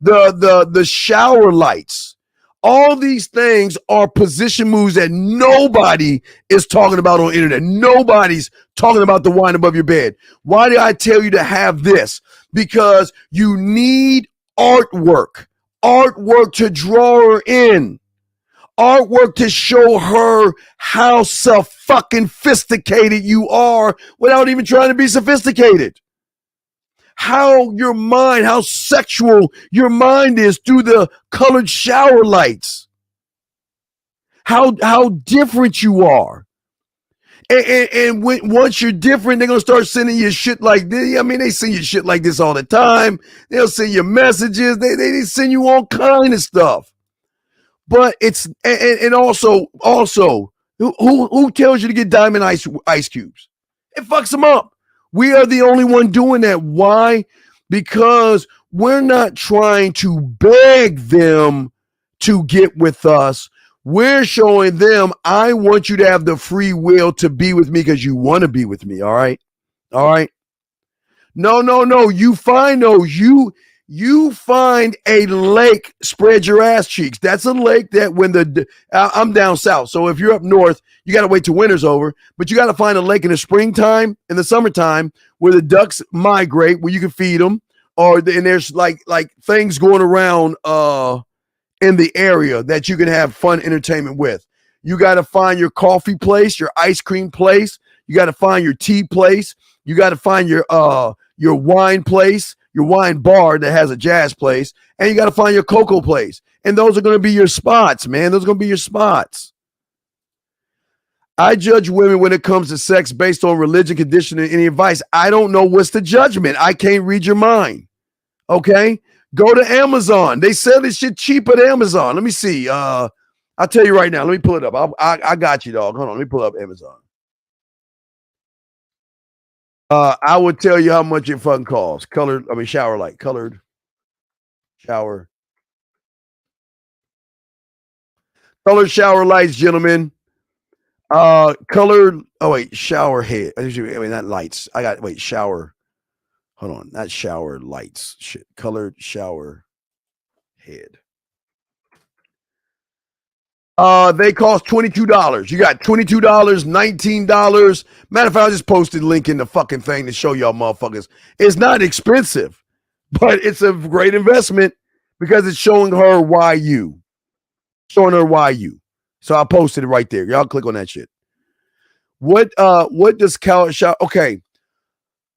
the shower lights. All these things are position moves that nobody is talking about on the internet. Nobody's talking about the wine above your bed. Why did I tell you to have this? Because you need artwork to draw her in. Artwork to show her how fucking sophisticated you are without even trying to be sophisticated. How your mind, how sexual your mind is through the colored shower lights. How different you are. And once you're different, they're going to start sending you shit like this. I mean, they send you shit like this all the time. They'll send you messages. They send you all kind of stuff. But it's and also who tells you to get diamond ice cubes? It fucks them up. We are the only one doing that. Why? Because we're not trying to beg them to get with us. We're showing them, I want you to have the free will to be with me because you want to be with me. All right. All right. No. You find those. You find a lake, spread your ass cheeks. That's a lake that when I'm down south. So if you're up north, you got to wait till winter's over, but you got to find a lake in the springtime, in the summertime, where the ducks migrate, where you can feed them, and there's like things going around in the area that you can have fun entertainment with. You got to find your coffee place, your ice cream place. You got to find your tea place. You got to find your wine place, your wine bar that has a jazz place, and you got to find your cocoa place. And those are going to be your spots, man. Those are going to be your spots. I judge women when it comes to sex based on religion, condition, and any advice. I don't know what's the judgment. I can't read your mind. Okay? Go to Amazon. They sell this shit cheap at Amazon. Let me see. I'll tell you right now. Let me pull it up. I got you, dog. Hold on. Let me pull up Amazon. I would tell you how much it fucking costs. Shower light. Colored shower. Colored shower lights, gentlemen. Colored. Oh wait, shower head. Not lights. Shower. Hold on, not shower lights. Shit. Colored shower head. They cost $22. You got $22, $19. Matter of fact, I just posted a link in the fucking thing to show y'all motherfuckers. It's not expensive, but it's a great investment because it's showing her why you. Showing her why you. So I posted it right there. Y'all click on that shit. What does colored shower? Okay.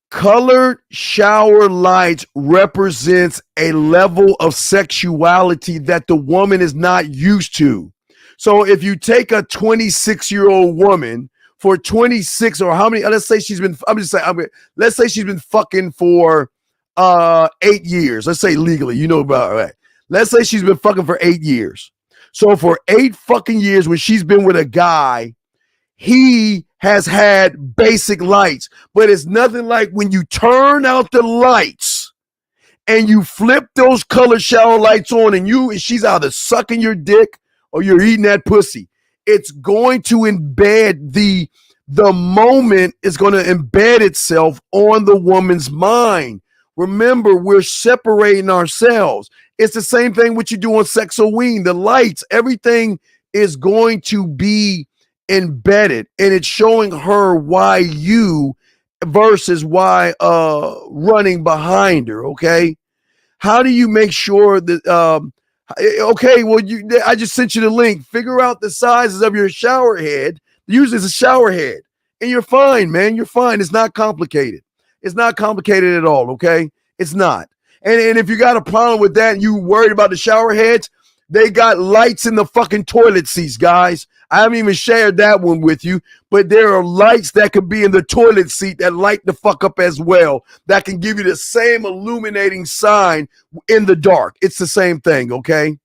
Colored shower lights represents a level of sexuality that the woman is not used to. So if you take a 26-year-old woman for 26 or how many, let's say she's been fucking for 8 years. Let's say legally, you know about that. Let's say she's been fucking for 8 years. So for 8 fucking years when she's been with a guy, he has had basic lights, but it's nothing like when you turn out the lights and you flip those color shower lights on and she's either sucking your dick or you're eating that pussy. It's going to embed the moment is going to embed itself on the woman's mind. Remember, we're separating ourselves. It's the same thing what you do on Sexoween. The lights, everything is going to be embedded, and it's showing her why you versus why running behind her. Okay, how do you make sure that okay, well, I just sent you the link. Figure out the sizes of your shower head. Usually it's a shower head, and you're fine, man. You're fine. It's not complicated. It's not complicated at all, okay? It's not. And if you got a problem with that and you worried about the shower heads, they got lights in the fucking toilet seats, guys. I haven't even shared that one with you, but there are lights that could be in the toilet seat that light the fuck up as well, that can give you the same illuminating sign in the dark. It's the same thing, okay?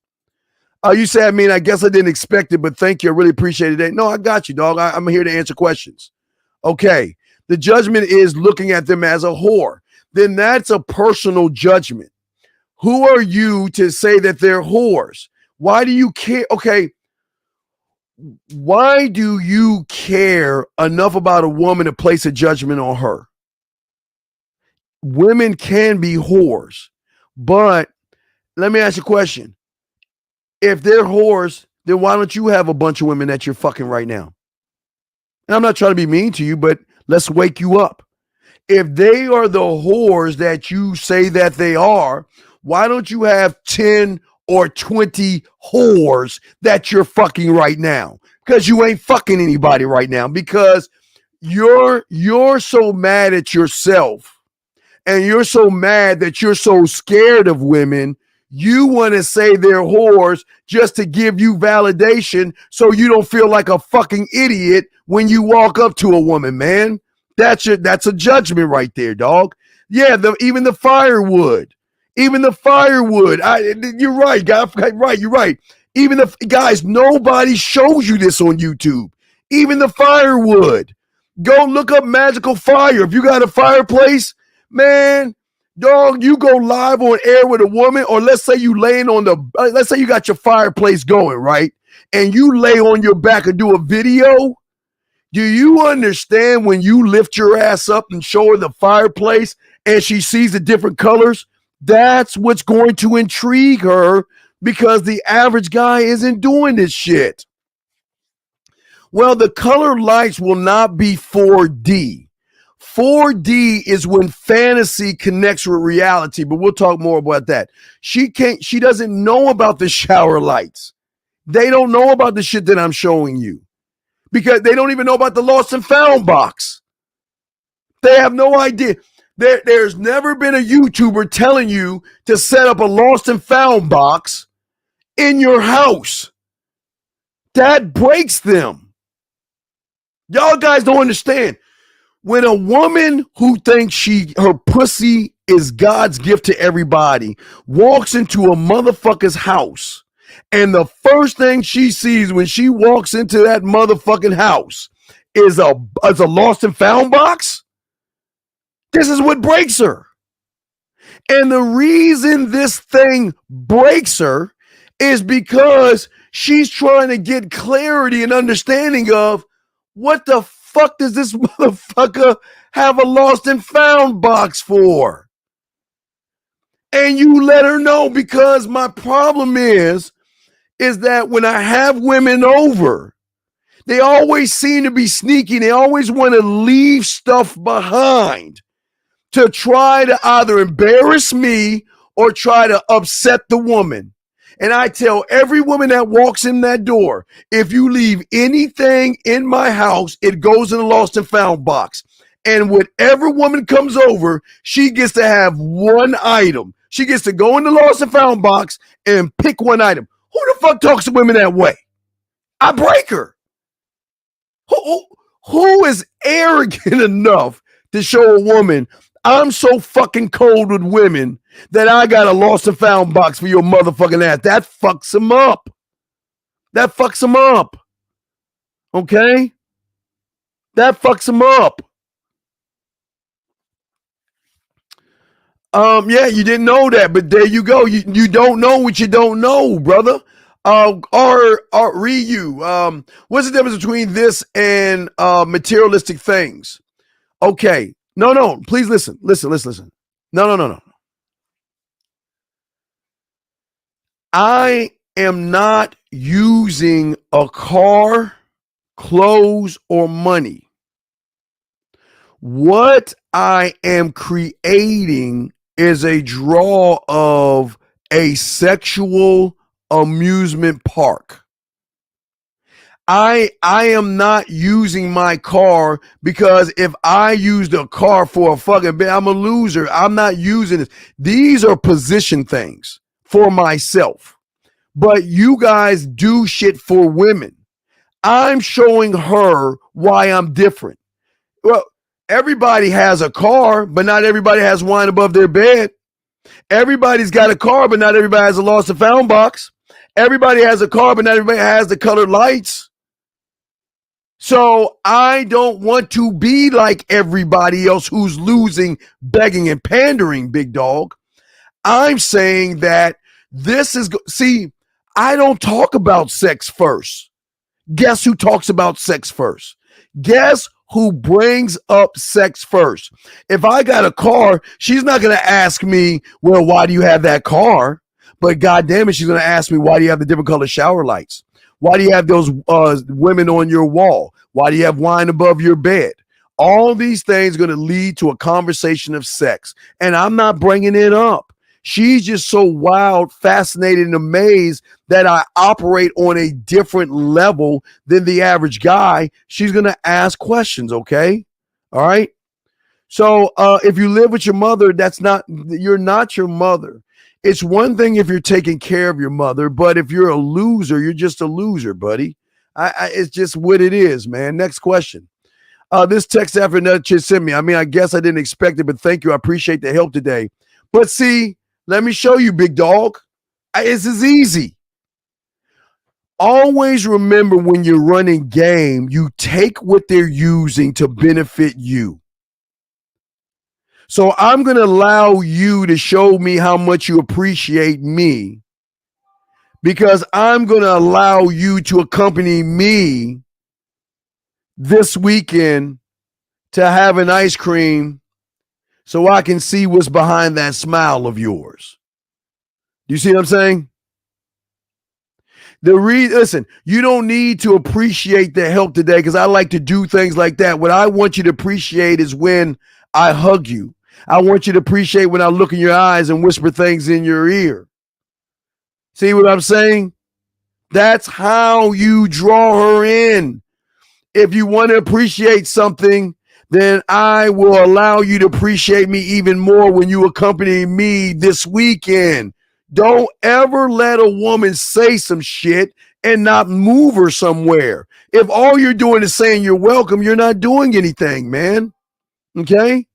You say, I guess I didn't expect it, but thank you. I really appreciated it. No, I got you, dog. I'm here to answer questions. Okay. The judgment is looking at them as a whore. Then that's a personal judgment. Who are you to say that they're whores? Why do you care? Okay. Why do you care enough about a woman to place a judgment on her? Women can be whores, but let me ask you a question. If they're whores, then why don't you have a bunch of women that you're fucking right now? And I'm not trying to be mean to you, but let's wake you up. If they are the whores that you say that they are, why don't you have 10 or 20 whores that you're fucking right now? Because you ain't fucking anybody right now, because you're so mad at yourself and you're so mad that you're so scared of women. You want to say they're whores just to give you validation so you don't feel like a fucking idiot when you walk up to a woman, man. That's a judgment right there, dog. Yeah, even the firewood. You're right, guy. Right, you're right. Even the guys, nobody shows you this on YouTube. Even the firewood. Go look up Magical Fire. If you got a fireplace, man, dog, you go live on air with a woman, or let's say you laying on let's say you got your fireplace going, right? And you lay on your back and do a video. Do you understand when you lift your ass up and show her the fireplace and she sees the different colors? That's what's going to intrigue her, because the average guy isn't doing this shit. Well, the color lights will not be 4D. 4D is when fantasy connects with reality, but we'll talk more about that. She doesn't know about the shower lights. They don't know about the shit that I'm showing you, because they don't even know about the lost and found box. They have no idea. There's never been a YouTuber telling you to set up a lost and found box in your house. That breaks them. Y'all guys don't understand. When a woman who thinks her pussy is God's gift to everybody walks into a motherfucker's house, and the first thing she sees when she walks into that motherfucking house is a lost and found box, This is what breaks her. And the reason this thing breaks her is because she's trying to get clarity and understanding of what the fuck does this motherfucker have a lost and found box for? And you let her know, because my problem is that when I have women over, they always seem to be sneaky. They always want to leave stuff behind to try to either embarrass me or try to upset the woman. And I tell every woman that walks in that door, if you leave anything in my house, it goes in the lost and found box. And whatever woman comes over, she gets to have one item. She gets to go in the lost and found box and pick one item. Who the fuck talks to women that way? I break her. Who is arrogant enough to show a woman, I'm so fucking cold with women that I got a lost and found box for your motherfucking ass? That fucks him up. That fucks him up. Okay? That fucks him up. Yeah, you didn't know that, but there you go. You don't know what you don't know, brother. Ryu, what's the difference between this and materialistic things? Okay. No, please listen. No. I am not using a car, clothes, or money. What I am creating is a draw of a sexual amusement park. I am not using my car because if I used a car for a fucking bit, I'm a loser. I'm not using it. These are position things for myself. But you guys do shit for women. I'm showing her why I'm different. Well, everybody has a car, but not everybody has wine above their bed. Everybody's got a car, but not everybody has a lost and found box. Everybody has a car, but not everybody has the colored lights. So I don't want to be like everybody else who's losing, begging, and pandering, big dog. I'm saying that this is, see, I don't talk about sex first. Guess who talks about sex first? Guess who brings up sex first? If I got a car, she's not going to ask me, well, why do you have that car? But goddamn it, she's going to ask me, why do you have the different color shower lights? Why do you have those women on your wall? Why do you have wine above your bed? All these things are going to lead to a conversation of sex. And I'm not bringing it up. She's just so wild, fascinated, and amazed that I operate on a different level than the average guy. She's going to ask questions, okay? All right? So if you live with your mother, you're not your mother. It's one thing if you're taking care of your mother, but if you're a loser, you're just a loser, buddy. It's just what it is, man. Next question. This text after another chick sent me. I mean, I guess I didn't expect it, but thank you. I appreciate the help today. But see, let me show you, big dog. This is easy. Always remember when you're running game, you take what they're using to benefit you. So I'm going to allow you to show me how much you appreciate me because I'm going to allow you to accompany me this weekend to have an ice cream so I can see what's behind that smile of yours. Do you see what I'm saying? Listen, you don't need to appreciate the help today because I like to do things like that. What I want you to appreciate is when I hug you. I want you to appreciate when I look in your eyes and whisper things in your ear. See what I'm saying? That's how you draw her in. If you want to appreciate something, then I will allow you to appreciate me even more when you accompany me this weekend. Don't ever let a woman say some shit and not move her somewhere. If all you're doing is saying you're welcome, you're not doing anything, man. Okay?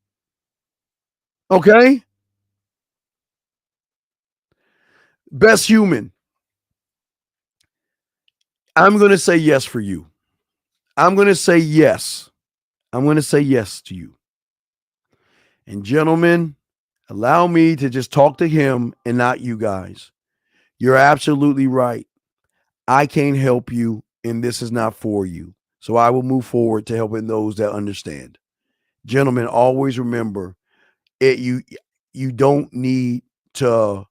Okay? Best human. I'm going to say yes for you. I'm going to say yes. I'm going to say yes to you. And gentlemen, allow me to just talk to him and not you guys. You're absolutely right. I can't help you, and this is not for you. So I will move forward to helping those that understand. Gentlemen, always remember it. You don't need to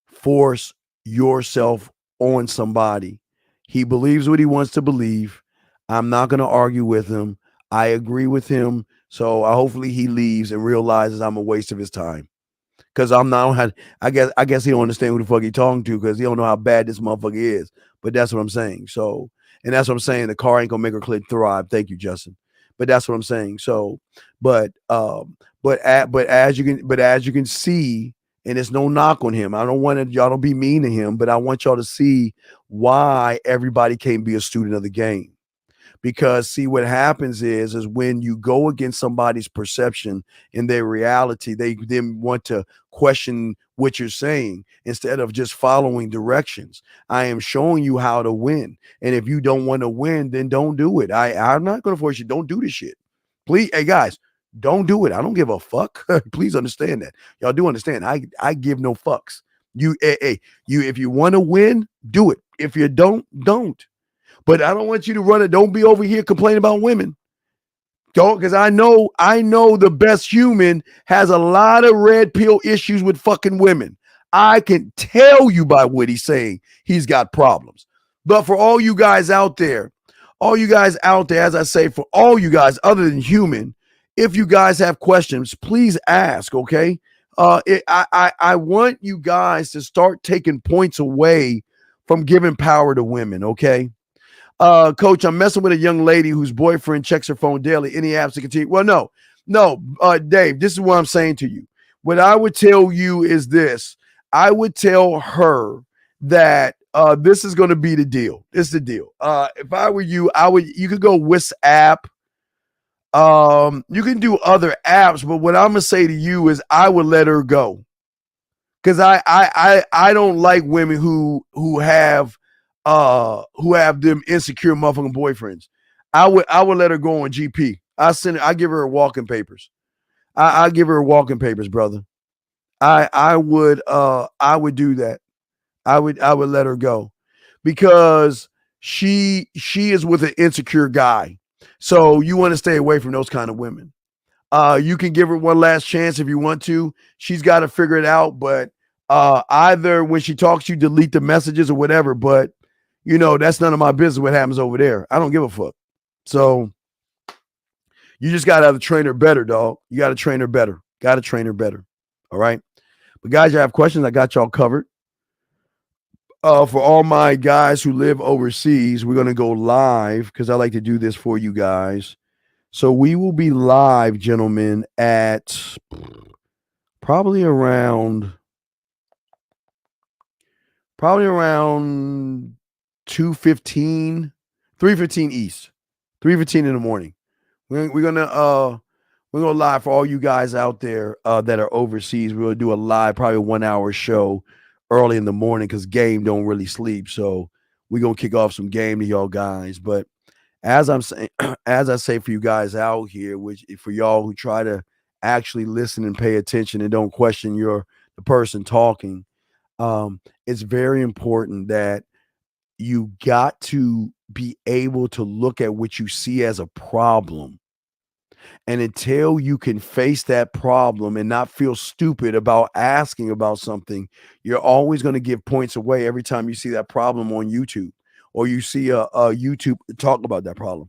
force yourself on somebody. He believes what he wants to believe. I'm not going to argue with him. I agree with him. So hopefully he leaves and realizes I'm a waste of his time. Because I'm not. I guess he don't understand who the fuck he talking to because he don't know how bad this motherfucker is. But that's what I'm saying. So, and that's what I'm saying. The car ain't gonna make her clit thrive. Thank you, Justin. But that's what I'm saying. So, but as you can see, and it's no knock on him. I don't want y'all to be mean to him, but I want y'all to see why everybody can't be a student of the game. Because see, what happens is when you go against somebody's perception in their reality, they then want to question what you're saying instead of just following directions. I am showing you how to win. And if you don't want to win, then don't do it. I'm not going to force you. Don't do this shit. Please, hey guys, don't do it. I don't give a fuck. Please understand that. Y'all do understand. I give no fucks. You if you want to win, do it. If you don't. But I don't want you to run it. Don't be over here complaining about women. Don't, because I know the best human has a lot of red pill issues with fucking women. I can tell you by what he's saying, he's got problems. But for all you guys out there, as I say, for all you guys other than human, if you guys have questions, please ask, okay? I want you guys to start taking points away from giving power to women, okay? Coach, I'm messing with a young lady whose boyfriend checks her phone daily. Any apps to continue? Well, no, Dave, this is what I'm saying to you. What I would tell you is this. I would tell her that this is going to be the deal. This is the deal. If I were you, you could go WhatsApp. You can do other apps, but what I'm going to say to you is I would let her go. Because I don't like women who have them insecure motherfucking boyfriends. I would let her go on GP. I give her walking papers. I give her walking papers, brother. I would do that. I would let her go because she is with an insecure guy. So you want to stay away from those kind of women. You can give her one last chance if you want to. She's got to figure it out, but either when she talks to you, delete the messages or whatever, but that's none of my business what happens over there. I don't give a fuck. So you just got to train her better, dog. You got to train her better. Got to train her better. All right. But guys, you have questions, I got y'all covered. For all my guys who live overseas, we're going to go live because I like to do this for you guys. So we will be live, gentlemen, at probably around 2:15, 3:15 East, 3:15 in the morning. We're gonna live for all you guys out there that are overseas. We're gonna do a live, probably 1 hour show early in the morning because game don't really sleep. So we're gonna kick off some game to y'all guys. But as I'm saying, as I say for you guys out here, which for y'all who try to actually listen and pay attention and don't question the person talking, it's very important that you got to be able to look at what you see as a problem. And until you can face that problem and not feel stupid about asking about something, you're always going to give points away every time you see that problem on YouTube or you see a YouTube talk about that problem.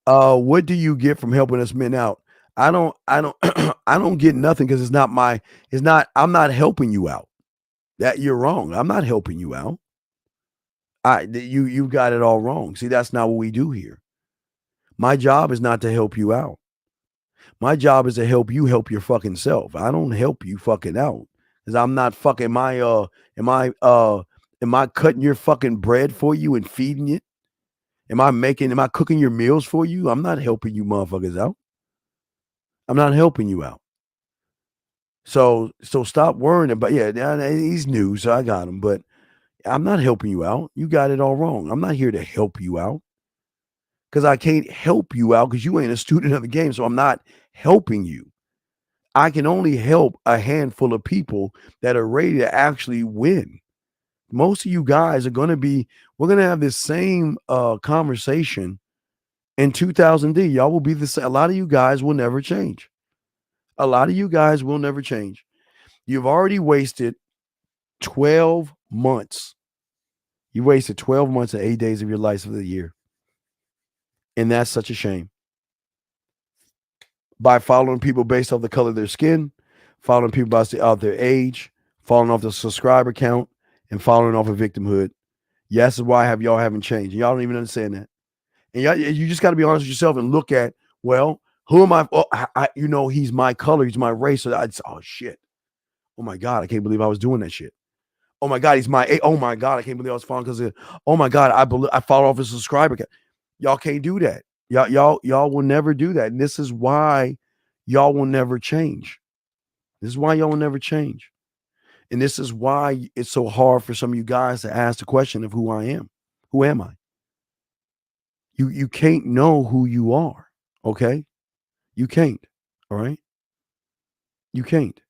What do you get from helping us men out? I don't I don't get nothing because I'm not helping you out. That you're wrong. I'm not helping you out. You got it all wrong. See, that's not what we do here. My job is not to help you out. My job is to help you help your fucking self. I don't help you fucking out because I'm not fucking. Am I cutting your fucking bread for you and feeding it? Am I cooking your meals for you? I'm not helping you motherfuckers out. I'm not helping you out. So stop worrying about, he's new, so I got him, but I'm not helping you out. You got it all wrong. I'm not here to help you out. because I can't help you out because you ain't a student of the game. So I'm not helping you. I can only help a handful of people that are ready to actually win. Most of you guys are going to be, we're going to have this same conversation in 2000D. Y'all will be the same. A lot of you guys will never change. A lot of you guys will never change. You've already wasted 12 months. You wasted 12 months and 8 days of your life of the year. And that's such a shame. By following people based off the color of their skin, following people based off their age, following off the subscriber count, and following off of victimhood. Yes, is why y'all haven't changed. Y'all don't even understand that. And you just got to be honest with yourself and look at, well, who am I? Oh, he's my color, he's my race. So oh shit. Oh my God, I can't believe I was doing that shit. Oh my God, he's my. Oh my God, I can't believe I was following because. Oh my God, I followed off his subscriber count. Y'all can't do that. Y'all will never do that. And this is why y'all will never change. This is why y'all will never change. And this is why it's so hard for some of you guys to ask the question of who I am. Who am I? You can't know who you are, okay? You can't, all right? You can't.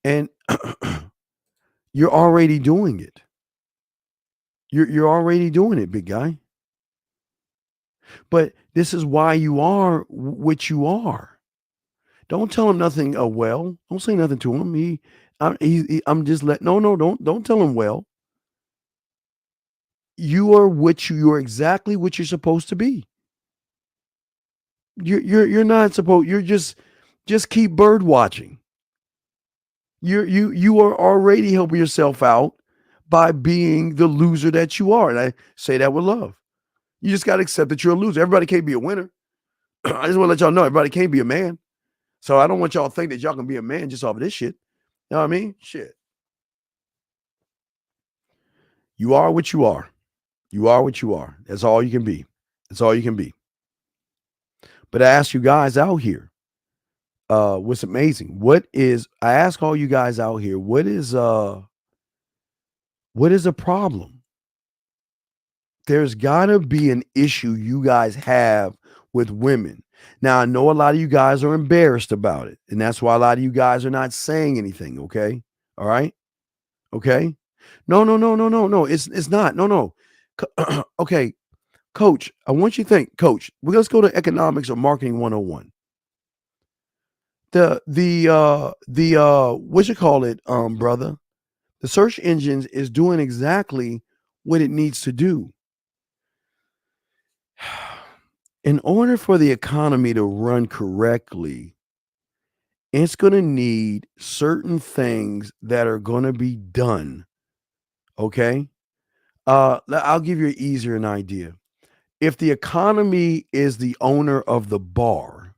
And you're already doing it. You're already doing it, big guy. But this is why you are what you are. Don't tell him nothing. Well, don't say nothing to him. I'm just don't tell him well. You are you are exactly what you're supposed to be. You're not supposed. You're just keep bird watching. You are already helping yourself out by being the loser that you are, and I say that with love. You just got to accept that you're a loser. Everybody can't be a winner. I just want to let y'all know everybody can't be a man. So I don't want y'all to think that y'all can be a man just off of this shit. You know what I mean? Shit. You are what you are. You are what you are. That's all you can be. That's all you can be. But I ask you guys out here, what's amazing? I ask all you guys out here, what is a problem? There's gotta be an issue you guys have with women. Now, I know a lot of you guys are embarrassed about it, and that's why a lot of you guys are not saying anything, okay? All right? Okay? No. It's not. No. Okay, Coach, I want you to think, Coach, let's go to economics or marketing 101. What you call it, brother? The search engines is doing exactly what it needs to do. In order for the economy to run correctly, it's going to need certain things that are going to be done. Okay? I'll give you an idea. If the economy is the owner of the bar,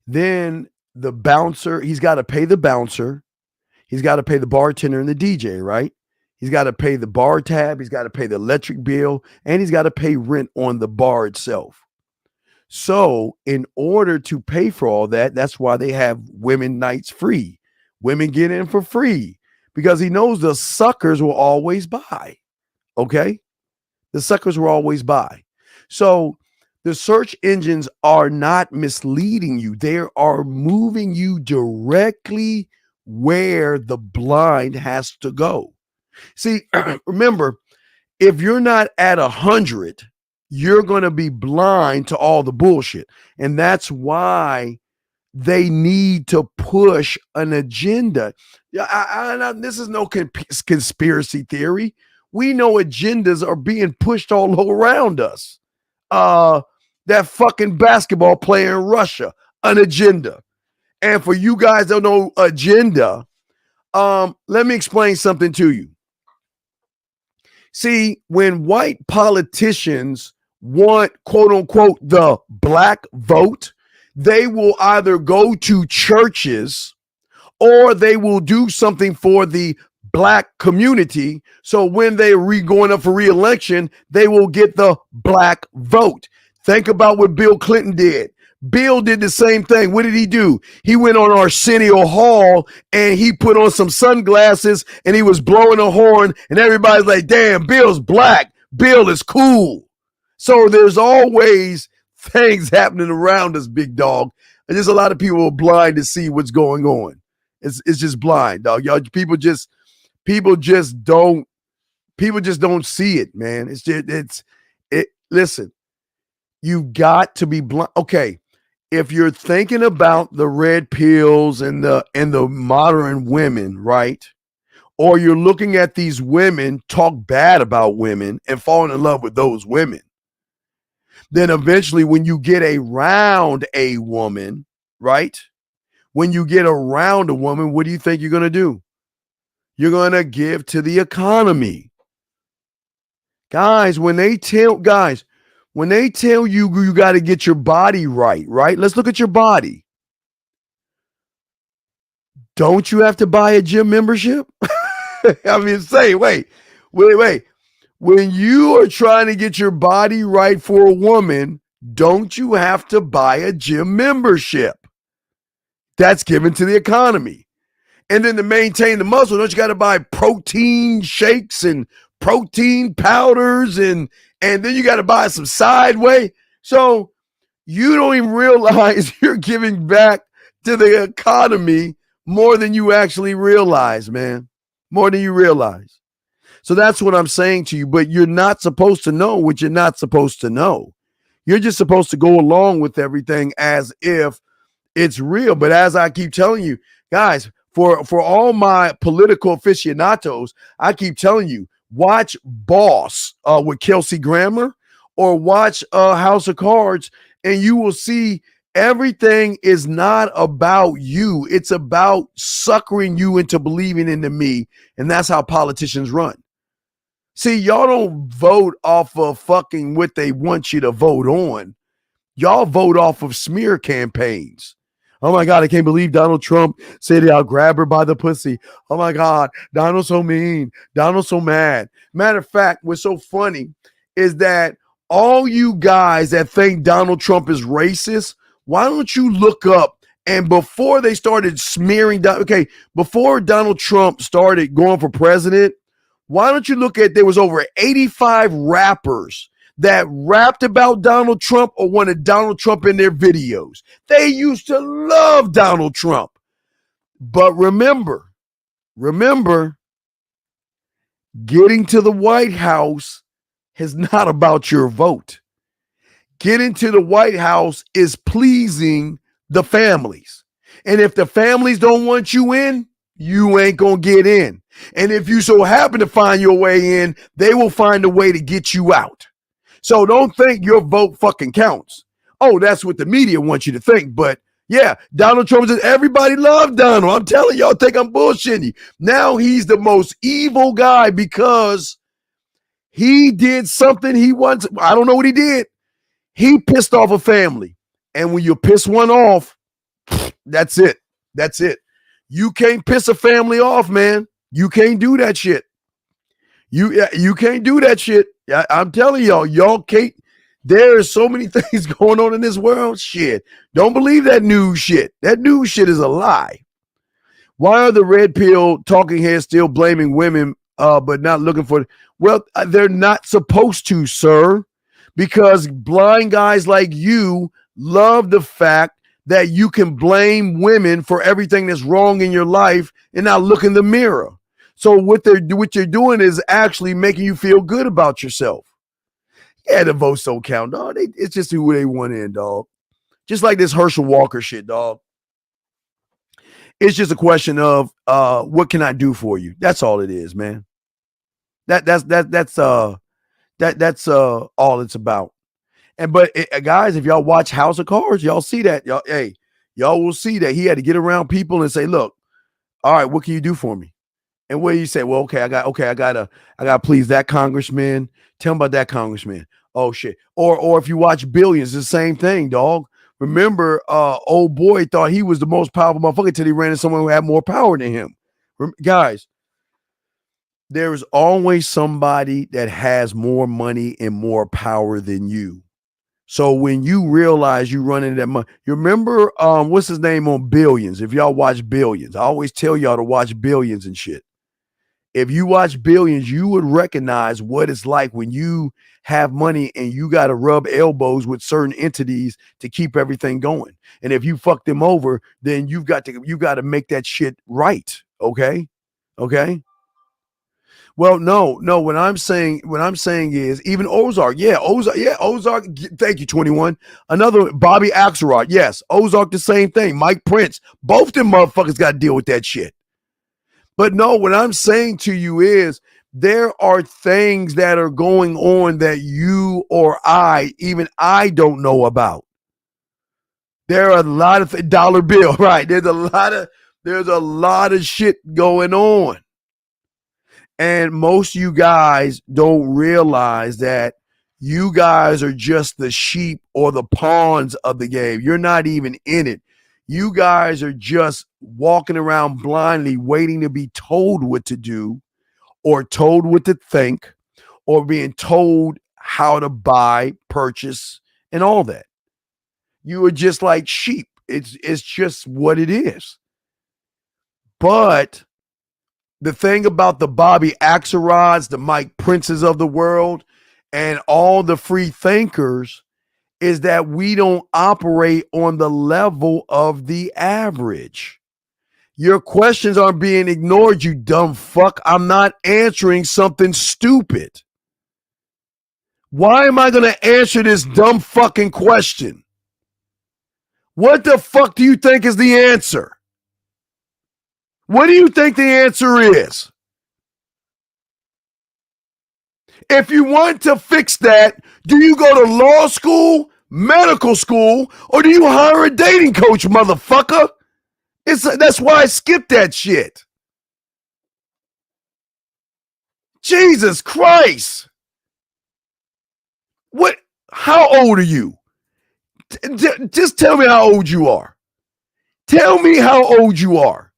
then the bouncer, he's got to pay the bouncer. He's got to pay the bartender and the DJ, right? He's got to pay the bar tab. He's got to pay the electric bill, and he's got to pay rent on the bar itself. So in order to pay for all that, that's why they have women nights free. Women get in for free because he knows the suckers will always buy. Okay? The suckers will always buy. So the search engines are not misleading you. They are moving you directly where the blind has to go. See, remember, if you're not at 100, you're going to be blind to all the bullshit. And that's why they need to push an agenda. This is no conspiracy theory. We know agendas are being pushed all around us. That fucking basketball player in Russia, an agenda. And for you guys that don't know agenda, let me explain something to you. See, when white politicians want, quote unquote, the black vote, they will either go to churches or they will do something for the black community. So when they're going up for re-election, they will get the black vote. Think about what Bill Clinton did. Bill did the same thing. What did he do? He went on Arsenio Hall and he put on some sunglasses and he was blowing a horn and everybody's like, damn, Bill's black. Bill is cool. So there's always things happening around us, big dog. And there's a lot of people are blind to see what's going on. It's just blind, dog. Y'all, people just don't see it, man. Listen, you've got to be blind. Okay, if you're thinking about the red pills and the modern women, right? Or you're looking at these women talk bad about women and falling in love with those women, then eventually when you get around a woman, right? When you get around a woman, what do you think you're going to do? You're going to give to the economy. Guys, when they tell you you got to get your body right? Let's look at your body. Don't you have to buy a gym membership? I mean, wait. When you are trying to get your body right for a woman, don't you have to buy a gym membership? That's given to the economy. And then to maintain the muscle, don't you got to buy protein shakes and protein powders and then you got to buy some Sideway? So you don't even realize you're giving back to the economy more than you actually realize, man. More than you realize. So that's what I'm saying to you. But you're not supposed to know what you're not supposed to know. You're just supposed to go along with everything as if it's real. But as I keep telling you, guys, for all my political aficionados, I keep telling you, watch Boss with Kelsey Grammer or watch House of Cards, and you will see everything is not about you. It's about suckering you into believing into me. And that's how politicians run. See, y'all don't vote off of fucking what they want you to vote on. Y'all vote off of smear campaigns. Oh my God, I can't believe Donald Trump said I'll grab her by the pussy. Oh my God, Donald's so mean. Donald's so mad. Matter of fact, what's so funny is that all you guys that think Donald Trump is racist, why don't you look up and before they started smearing, before Donald Trump started going for president, why don't you look at there was over 85 rappers that rapped about Donald Trump or wanted Donald Trump in their videos. They used to love Donald Trump. But remember, getting to the White House is not about your vote. Getting to the White House is pleasing the families. And if the families don't want you in, you ain't gonna get in. And if you so happen to find your way in, they will find a way to get you out. So don't think your vote fucking counts. Oh, that's what the media wants you to think. But yeah, Donald Trump says everybody loved Donald. I'm telling y'all, think I'm bullshitting you. Now he's the most evil guy because he did something he wants. I don't know what he did. He pissed off a family. And when you piss one off, that's it. That's it. You can't piss a family off, man. You can't do that shit. You can't do that shit. I'm telling y'all can't. There are so many things going on in this world. Shit. Don't believe that news shit. That news shit is a lie. Why are the red pill talking heads still blaming women but not looking for? Well, they're not supposed to, sir, because blind guys like you love the fact that you can blame women for everything that's wrong in your life and not look in the mirror. So what you're doing is actually making you feel good about yourself. Yeah, the votes don't count, dog. It's just who they want in, dog. Just like this Herschel Walker shit, dog. It's just a question of what can I do for you? That's all it is, man. That's all it's about. But guys, if y'all watch House of Cards, y'all see that. Y'all will see that he had to get around people and say, look, all right, what can you do for me? And what do you say? Well, I gotta please that congressman. Tell him about that congressman. Oh shit. Or if you watch Billions, it's the same thing, dog. Remember, old boy thought he was the most powerful motherfucker until he ran into someone who had more power than him. Guys, there is always somebody that has more money and more power than you. So when you realize you run into that money, you remember what's his name on Billions? If y'all watch Billions, I always tell y'all to watch Billions and shit. If you watch Billions, you would recognize what it's like when you have money and you got to rub elbows with certain entities to keep everything going. And if you fuck them over, then you got to make that shit right. Okay. Well, no. What I'm saying is even Ozark. Ozark. Thank you, 21. Another Bobby Axelrod. Yes, Ozark, the same thing. Mike Prince. Both them motherfuckers got to deal with that shit. But no, what I'm saying to you is there are things that are going on that you or even I don't know about. There are a lot of dollar bill, right? There's a lot of shit going on. And most of you guys don't realize that you guys are just the sheep or the pawns of the game. You're not even in it. You guys are just walking around blindly waiting to be told what to do or told what to think or being told how to buy, purchase, and all that. You are just like sheep. It's just what it is. But the thing about the Bobby Axelrods, the Mike Princes of the world, and all the free thinkers is that we don't operate on the level of the average. Your questions aren't being ignored, you dumb fuck. I'm not answering something stupid. Why am I going to answer this dumb fucking question? What the fuck do you think is the answer? What do you think the answer is? If you want to fix that, do you go to law school, medical school, or do you hire a dating coach, motherfucker? That's why I skipped that shit. Jesus Christ. What? How old are you? Just tell me how old you are. Tell me how old you are.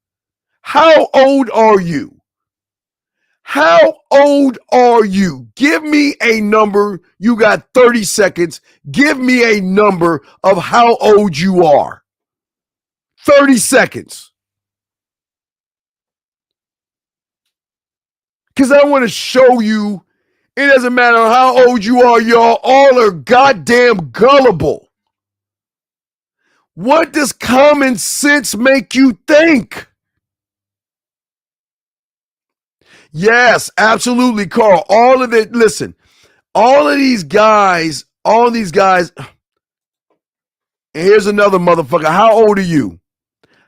How old are you? How old are you? Give me a number. You got 30 seconds. Give me a number of how old you are. 30 seconds. Because I want to show you it doesn't matter how old you are, y'all all are goddamn gullible. What does common sense make you think? Yes, absolutely, Carl. All of it, listen, all these guys, and here's another motherfucker. How old are you?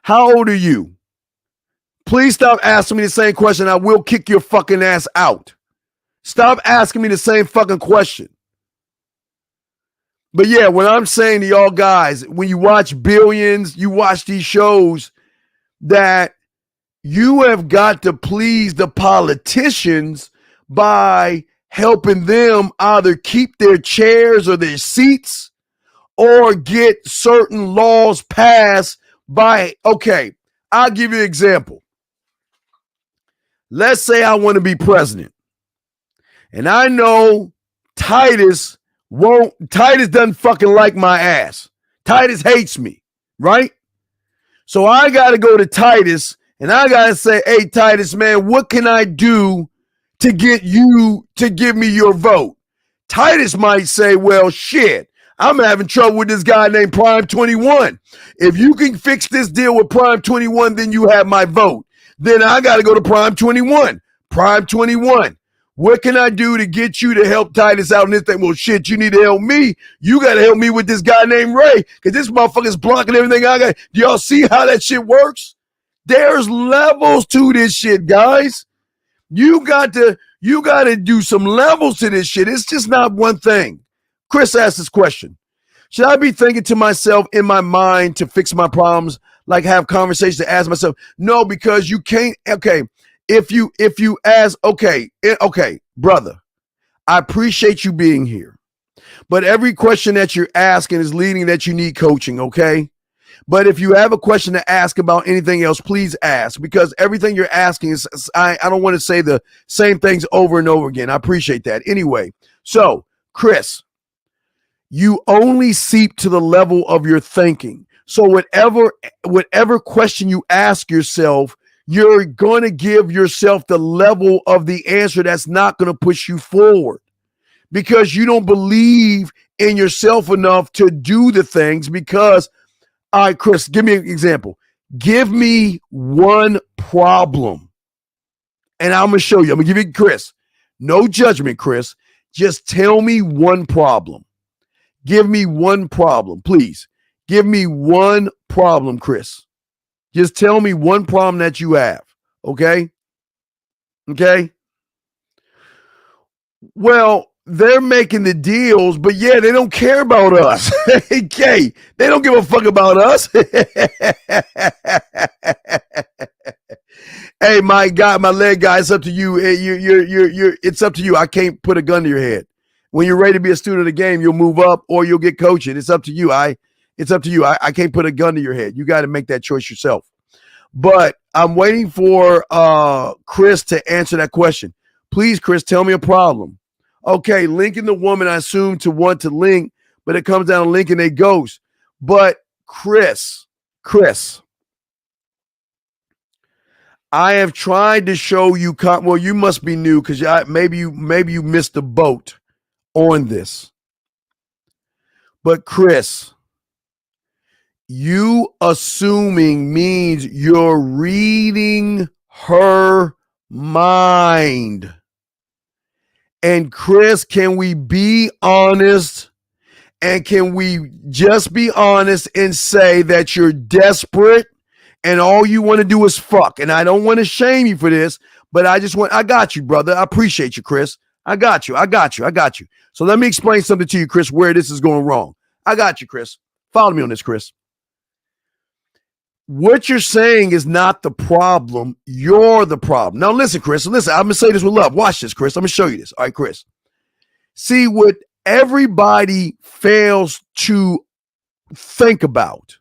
How old are you? Please stop asking me the same question. I will kick your fucking ass out. Stop asking me the same fucking question. But yeah, what I'm saying to y'all guys, when you watch Billions, you watch these shows, that you have got to please the politicians by helping them either keep their chairs or their seats or get certain laws passed by, okay, I'll give you an example. Let's say I want to be president. And I know Titus doesn't fucking like my ass. Titus hates me, right? So I got to go to Titus and I got to say, hey, Titus, man, what can I do to get you to give me your vote? Titus might say, well, shit, I'm having trouble with this guy named Prime 21. If you can fix this deal with Prime 21, then you have my vote. Then I got to go to Prime 21. Prime 21. What can I do to get you to help Titus out in this thing? Well, shit, you need to help me. You got to help me with this guy named Ray because this motherfucker's blocking everything I got. Do y'all see how that shit works? There's levels to this shit, guys. You got to do some levels to this shit. It's just not one thing. Chris asked this question. Should I be thinking to myself in my mind to fix my problems, like have conversations to ask myself? No, because you can't. Okay, if you ask, okay, brother, I appreciate you being here, but every question that you're asking is leading that you need coaching, okay? But if you have a question to ask about anything else, please ask, because everything you're asking is, I don't want to say the same things over and over again. I appreciate that. Anyway, so Chris, you only seep to the level of your thinking. So whatever question you ask yourself, you're going to give yourself the level of the answer that's not going to push you forward because you don't believe in yourself enough to do the things. Because, all right, Chris, give me an example. Give me one problem, and I'm going to show you. I'm going to give you, Chris, no judgment, Chris. Just tell me one problem. Give me one problem, please. Give me one problem, Chris. Just tell me one problem that you have, okay? Okay? Well, they're making the deals, but yeah, they don't care about us. Okay, they don't give a fuck about us. Hey, my guy, my leg guy, it's up to you. It's up to you. I can't put a gun to your head. When you're ready to be a student of the game, you'll move up or you'll get coaching. It's up to you. It's up to you. I can't put a gun to your head. You got to make that choice yourself. But I'm waiting for Chris to answer that question. Please, Chris, tell me a problem. Okay, linking the woman, I assume, to want to link, but it comes down to linking a ghost. But Chris, I have tried to show you. Well, you must be new because maybe you missed the boat on this. But Chris, you assuming means you're reading her mind. And Chris, can we be honest? And can we just be honest and say that you're desperate and all you want to do is fuck? And I don't want to shame you for this, but I got you, brother. I appreciate you, Chris. I got you. So let me explain something to you, Chris, where this is going wrong. I got you, Chris. Follow me on this, Chris. What you're saying is not the problem. You're the problem. Now, listen, Chris. Listen, I'm going to say this with love. Watch this, Chris. I'm going to show you this. All right, Chris. See, what everybody fails to think about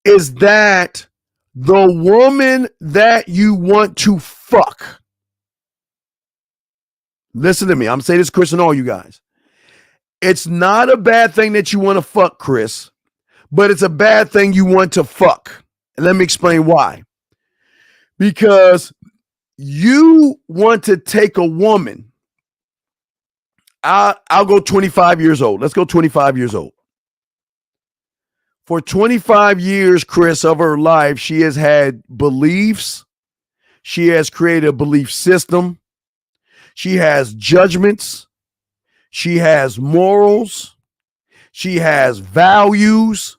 is that the woman that you want to fuck, listen to me. I'm going to say this, Chris, and all you guys. It's not a bad thing that you want to fuck, Chris. But it's a bad thing you want to fuck. And let me explain why. Because you want to take a woman. I'll go 25 years old. Let's go 25 years old. For 25 years, Chris, of her life, she has had beliefs. She has created a belief system. She has judgments. She has morals. She has values.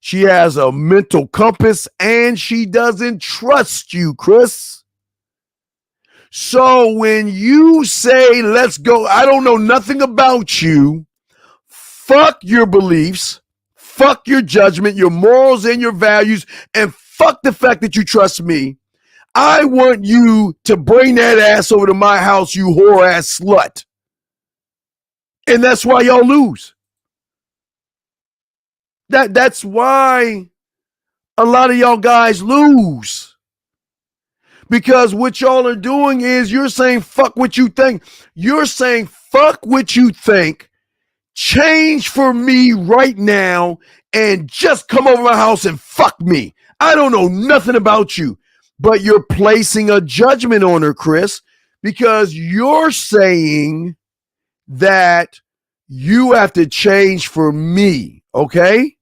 She has a mental compass, and she doesn't trust you, Chris. So when you say, let's go, I don't know nothing about you, fuck your beliefs, fuck your judgment, your morals, and your values, and fuck the fact that you trust me, I want you to bring that ass over to my house, you whore-ass slut. And that's why y'all lose. That's why a lot of y'all guys lose. Because what y'all are doing is you're saying fuck what you think. You're saying fuck what you think. Change for me right now and just come over my house and fuck me. I don't know nothing about you. But you're placing a judgment on her, Chris, because you're saying that you have to change for me. Okay?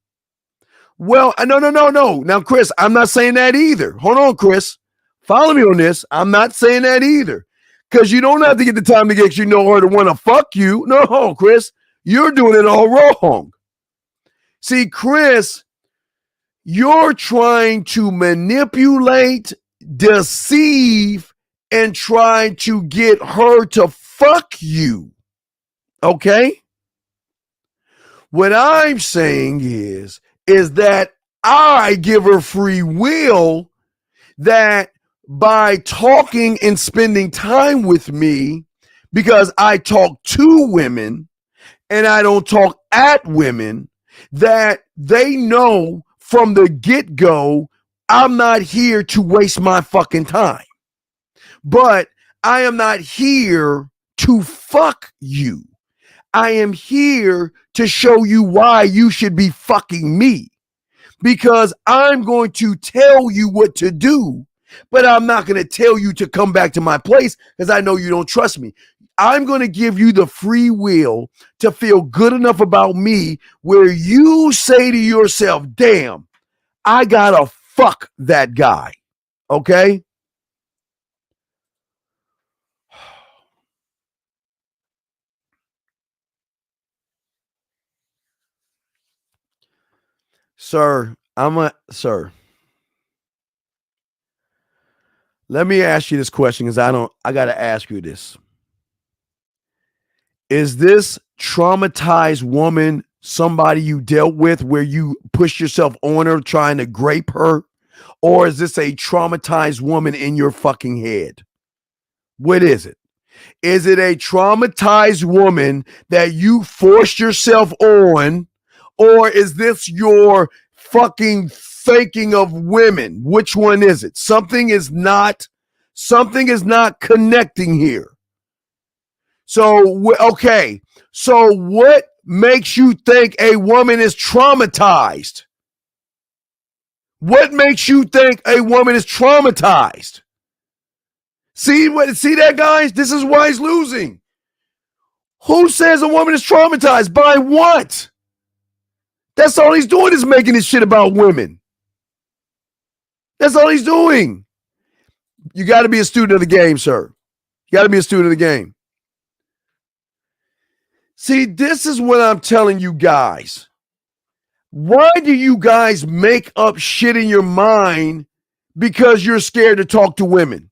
Well, no. Now, Chris, I'm not saying that either. Hold on, Chris. Follow me on this. I'm not saying that either. Because you don't have to get the time to get you know her to want to fuck you. No, Chris, you're doing it all wrong. See, Chris, you're trying to manipulate, deceive, and try to get her to fuck you. Okay? What I'm saying is that I give her free will, that by talking and spending time with me, because I talk to women and I don't talk at women, that they know from the get-go I'm not here to waste my fucking time. But I am not here to fuck you. I am here to show you why you should be fucking me, because I'm going to tell you what to do But I'm not going to tell you to come back to my place because I know you don't trust me. I'm going to give you the free will to feel good enough about me where you say to yourself, damn, I got to fuck that guy. Okay? Sir, sir. Let me ask you this question because I got to ask you this. Is this traumatized woman somebody you dealt with where you push yourself on her trying to grape her? Or is this a traumatized woman in your fucking head? What is it? Is it a traumatized woman that you forced yourself on? Or is this your fucking faking of women? Which one is it? Something is not connecting here. So, okay. So what makes you think a woman is traumatized? What makes you think a woman is traumatized? See that, guys? This is why he's losing. Who says a woman is traumatized? By what? That's all he's doing is making this shit about women. That's all he's doing. You got to be a student of the game, sir. You got to be a student of the game. See, this is what I'm telling you guys. Why do you guys make up shit in your mind because you're scared to talk to women?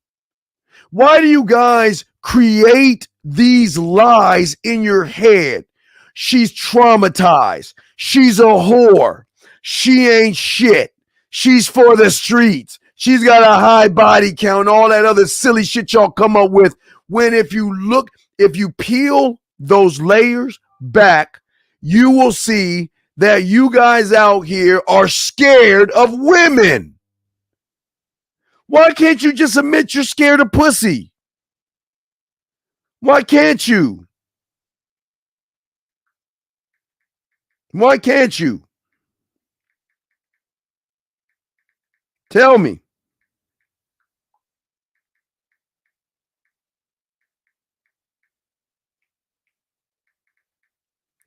Why do you guys create these lies in your head? She's traumatized. She's a whore. She ain't shit. She's for the streets. She's got a high body count, all that other silly shit y'all come up with. When if you peel those layers back, you will see that you guys out here are scared of women. Why can't you just admit you're scared of pussy? Why can't you? Why can't you? Tell me.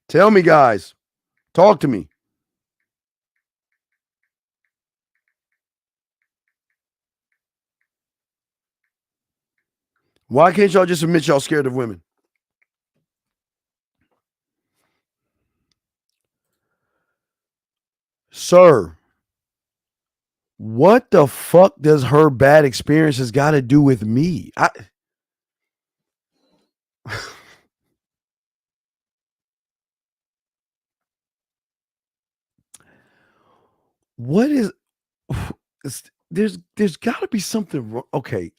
Tell me, guys. Talk to me. Why can't y'all just admit y'all scared of women? Sir, what the fuck does her bad experiences got to do with me? What is there's got to be something wrong. Okay.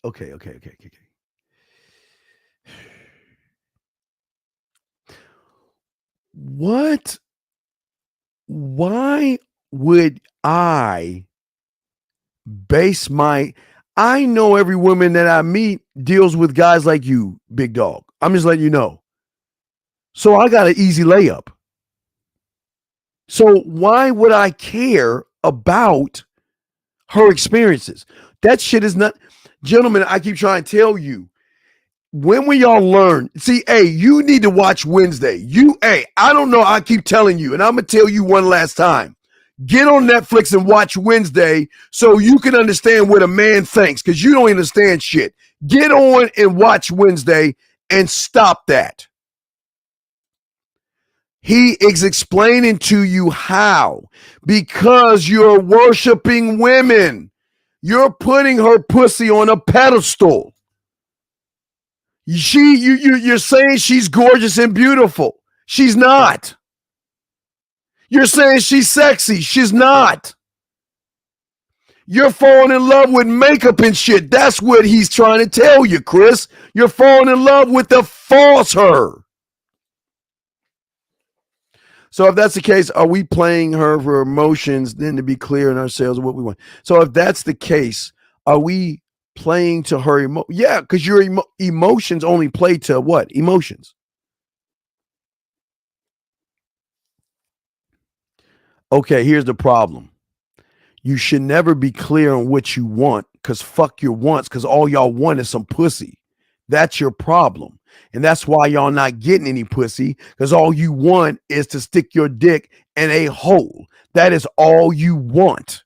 What? Why would I base I know every woman that I meet deals with guys like you, big dog. I'm just letting you know. So I got an easy layup. So why would I care about her experiences? That shit is not, gentlemen, I keep trying to tell you, when will y'all learn? See, hey, you need to watch Wednesday. I don't know. I keep telling you, and I'm going to tell you one last time. Get on Netflix and watch Wednesday so you can understand what a man thinks, because you don't understand shit. Get on and watch Wednesday and stop that. He is explaining to you how. Because you're worshiping women. You're putting her pussy on a pedestal. You're saying she's gorgeous and beautiful. She's not. You're saying she's sexy. She's not. You're falling in love with makeup and shit. That's what he's trying to tell you, Chris. You're falling in love with the false her. So if that's the case, are we playing her for emotions then to be clear in ourselves what we want? So if that's the case, are we playing to her yeah, because your emotions only play to what? Emotions. Okay, here's the problem. You should never be clear on what you want because fuck your wants, because all y'all want is some pussy. That's your problem. And that's why y'all not getting any pussy, because all you want is to stick your dick in a hole. That is all you want.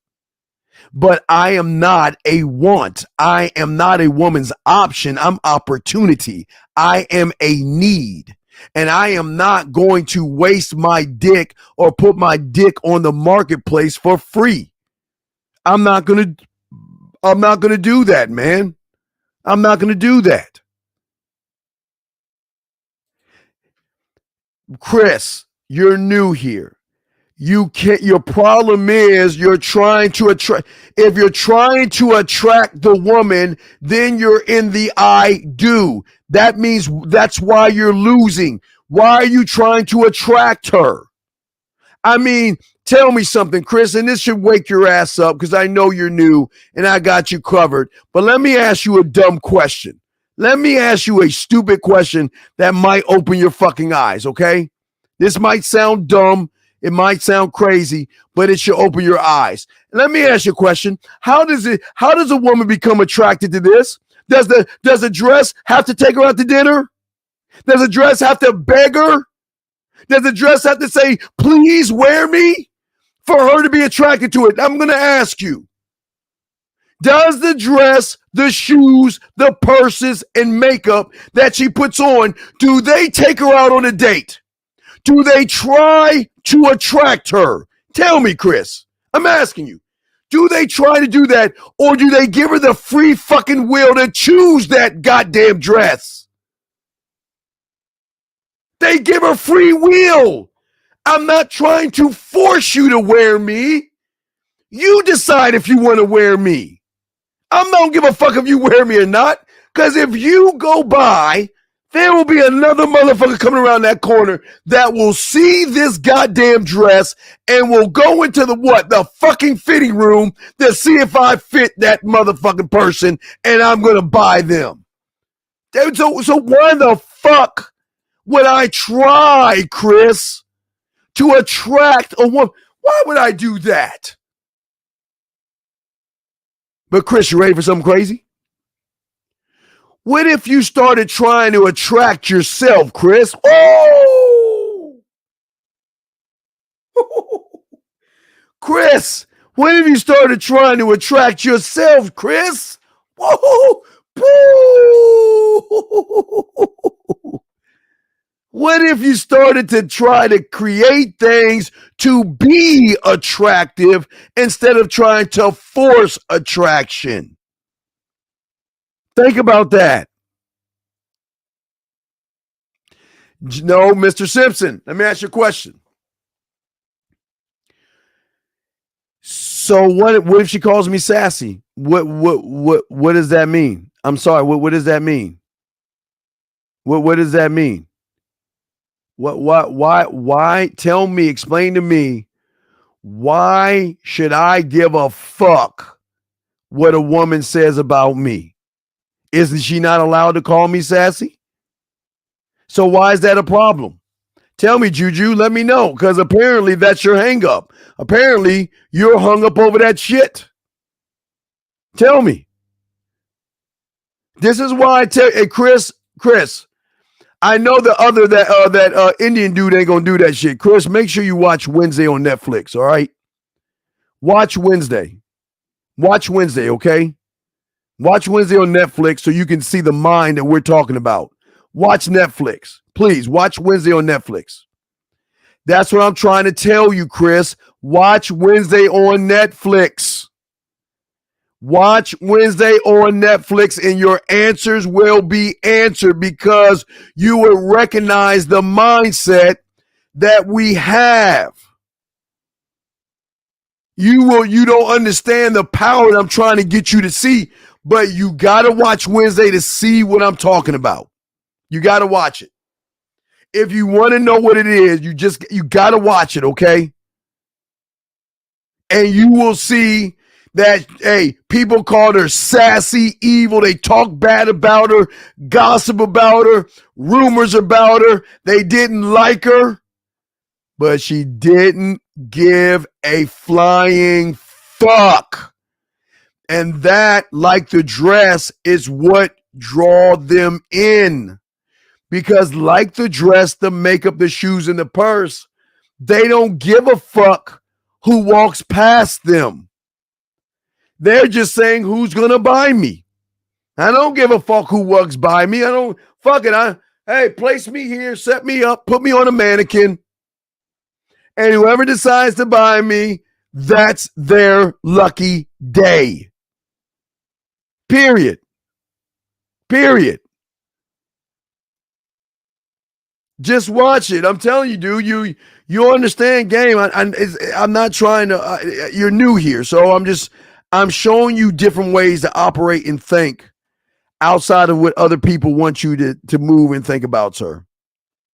But I am not a want. I am not a woman's option. I'm opportunity. I am a need. And I am not going to waste my dick or put my dick on the marketplace for free. I'm not going to do that, man. I'm not going to do that. Chris, you're new here. You can't, your problem is you're trying to attract. If you're trying to attract the woman, then you're in the I do. That means that's why you're losing. Why are you trying to attract her? I mean, tell me something, Chris, and this should wake your ass up because I know you're new and I got you covered. But let me ask you a dumb question. Let me ask you a stupid question that might open your fucking eyes, okay? This might sound dumb. It might sound crazy, but it should open your eyes. Let me ask you a question. How does a woman become attracted to this? Does the dress have to take her out to dinner? Does the dress have to beg her? Does the dress have to say, please wear me, for her to be attracted to it? I'm going to ask you. Does the dress, the shoes, the purses, and makeup that she puts on, do they take her out on a date? Do they try to attract her? Tell me, Chris. I'm asking you. Do they try to do that, or do they give her the free fucking will to choose that goddamn dress? They give her free will. I'm not trying to force you to wear me. You decide if you want to wear me. I don't give a fuck if you wear me or not, because if you go by, there will be another motherfucker coming around that corner that will see this goddamn dress and will go into the fucking fitting room to see if I fit that motherfucking person, and I'm going to buy them. So why the fuck would I try, Chris, to attract a woman? Why would I do that? But Chris, you ready for something crazy? What if you started trying to attract yourself, Chris? Oh! Chris, what if you started trying to attract yourself, Chris? Whoa! Boo! What if you started to try to create things to be attractive instead of trying to force attraction? Think about that. No, Mr. Simpson, let me ask you a question. So what if she calls me sassy? What does that mean? I'm sorry, what does that mean? What does that mean? Why? Tell me, explain to me, why should I give a fuck what a woman says about me? Isn't she not allowed to call me sassy? So why is that a problem? Tell me, Juju, let me know, because apparently that's your hang up. Apparently you're hung up over that shit. Tell me. This is why I tell you, hey, Chris, I know that Indian dude ain't gonna do that shit. Chris, make sure you watch Wednesday on Netflix, all right? Watch Wednesday, okay? Watch Wednesday on Netflix so you can see the mind that we're talking about. Watch Netflix. Please, watch Wednesday on Netflix. That's what I'm trying to tell you, Chris. Watch Wednesday on Netflix. Watch Wednesday on Netflix and your answers will be answered, because you will recognize the mindset that we have. You don't understand the power that I'm trying to get you to see, but you got to watch Wednesday to see what I'm talking about. You got to watch it. If you want to know what it is, you got to watch it, okay? And you will see that, hey, people called her sassy, evil. They talk bad about her, gossip about her, rumors about her. They didn't like her, but she didn't give a flying fuck. And that, like the dress, is what draw them in. Because like the dress, the makeup, the shoes, and the purse, they don't give a fuck who walks past them. They're just saying, who's going to buy me? I don't give a fuck who walks by me. I don't, fuck it. Hey, place me here, set me up, put me on a mannequin. And whoever decides to buy me, that's their lucky day. Period. Just watch it. I'm telling you, dude. You understand game. I'm not trying to. You're new here, so I'm showing you different ways to operate and think outside of what other people want you to move and think about, sir.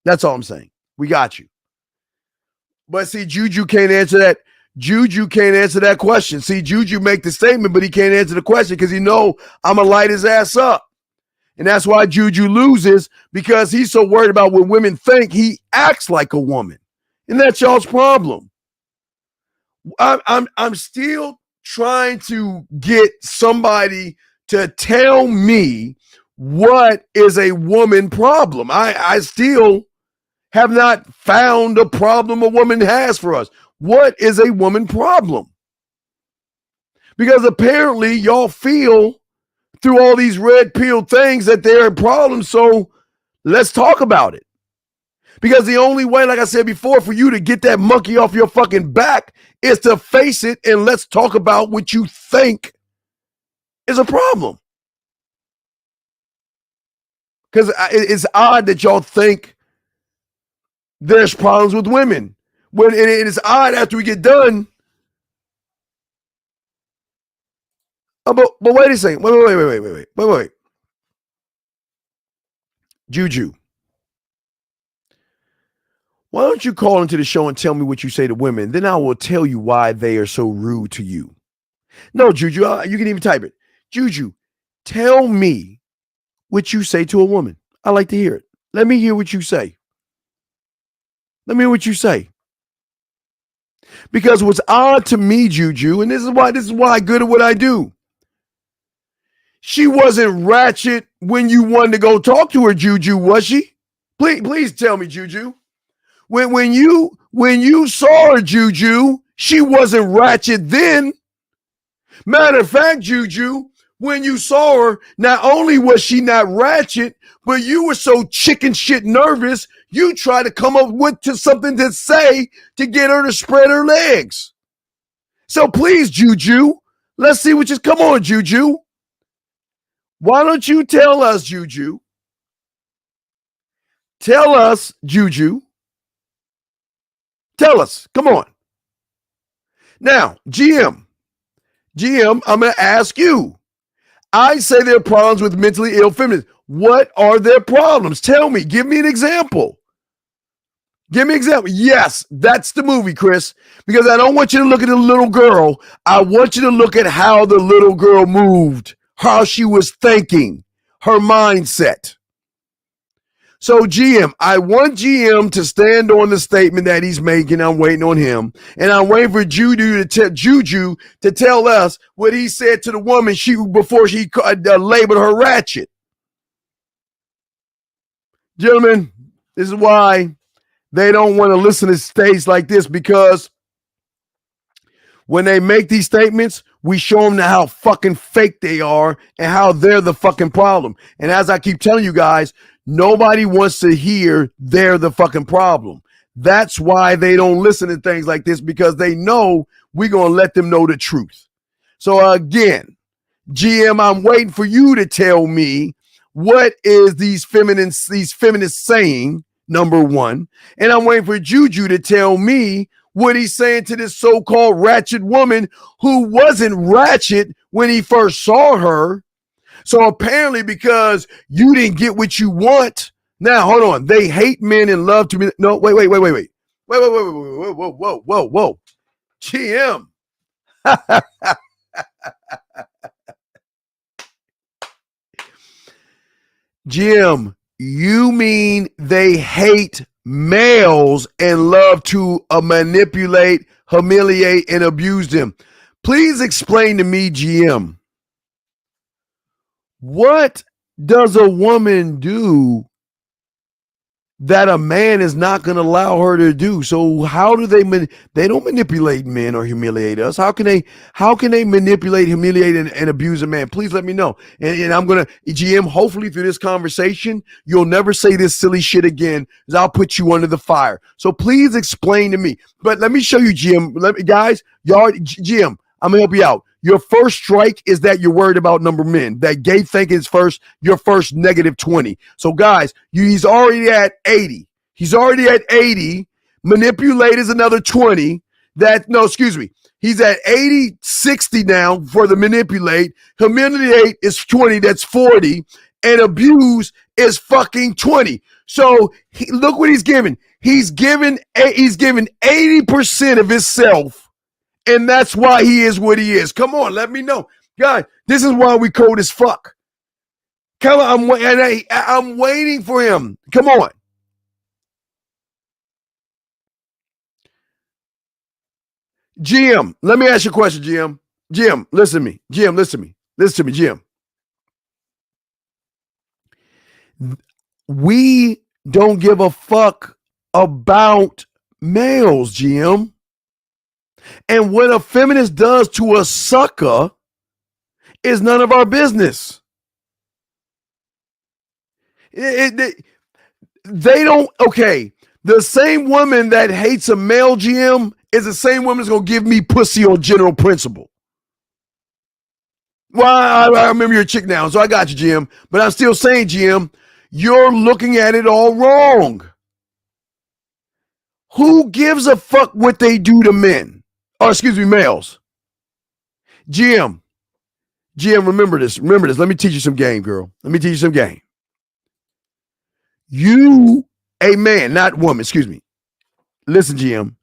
That's all I'm saying. We got you. But see, Juju can't answer that. Juju can't answer that question. See, Juju make the statement, but he can't answer the question because he know I'm going to light his ass up. And that's why Juju loses, because he's so worried about what women think, he acts like a woman. And that's y'all's problem. I'm still trying to get somebody to tell me what is a woman problem. I still have not found a problem a woman has for us. What is a woman problem? Because apparently y'all feel through all these red pill things that they're a problem. So let's talk about it. Because the only way, like I said before, for you to get that monkey off your fucking back is to face it and let's talk about what you think is a problem. Because it's odd that y'all think there's problems with women. When it is odd after we get done. But wait a second. Wait. Juju. Why don't you call into the show and tell me what you say to women? Then I will tell you why they are so rude to you. No, Juju, you can even type it. Juju, tell me what you say to a woman. I like to hear it. Let me hear what you say. Because what's odd to me, Juju, and this is why I'm good at what I do. She wasn't ratchet when you wanted to go talk to her, Juju, was she? Please tell me, Juju. When you saw her, Juju, she wasn't ratchet then. Matter of fact, Juju, when you saw her, not only was she not ratchet, but you were so chicken shit nervous, you tried to come up with something to say to get her to spread her legs. So please, Juju, let's see what come on, Juju. Why don't you tell us, Juju? Tell us, Juju. Tell us. Come on. Now, GM, I'm going to ask you. I say there are problems with mentally ill feminists. What are their problems? Tell me. Give me an example. Yes, that's the movie, Chris. Because I don't want you to look at the little girl. I want you to look at how the little girl moved, how she was thinking, her mindset. So GM, I want GM to stand on the statement that he's making. I'm waiting on him. And I'm waiting for Juju to tell us what he said to the woman before she labeled her ratchet. Gentlemen, this is why they don't want to listen to states like this, because when they make these statements, we show them how fucking fake they are and how they're the fucking problem. And as I keep telling you guys, nobody wants to hear they're the fucking problem. That's why they don't listen to things like this, because they know we're going to let them know the truth. So again, GM, I'm waiting for you to tell me what is these feminists saying, number one. And I'm waiting for Juju to tell me what he's saying to this so-called ratchet woman who wasn't ratchet when he first saw her. So apparently, because you didn't get what you want, now hold on. They hate men and love to be. No, wait. Whoa. GM. Jim, you mean they hate males and love to manipulate, humiliate, and abuse them? Please explain to me, GM. What does a woman do that a man is not going to allow her to do? So how do they don't manipulate men or humiliate us? How can they manipulate, humiliate, and abuse a man? Please let me know. And I'm going to, GM, hopefully through this conversation, you'll never say this silly shit again, because I'll put you under the fire. So please explain to me. But let me show you, GM. Guys, y'all, GM, I'm going to help you out. Your first strike is that you're worried about number of men. That gay thinking is your first negative 20. So, guys, he's already at 80. He's already at 80. Manipulate is another 20. He's at 80, 60 now for the manipulate. Humiliate is 20. That's 40. And abuse is fucking 20. So, look what he's giving. He's given 80% of himself. And that's why he is what he is. Come on, let me know. Guys, this is why we cold as fuck. Come on, I'm waiting for him. Come on. GM, let me ask you a question, GM. GM, listen to me. GM, listen to me. Listen to me, GM. We don't give a fuck about males, GM. And what a feminist does to a sucker is none of our business. They don't, okay. The same woman that hates a male, GM, is the same woman that's going to give me pussy on general principle. Well, I remember you're a chick now, so I got you, GM. But I'm still saying, GM, you're looking at it all wrong. Who gives a fuck what they do to men? Or excuse me, males. GM, remember this. Let me teach you some game, girl. Let me teach you some game. You, a man, not woman, excuse me. Listen, GM.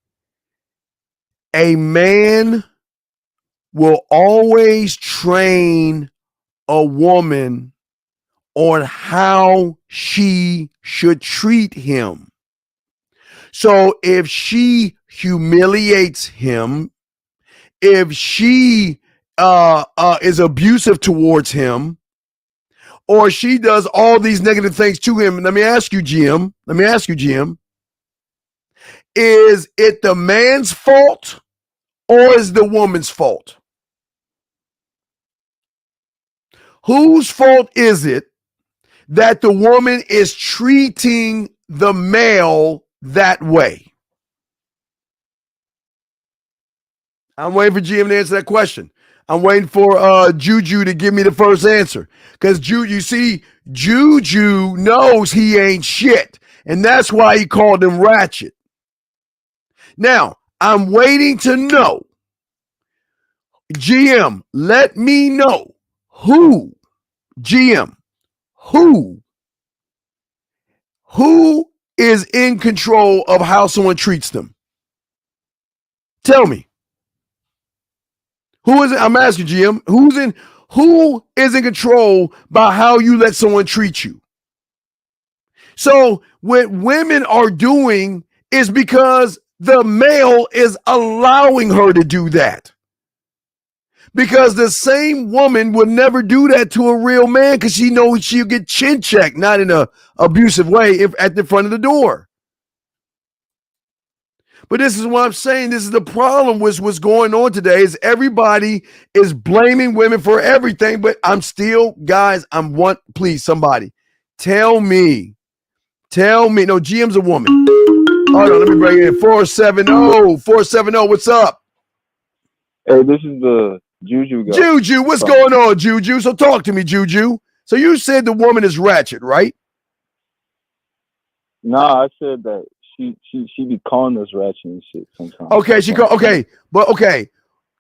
A man will always train a woman on how she should treat him. So if she humiliates him, if she is abusive towards him, or she does all these negative things to him, let me ask you, GM, is it the man's fault or is the woman's fault? Whose fault is it that the woman is treating the male that way? I'm waiting for GM to answer that question. I'm waiting for Juju to give me the first answer. Because Juju knows he ain't shit. And that's why he called him ratchet. Now, I'm waiting to know. GM, let me know who is in control of how someone treats them. Tell me. Who is it? I'm asking GM, who is in control by how you let someone treat you? So what women are doing is because the male is allowing her to do that. Because the same woman would never do that to a real man because she knows she'll get chin checked, not in an abusive way, at the front of the door. But this is what I'm saying. This is the problem with what's going on today is everybody is blaming women for everything. But I'm still, guys, please, somebody, tell me. No, GM's a woman. Hold on, let me bring it in. 470, what's up? Hey, this is the Juju guy. Juju, what's going on, Juju? So talk to me, Juju. So you said the woman is ratchet, right? Nah, I said that she be calling us ratchet and shit sometimes. Okay.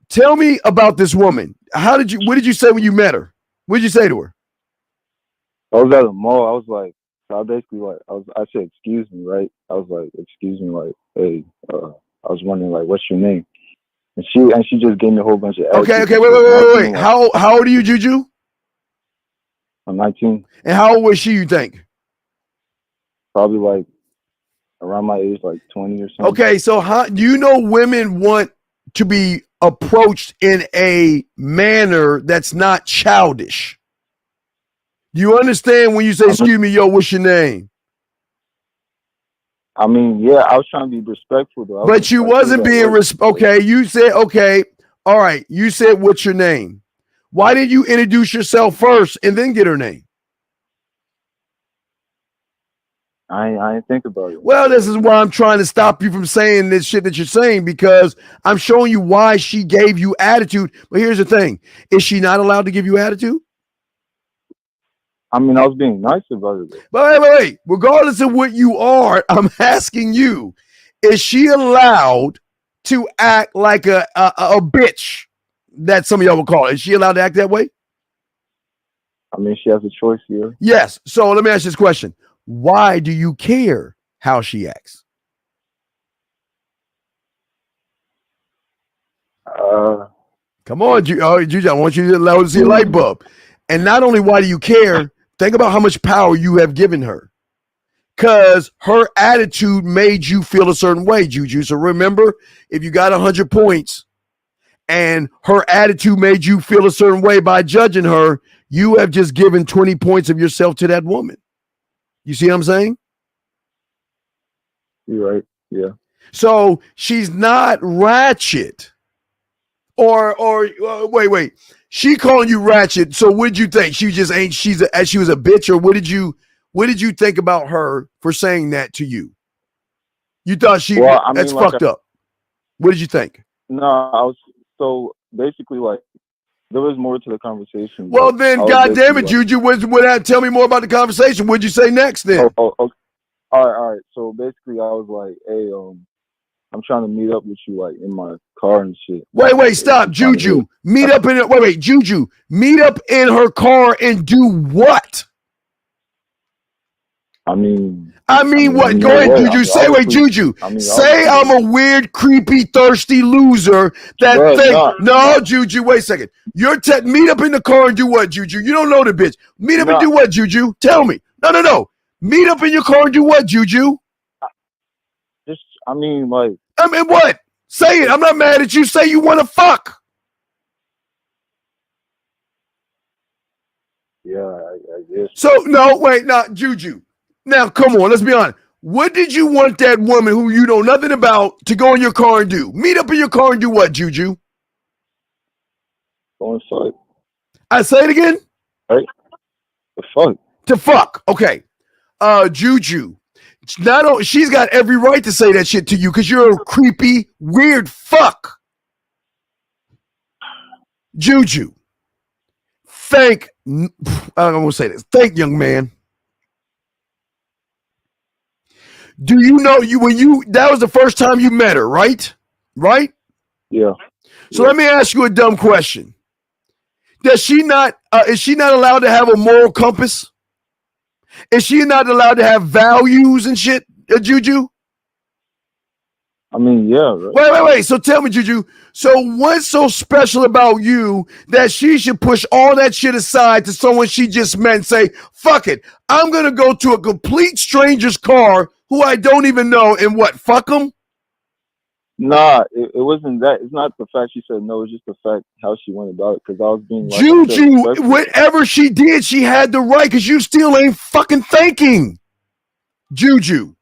Tell me about this woman. What did you say when you met her? What did you say to her? I was at the mall. I was like, I basically I said, excuse me, right? I was like, excuse me, like, hey, I was wondering, like, what's your name? And she just gave me a whole bunch of Okay, wait. How old are you, Juju? I'm 19. And how old was she, you think? Probably like around my age, like 20 or something. Okay, so how do you know women want to be approached in a manner that's not childish? Do you understand when you say, excuse me, yo, what's your name? I mean, yeah, I was trying to be respectful though. But you wasn't being okay. You said, okay, all right. You said, what's your name? Why didn't you introduce yourself first and then get her name? I ain't think about it. Well, this is why I'm trying to stop you from saying this shit that you're saying, because I'm showing you why she gave you attitude. But here's the thing. Is she not allowed to give you attitude? I mean, I was being nice about it. But wait. Regardless of what you are, I'm asking you, is she allowed to act like a bitch that some of y'all would call it? Is she allowed to act that way? I mean, she has a choice here. Yes. So let me ask you this question. Why do you care how she acts? Come on, Juju, I want you to see a light bulb. And not only why do you care, think about how much power you have given her. Because her attitude made you feel a certain way, Juju. So remember, if you got 100 points and her attitude made you feel a certain way by judging her, you have just given 20 points of yourself to that woman. You see what I'm saying? You're right. Yeah. So she's not ratchet. Or wait. She calling you ratchet. So what did you think? She just ain't. She was a bitch, or what did you think about her for saying that to you? You thought that's fucked up. What did you think? No, I was so basically like there was more to the conversation. Well, then, goddamn it, Juju, tell me more about the conversation. What'd you say next then? Okay. All right. So basically, I was like, hey, I'm trying to meet up with you like in my car and shit. Wait, stop, Juju. Meet up in Juju. Meet up in her car and do what? I mean what? Go ahead, Juju. Juju. Say I'm a weird, creepy, thirsty loser that think. No, Juju. Wait a second. Meet up in the car and do what, Juju? You don't know the bitch. Meet up and do what, Juju? Tell me. No. Meet up in your car and do what, Juju? What? Say it. I'm not mad at you. Say you want to fuck. Yeah, I guess. So no, wait, not Juju. Now, come on, let's be honest. What did you want that woman who you know nothing about to go in your car and do? Meet up in your car and do what, Juju? Go inside. I say it again? Right. To fuck. Okay. Juju. She's got every right to say that shit to you because you're a creepy, weird fuck. Juju. I don't want to say this. Thank young man. Do you know that was the first time you met her, right? Right? Yeah. So let me ask you a dumb question. Is she not allowed to have a moral compass? Is she not allowed to have values and shit, Juju? I mean, yeah. Right. Wait. So tell me, Juju. So what's so special about you that she should push all that shit aside to someone she just met and say, fuck it, I'm going to go to a complete stranger's car who I don't even know and what, fuck them? Nah, it wasn't that. It's not the fact she said no. It's just the fact how she went about it. Because I was being like, Juju, whatever she did, she had the right because you still ain't fucking thinking. Juju,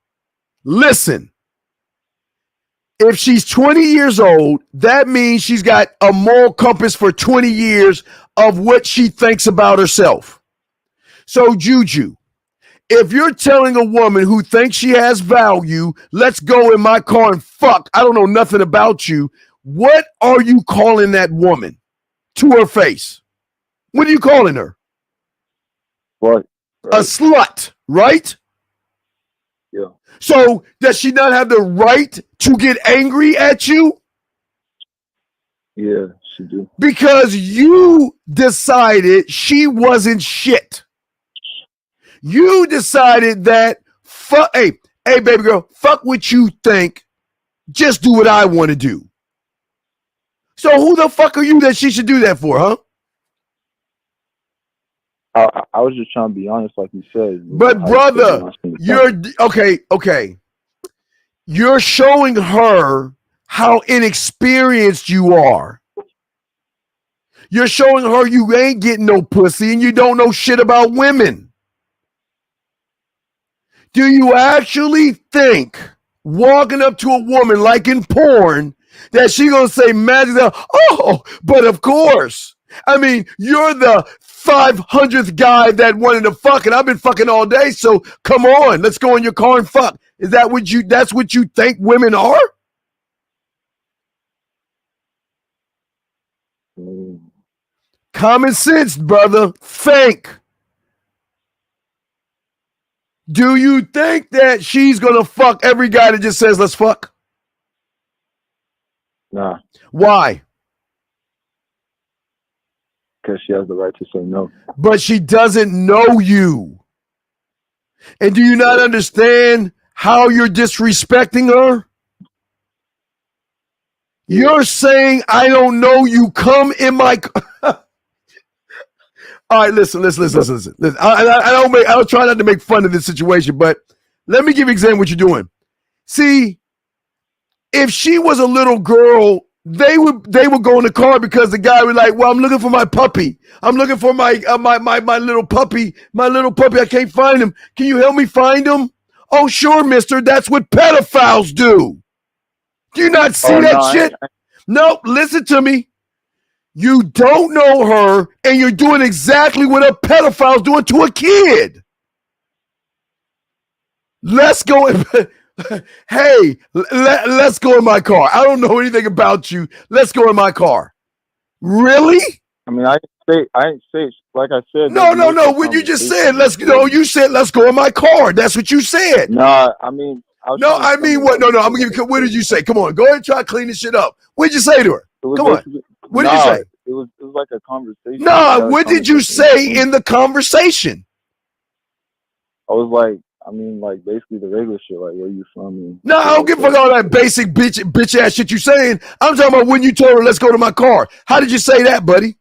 listen. If she's 20 years old, that means she's got a moral compass for 20 years of what she thinks about herself. So, Juju, if you're telling a woman who thinks she has value, let's go in my car and fuck, I don't know nothing about you, what are you calling that woman to her face? What are you calling her? What? A slut, right? Yeah. So does she not have the right to get angry at you? Yeah, she do. Because you decided she wasn't shit. You decided that, hey, baby girl, fuck what you think. Just do what I want to do. So who the fuck are you that she should do that for, huh? I was just trying to be honest, like you said. But brother, you're okay. You're showing her how inexperienced you are. You're showing her you ain't getting no pussy and you don't know shit about women. Do you actually think walking up to a woman like in porn that she gonna say magically, oh, but of course. I mean, you're the 500th guy that wanted to fuck, and I've been fucking all day, so come on, let's go in your car and fuck. Is that that's what you think women are? Common sense, brother. Think. Do you think that she's gonna fuck every guy that just says let's fuck? Nah. Why? Because she has the right to say no. But she doesn't know you. And do you not understand how you're disrespecting her? You're saying, I don't know you, come in my... All right, listen. I was trying not to make fun of this situation, but let me give you an example of what you're doing. See, if she was a little girl, they would go in the car because the guy would like, well, I'm looking for my puppy. I'm looking for my little puppy. My little puppy, I can't find him. Can you help me find him? Oh, sure, mister. That's what pedophiles do. Do you not see that shit? No, listen to me. You don't know her, and you're doing exactly what a pedophile's doing to a kid. Let's go. Hey, let's go in my car. I don't know anything about you. Let's go in my car. Really? I mean, I didn't say like I said. No. When you just said you said let's go in my car. That's what you said. Nah, I mean. What? No, I'm gonna give you. What did you say? Come on, go ahead and try to clean this shit up. What did you say to her? Come on. What did you say? It was like a conversation. Nah, what did you say in the conversation? I was like, I mean, like basically the regular shit, like where you from? No, I don't give a fuck all that basic bitch ass shit you saying. I'm talking about when you told her let's go to my car. How did you say that, buddy?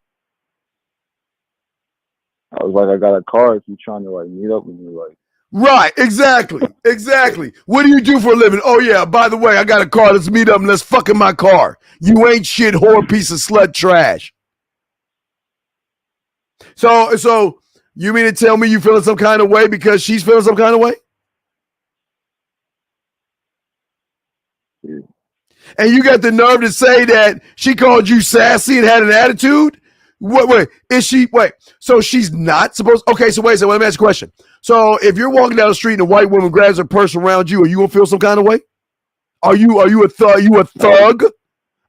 I was like, I got a car if you're trying to like meet up with me, like. Right, exactly. What do you do for a living? Oh yeah, by the way, I got a car. Let's meet up and let's fuck in my car. You ain't shit, whore, piece of slut trash. So you mean to tell me you feeling some kind of way because she's feeling some kind of way? Yeah. And you got the nerve to say that she called you sassy and had an attitude? So she's not supposed... Okay, so wait a second, let me ask you a question. So if you're walking down the street and a white woman grabs her purse around you, are you gonna feel some kind of way? Are you a thug?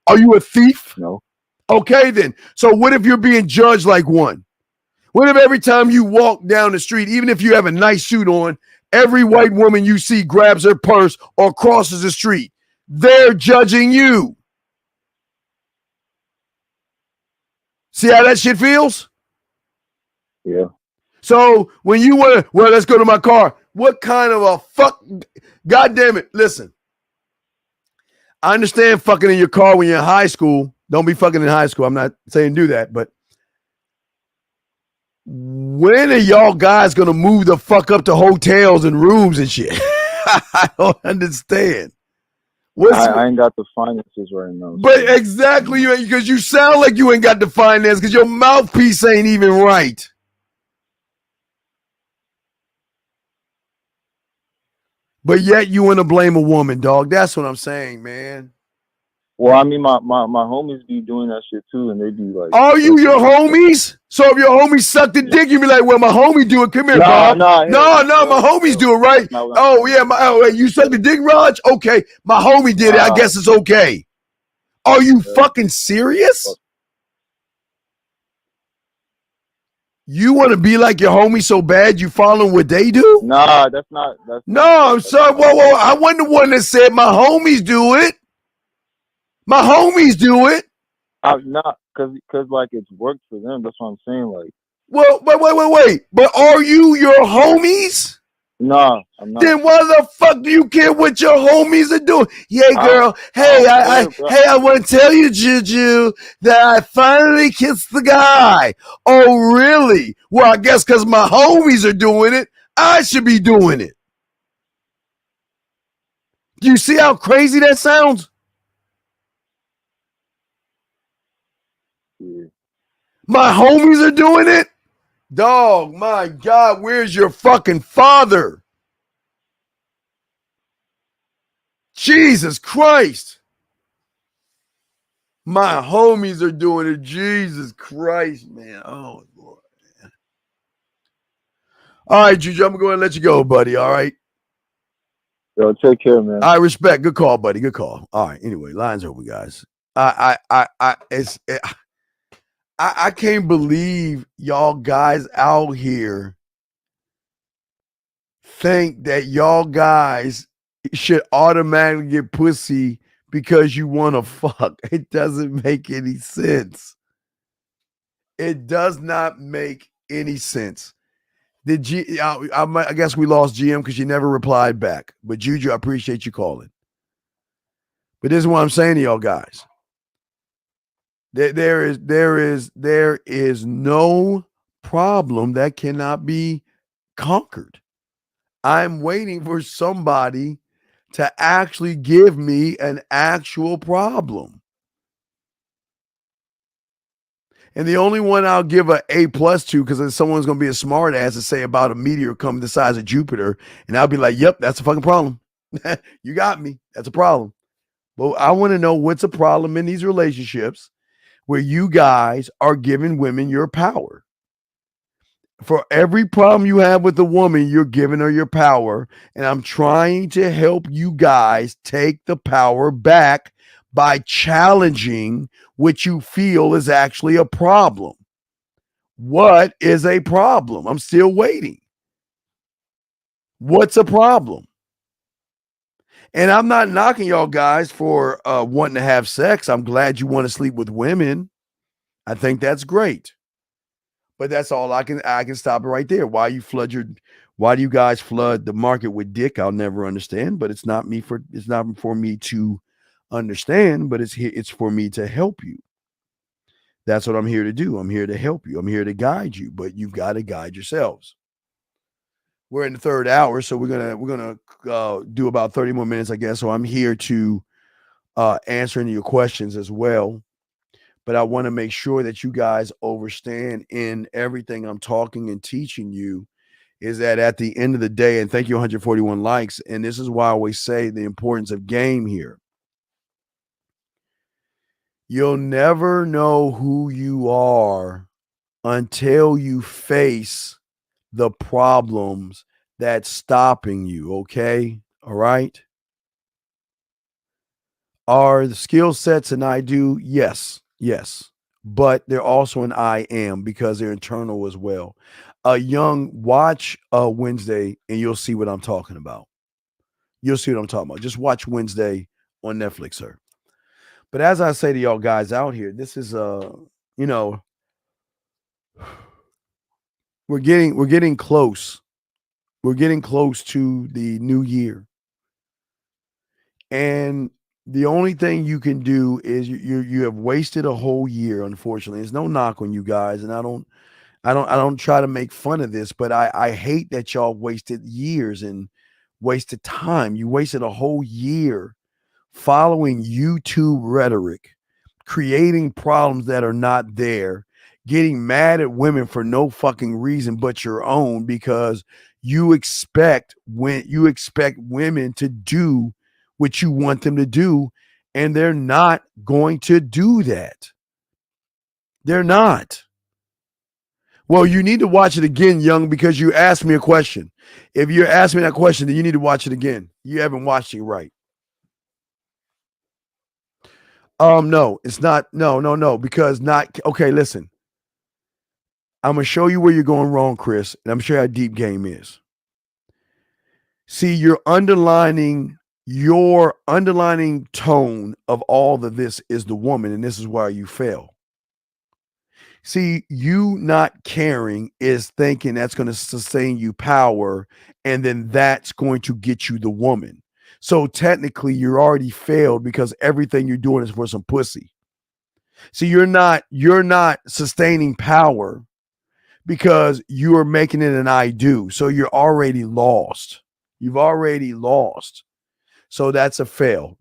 Are you a thief? No. Okay then. So what if you're being judged like one? What if every time you walk down the street, even if you have a nice suit on, every white woman you see grabs her purse or crosses the street? They're judging you. See how that shit feels? Yeah. So when you want to, well, let's go to my car. What kind of a fuck? God damn it. Listen, I understand fucking in your car when you're in high school. Don't be fucking in high school. I'm not saying do that, but when are y'all guys going to move the fuck up to hotels and rooms and shit? I don't understand. I ain't got the finances right now. But exactly, because you sound like you ain't got the finance because your mouthpiece ain't even right. But yet you want to blame a woman, dog. That's what I'm saying, man. Well, I mean, my homies be doing that shit too, and they be like... Are you your homies? So if your homies suck the dick, you be like, well, my homie do it. Come here, Bob. No, my homies do it, right? Oh, yeah. You suck the dick, Raj? Okay. My homie did it. I guess it's okay. Are you fucking serious? You want to be like your homie so bad you follow what they do? Nah, that's not. No, I'm sorry. Whoa. I wasn't the one that said my homies do it. My homies do it. I'm not, cause like it's worked for them. That's what I'm saying. Like, well, wait. But are you your homies? No, I'm not. Then why the fuck do you care what your homies are doing? Yeah, girl. I want to tell you, Juju, that I finally kissed the guy. Oh, really? Well, I guess because my homies are doing it, I should be doing it. Do you see how crazy that sounds? Yeah. My homies are doing it? Dog, my God, where's your fucking father? Jesus Christ. My homies are doing it. Jesus Christ, man. Oh, Lord. Man. All right, Juju, I'm going to go ahead and let you go, buddy. All right. Yo, take care, man. I respect. Good call, buddy. Good call. All right. Anyway, lines over, guys. I can't believe y'all guys out here think that y'all guys should automatically get pussy because you want to fuck. It doesn't make any sense. It does not make any sense. I guess we lost GM because you never replied back. But Juju, I appreciate you calling. But this is what I'm saying to y'all guys. There is no problem that cannot be conquered. I'm waiting for somebody to actually give me an actual problem. And the only one I'll give an A+ to, because someone's going to be a smart ass to say about a meteor coming the size of Jupiter, and I'll be like, yep, that's a fucking problem. You got me. That's a problem. But I want to know what's a problem in these relationships where you guys are giving women your power. For every problem you have with a woman, you're giving her your power. And I'm trying to help you guys take the power back by challenging what you feel is actually a problem. What is a problem? I'm still waiting. What's a problem? And I'm not knocking y'all guys for wanting to have sex. I'm glad you want to sleep with women. I think that's great. But that's all I can stop it right there. Why do you guys flood the market with dick? I'll never understand, but it's not for me to understand, but it's for me to help you. That's what I'm here to do. I'm here to help you. I'm here to guide you, but you've got to guide yourselves. We're in the third hour, so we're gonna do about 30 more minutes, I guess. So I'm here to answer any of your questions as well. But I want to make sure that you guys understand in everything I'm talking and teaching you is that at the end of the day, and thank you 141 likes, and this is why I always say the importance of game here. You'll never know who you are until you face the problems that's stopping you, okay? All right? Are the skill sets and I do? Yes. But they're also an I am because they're internal as well. Watch Wednesday and you'll see what I'm talking about. Just watch Wednesday on Netflix, sir. But as I say to y'all guys out here, this is we're getting close. We're getting close to the new year. And the only thing you can do is you have wasted a whole year, unfortunately. There's no knock on you guys, and I don't try to make fun of this, but I hate that y'all wasted years and wasted time. You wasted a whole year following YouTube rhetoric, creating problems that are not there, getting mad at women for no fucking reason but your own, because you expect women to do what you want them to do, and they're not going to do that. They're not. Well, you need to watch it again, Young, because you asked me a question. If you're asking me that question, then you need to watch it again. You haven't watched it right. No, it's not. No, because okay, listen. I'm going to show you where you're going wrong, Chris, and I'm going to show you how deep game is. See, your underlining tone of all of this is the woman, and this is why you fail. See, you not caring is thinking that's going to sustain you power, and then that's going to get you the woman. So technically, you're already failed because everything you're doing is for some pussy. See, you're not sustaining power because you are making it an I do. So you're already lost. You've already lost. So that's a fail.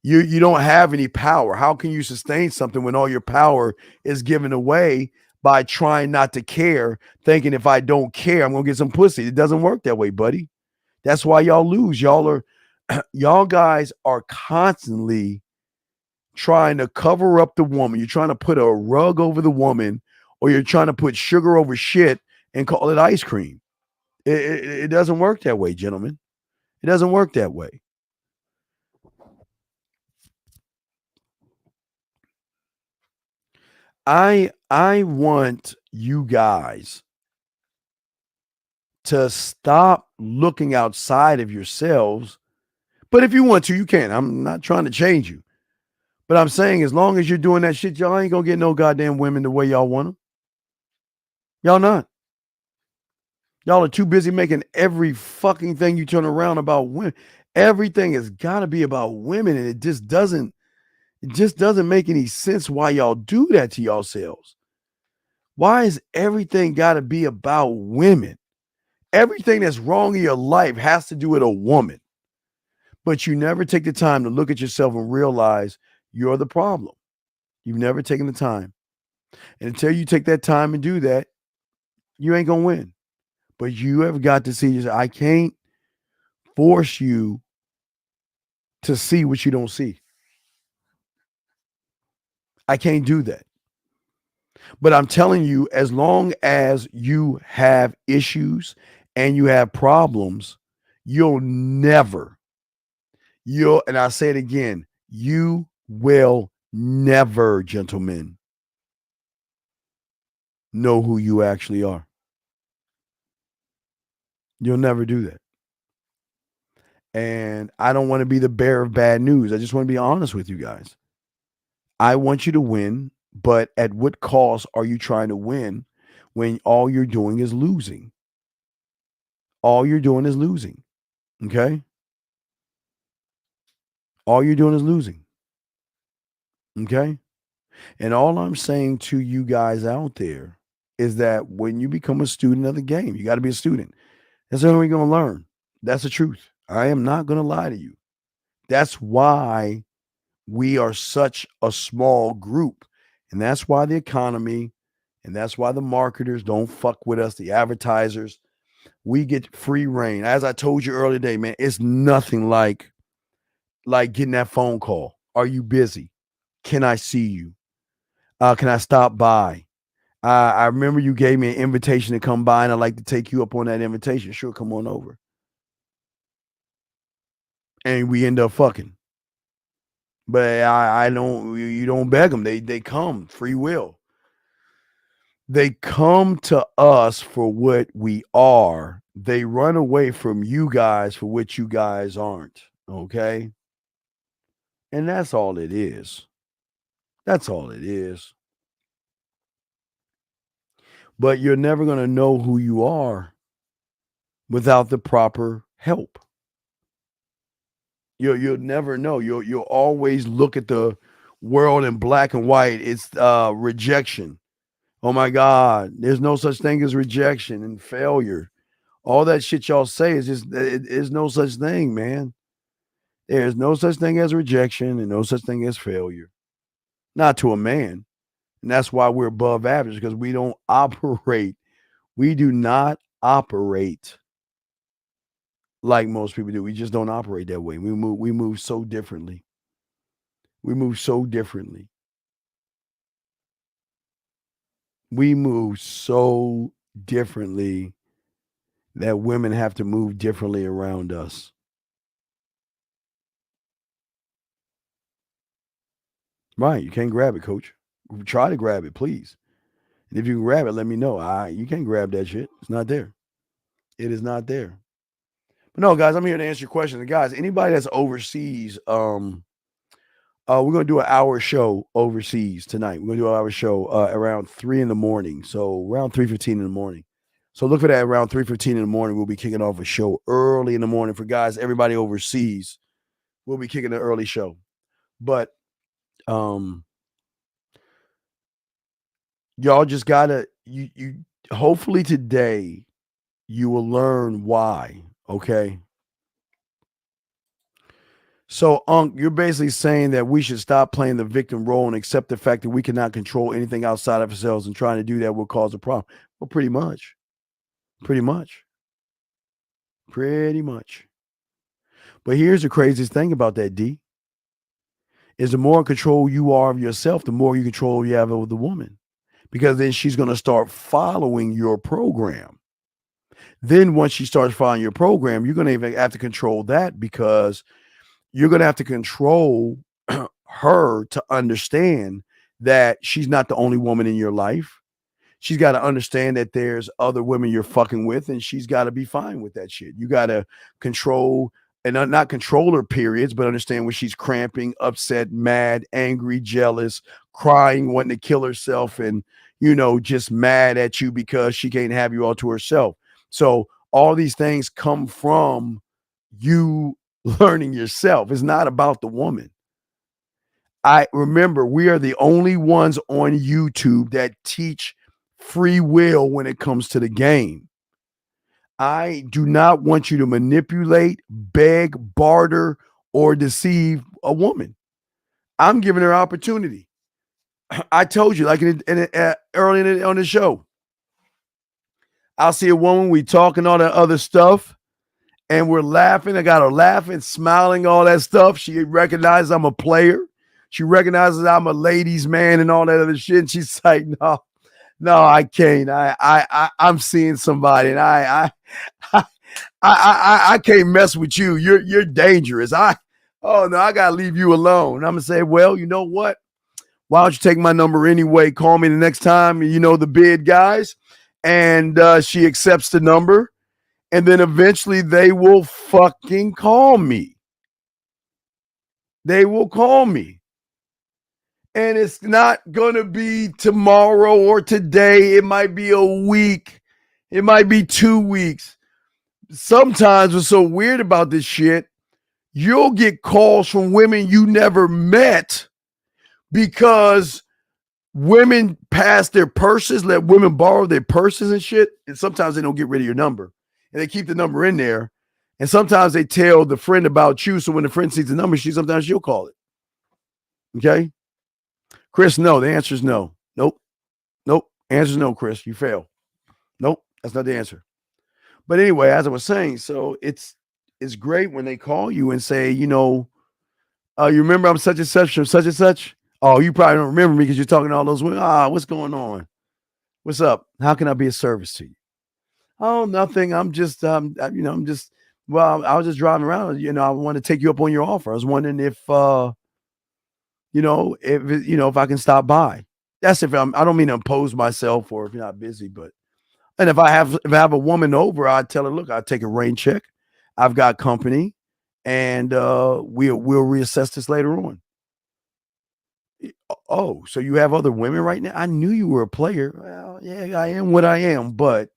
You don't have any power. How can you sustain something when all your power is given away by trying not to care, thinking if I don't care, I'm gonna get some pussy? It doesn't work that way, buddy. That's why y'all lose. Y'all guys are constantly trying to cover up the woman. You're trying to put a rug over the woman, or you're trying to put sugar over shit and call it ice cream. It doesn't work that way, gentlemen. It doesn't work that way. I want you guys to stop looking outside of yourselves. But if you want to, you can. I'm not trying to change you. But I'm saying as long as you're doing that shit, y'all ain't going to get no goddamn women the way y'all want them. Y'all not. Y'all are too busy making every fucking thing you turn around about women. Everything has got to be about women, and it just doesn't make any sense why y'all do that to yourselves. Why is everything got to be about women? Everything that's wrong in your life has to do with a woman. But you never take the time to look at yourself and realize you're the problem. You've never taken the time. And until you take that time and do that, you ain't going to win. But you have got to see yourself. I can't force you to see what you don't see. I can't do that. But I'm telling you, as long as you have issues and you have problems, and I say it again, you will never, gentlemen, know who you actually are. You'll never do that. And I don't want to be the bearer of bad news. I just want to be honest with you guys. I want you to win, but at what cost are you trying to win when all you're doing is losing? All you're doing is losing. Okay? All you're doing is losing. Okay? And all I'm saying to you guys out there is that when you become a student of the game, you got to be a student. That's the only way you're going to learn. That's the truth. I am not going to lie to you. That's why we are such a small group. And that's why the economy, and that's why the marketers don't fuck with us, the advertisers. We get free reign. As I told you earlier today, man, it's nothing like getting that phone call. Are you busy? Can I see you? Can I stop by? I remember you gave me an invitation to come by, and I'd like to take you up on that invitation. Sure, come on over. And we end up fucking. But I don't, you don't beg them. They come, free will. They come to us for what we are. They run away from you guys for what you guys aren't. Okay? And that's all it is. That's all it is. But you're never going to know who you are without the proper help. You'll never know. You'll always look at the world in black and white. It's rejection. Oh my God, there's no such thing as rejection and failure. All that shit y'all say is just, it is no such thing, man. There's no such thing as rejection and no such thing as failure. Not to a man. And that's why we're above average, because we don't operate. We do not operate like most people do. We just don't operate that way. We move so differently. We move so differently. We move so differently that women have to move differently around us. Right. You can't grab it, coach. Try to grab it, please. And if you can grab it, let me know. You can't grab that shit. It's not there. It is not there. But no, guys, I'm here to answer your questions. And guys, anybody that's overseas, we're going to do an hour show overseas tonight. We're going to do an hour show around 3 in the morning. So around 3:15 in the morning. So look for that around 3:15 in the morning. We'll be kicking off a show early in the morning for guys, everybody overseas. We'll be kicking an early show. But y'all just gotta, you hopefully today you will learn why. Okay. So, you're basically saying that we should stop playing the victim role and accept the fact that we cannot control anything outside of ourselves, and trying to do that will cause a problem. Well, pretty much. Pretty much. Pretty much. But here's the craziest thing about that, D, is the more control you are of yourself, the more you control you have over the woman. Because then she's going to start following your program. Then once she starts following your program, you're going to even have to control that, because you're going to have to control her to understand that she's not the only woman in your life. She's got to understand that there's other women you're fucking with, and she's got to be fine with that shit. You got to control, and not control her periods, but understand when she's cramping, upset, mad, angry, jealous, crying, wanting to kill herself, and, just mad at you because she can't have you all to herself. So all these things come from you learning yourself. It's not about the woman. I remember we are the only ones on YouTube that teach free will when it comes to the game. I do not want you to manipulate, beg, barter, or deceive a woman. I'm giving her opportunity. I told you, like early on the show, I'll see a woman, we talking all that other stuff, and we're laughing. I got her laughing, smiling, all that stuff. She recognizes I'm a player. She recognizes I'm a ladies' man and all that other shit. And she's like, no, I can't. I'm seeing somebody, and I can't mess with you. You're dangerous. I gotta leave you alone. I'm gonna say, well, you know what? Why don't you take my number anyway? Call me the next time. The bid, guys. And she accepts the number. And then eventually they will fucking call me. They will call me. And it's not going to be tomorrow or today. It might be a week. It might be 2 weeks. Sometimes what's so weird about this shit, you'll get calls from women you never met because women pass their purses, let women borrow their purses and shit. And sometimes they don't get rid of your number. And they keep the number in there. And sometimes they tell the friend about you. So when the friend sees the number, sometimes she'll call it. Okay? Chris, no. The answer is no. Nope. Answer is no, Chris. You fail. Nope. That's not the answer. But anyway, as I was saying, so it's great when they call you and say, you remember I'm such and such from such and such? Oh, you probably don't remember me because you're talking to all those women. What's going on? What's up? How can I be of service to you? Oh, nothing. I'm just, I was just driving around. I want to take you up on your offer. I was wondering if, if I can stop by. That's I don't mean to impose myself, or if you're not busy, and if I have a woman over, I'd tell her, look, I'll take a rain check. I've got company, and we'll reassess this later on. Oh, so you have other women right now? I knew you were a player. Well, yeah, I am what I am, but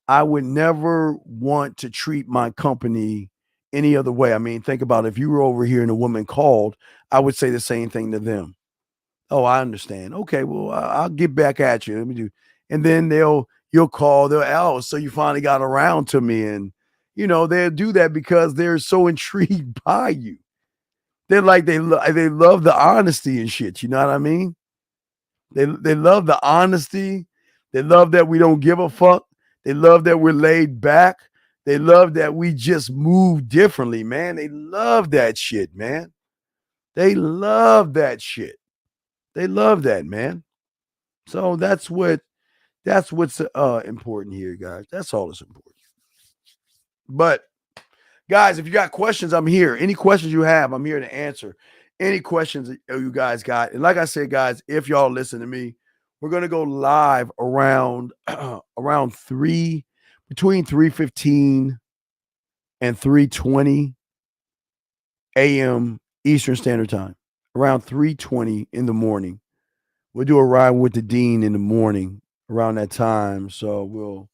I would never want to treat my company any other way. I mean, think about it. If you were over here and a woman called, I would say the same thing to them. Oh, I understand. Okay, well, I'll get back at you. Let me do. And then you'll call. So you finally got around to me, and they'll do that because they're so intrigued by you. They're like they love the honesty and shit. You know what I mean? They love the honesty. They love that we don't give a fuck. They love that we're laid back. They love that we just move differently, man. They love that shit, man. They love that shit. They love that, man. So that's what's important here, guys. That's all that's important. But guys, if you got questions, I'm here. Any questions you have, I'm here to answer. Any questions that you guys got. And like I said, guys, if y'all listen to me, we're going to go live around between 3:15 and 3:20 a.m. Eastern Standard Time. Around 3:20 in the morning. We'll do a ride with the Dean in the morning around that time. So we'll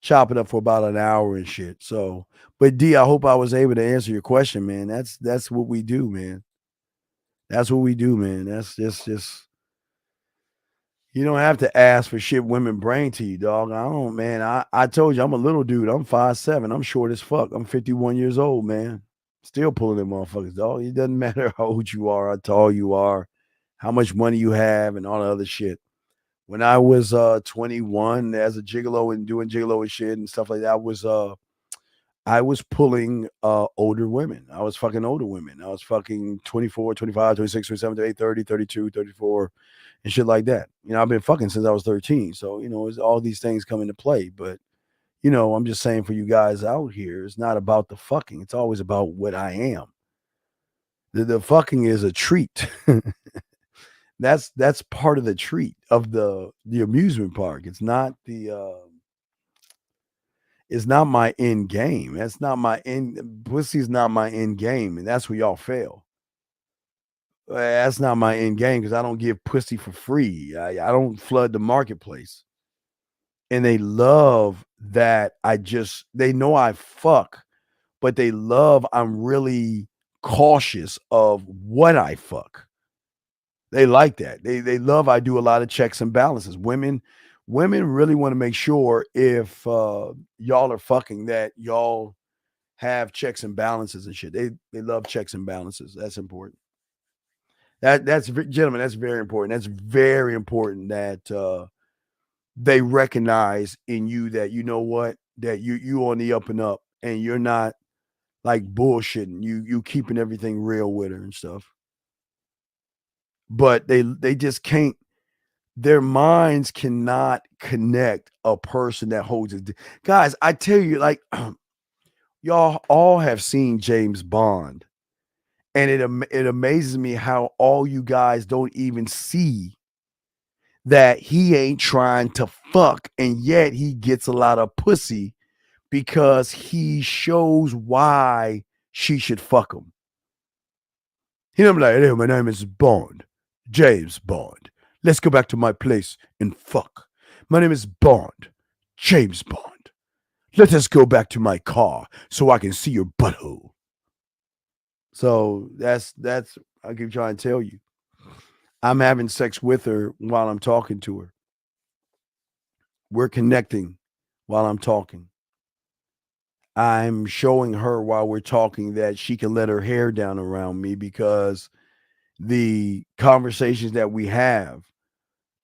chop it up for about an hour and shit. So, but D, I hope I was able to answer your question, man. That's what we do, man. That's what we do, man. That's just you don't have to ask for shit women bring to you, dog. I don't, man. I told you I'm a little dude. I'm 5'7". I'm short as fuck. I'm 51 years old, man. Still pulling them motherfuckers, dog. It doesn't matter how old you are, how tall you are, how much money you have, and all the other shit. When I was 21 as a gigolo and doing gigolo and shit and stuff like that, I was pulling older women. I was fucking older women. I was fucking 24, 25, 26, 27, 28, 30, 32, 34, and shit like that. You know, I've been fucking since I was 13. So, you know, it's all these things come into play. But, you know, I'm just saying for you guys out here, it's not about the fucking. It's always about what I am. The fucking is a treat. That's part of the treat of the amusement park. It's not my end game. That's not my end. Pussy's not my end game, and that's where y'all fail. That's not my end game because I don't give pussy for free. I don't flood the marketplace. And they love that they know I fuck, but they love I'm really cautious of what I fuck. They like that. They love I do a lot of checks and balances. Women really want to make sure if y'all are fucking that y'all have checks and balances and shit. They love checks and balances. That's important. That's gentlemen, that's very important. That's very important that they recognize in you that you know what, that you on the up and up and you're not like bullshitting. You keeping everything real with her and stuff. But they just can't. Their minds cannot connect a person that holds it. Guys, I tell you, like, y'all all have seen James Bond, and it amazes me how all you guys don't even see that he ain't trying to fuck, and yet he gets a lot of pussy because he shows why she should fuck him. He don't be like, hey, my name is Bond, James Bond. Let's go back to my place and fuck. My name is Bond, James Bond. Let us go back to my car so I can see your butthole. So that's I keep trying to tell you. I'm having sex with her while I'm talking to her. We're connecting while I'm talking. I'm showing her while we're talking that she can let her hair down around me because the conversations that we have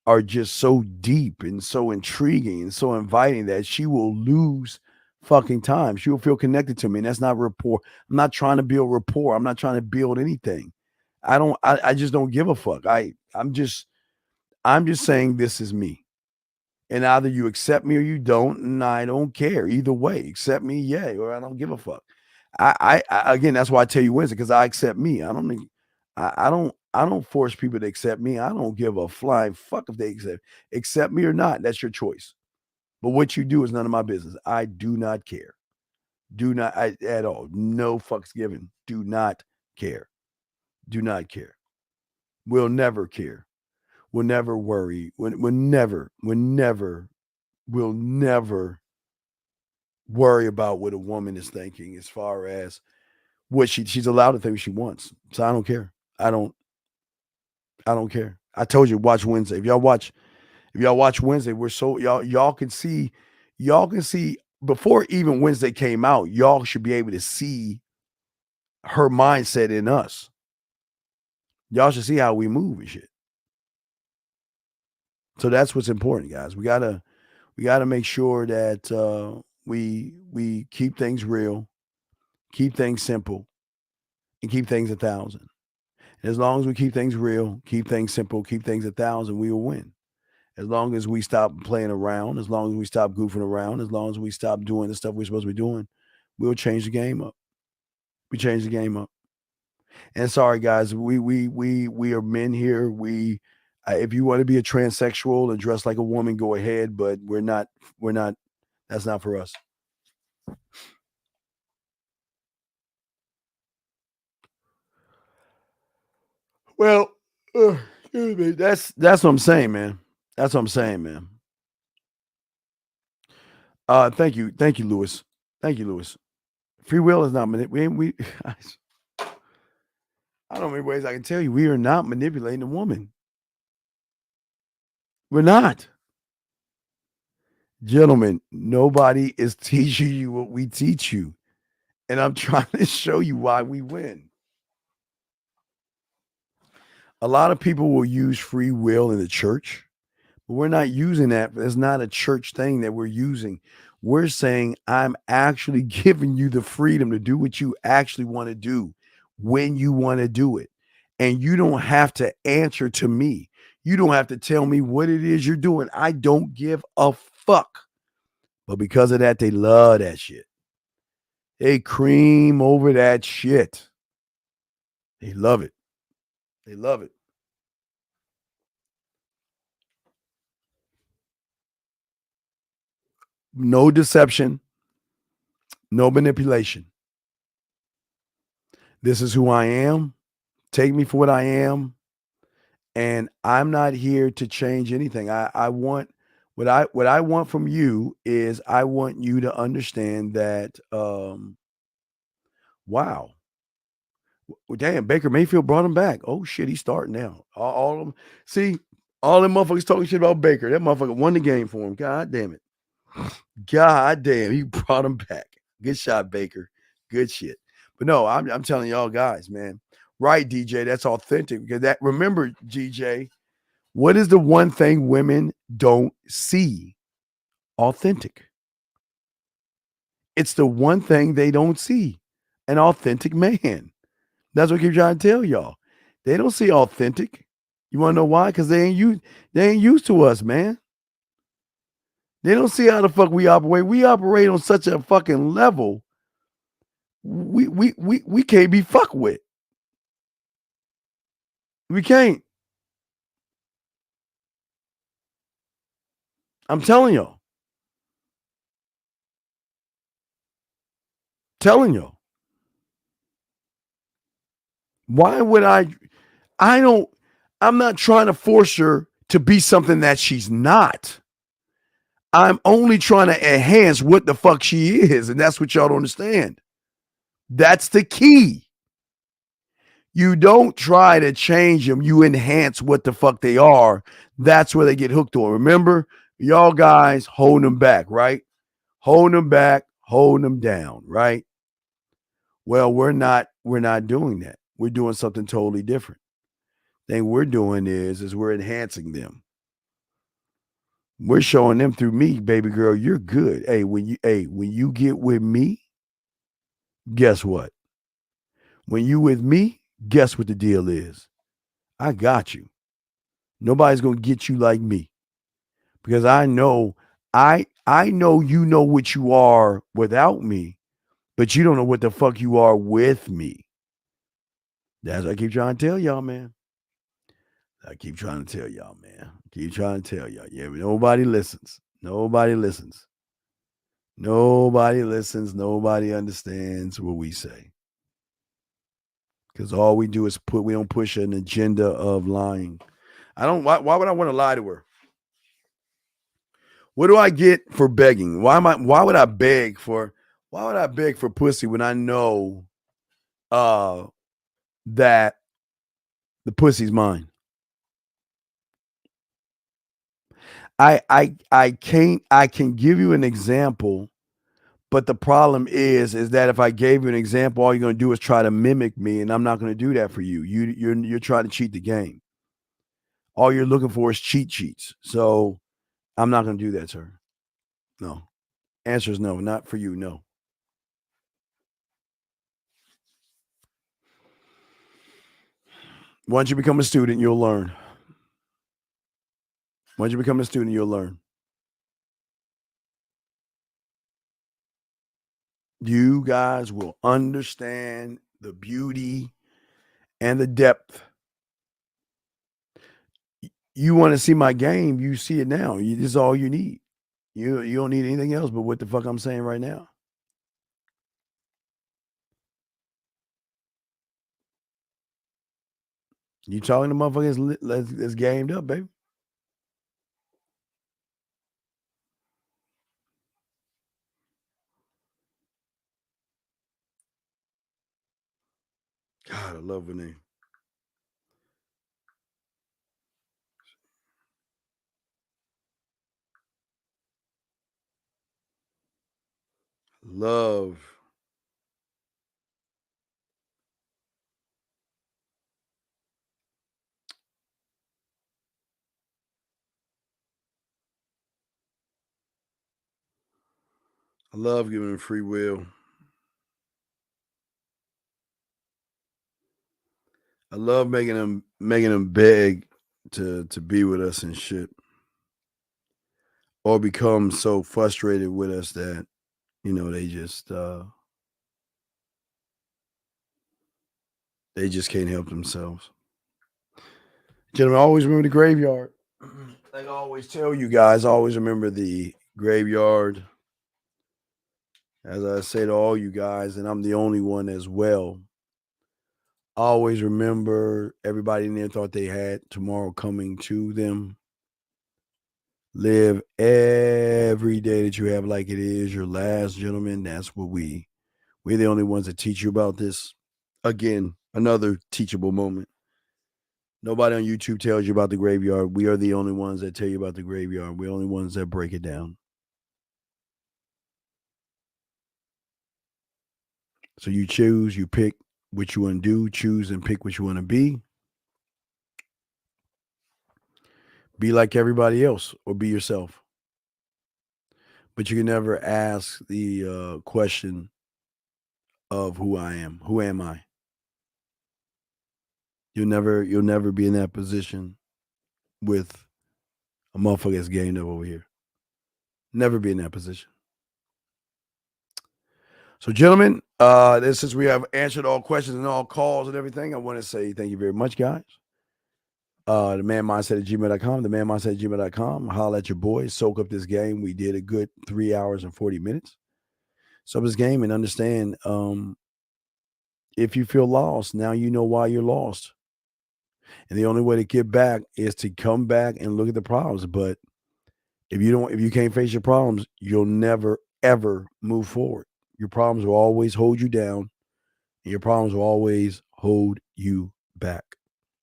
are just so deep and so intriguing and so inviting that she will lose fucking time. She will feel connected to me. And that's not rapport. I'm not trying to build rapport. I'm not trying to build anything. I just don't give a fuck. I'm just saying this is me. And either you accept me or you don't, and I don't care. Either way, accept me, yay, or I don't give a fuck. I again, that's why I tell you Wednesday, because I accept me. I don't force people to accept me. I don't give a flying fuck if they accept me or not. That's your choice. But what you do is none of my business. I do not care. Do not at all. No fucks given. Do not care. Do not care. We'll never care. We'll never worry. We'll never worry about what a woman is thinking as far as what she's allowed to think what she wants. So I don't care. I don't care. I told you, watch Wednesday. If y'all watch Wednesday, y'all can see before even Wednesday came out, y'all should be able to see her mindset in us. Y'all should see how we move and shit. So that's what's important, guys. We gotta make sure that we keep things real, keep things simple, and keep things 1,000. And as long as we keep things real, keep things simple, keep things 1,000, we will win. As long as we stop playing around, as long as we stop goofing around, as long as we stop doing the stuff we're supposed to be doing, we'll change the game up. We change the game up. And sorry, guys, we are men here. If you want to be a transsexual and dress like a woman, go ahead. But we're not. That's not for us. Well, that's what I'm saying, man. That's what I'm saying, man. Thank you, Lewis. Thank you, Lewis. Free will is not I don't know many ways I can tell you. We are not manipulating a woman. We're not. Gentlemen, nobody is teaching you what we teach you. And I'm trying to show you why we win. A lot of people will use free will in the church, but we're not using that. It's not a church thing that we're using. We're saying, I'm actually giving you the freedom to do what you actually want to do when you want to do it. And you don't have to answer to me. You don't have to tell me what it is you're doing. I don't give a fuck. But because of that, they love that shit. They cream over that shit. They love it. They love it. No deception, no manipulation. This is who I am. Take me for what I am. And I'm not here to change anything. I want what I want from you is I want you to understand that wow. Well, damn, Baker Mayfield brought him back. Oh shit, he's starting now. All of them. See, all them motherfuckers talking shit about Baker. That motherfucker won the game for him. God damn it. God damn, he brought him back. Good shot, Baker. Good shit. But no, I'm telling y'all guys, man. Right, DJ, that's authentic. Because that remember, DJ, what is the one thing women don't see? Authentic. It's the one thing they don't see. An authentic man. That's what I keep trying to tell y'all. They don't see authentic. You want to know why? Because they ain't used to us, man. They don't see how the fuck we operate. We operate on such a fucking level. We can't be fucked with. We can't. I'm telling y'all. Why would I'm not trying to force her to be something that she's not. I'm only trying to enhance what the fuck she is. And that's what y'all don't understand. That's the key. You don't try to change them. You enhance what the fuck they are. That's where they get hooked on. Remember, y'all guys hold them back, right? Hold them back, hold them down, right? Well, we're not doing that. We're doing something totally different. Thing we're doing is we're enhancing them. We're showing them through me, baby girl, you're good. Hey, when you get with me, guess what? When you with me, guess what the deal is? I got you. Nobody's gonna get you like me. Because I know you know what you are without me, but you don't know what the fuck you are with me. That's what I keep trying to tell y'all, man. Keep trying to tell y'all. Yeah, but nobody listens. Nobody listens. Nobody understands what we say. Because all we do is we don't push an agenda of lying. Why would I want to lie to her? What do I get for begging? Why would I beg for pussy when I know that the pussy's mine? I can give you an example, but the problem is that if I gave you an example, all you're going to do is try to mimic me, and I'm not going to do that for you. You're trying to cheat the game. All you're looking for is cheat sheets. So I'm not going to do that, sir. No. Answer is no, not for you. No. Once you become a student, you'll learn. Once you become a student, you'll learn. You guys will understand the beauty and the depth. You want to see my game, you see it now. This is all you need. You don't need anything else but what the fuck I'm saying right now. You talking to motherfuckers that's gamed up, baby. God, I love Renee. Love I love giving them free will. I love making them beg to be with us and shit, or become so frustrated with us that they just can't help themselves. Gentlemen, always remember the graveyard. Like I always tell you guys, always remember the graveyard. As I say to all you guys, and I'm the only one as well, always remember everybody in there thought they had tomorrow coming to them. Live every day that you have like it is your last, gentlemen. That's what we're the only ones that teach you about this. Again, another teachable moment. Nobody on YouTube tells you about the graveyard. We are the only ones that tell you about the graveyard. We're the only ones that break it down. So you choose, you pick what you want to do, choose and pick what you want to be. Be like everybody else or be yourself. But you can never ask the question of who I am. Who am I? You'll never be in that position with a motherfucker that's gained up over here. Never be in that position. So, gentlemen, since we have answered all questions and all calls and everything, I want to say thank you very much, guys. The manmindset@gmail.com, the manmindset@gmail.com. Holla at your boys. Soak up this game. We did a good 3 hours and 40 minutes. Soak up this game and understand if you feel lost, now you know why you're lost. And the only way to get back is to come back and look at the problems. But if you can't face your problems, you'll never, ever move forward. Your problems will always hold you down, and your problems will always hold you back.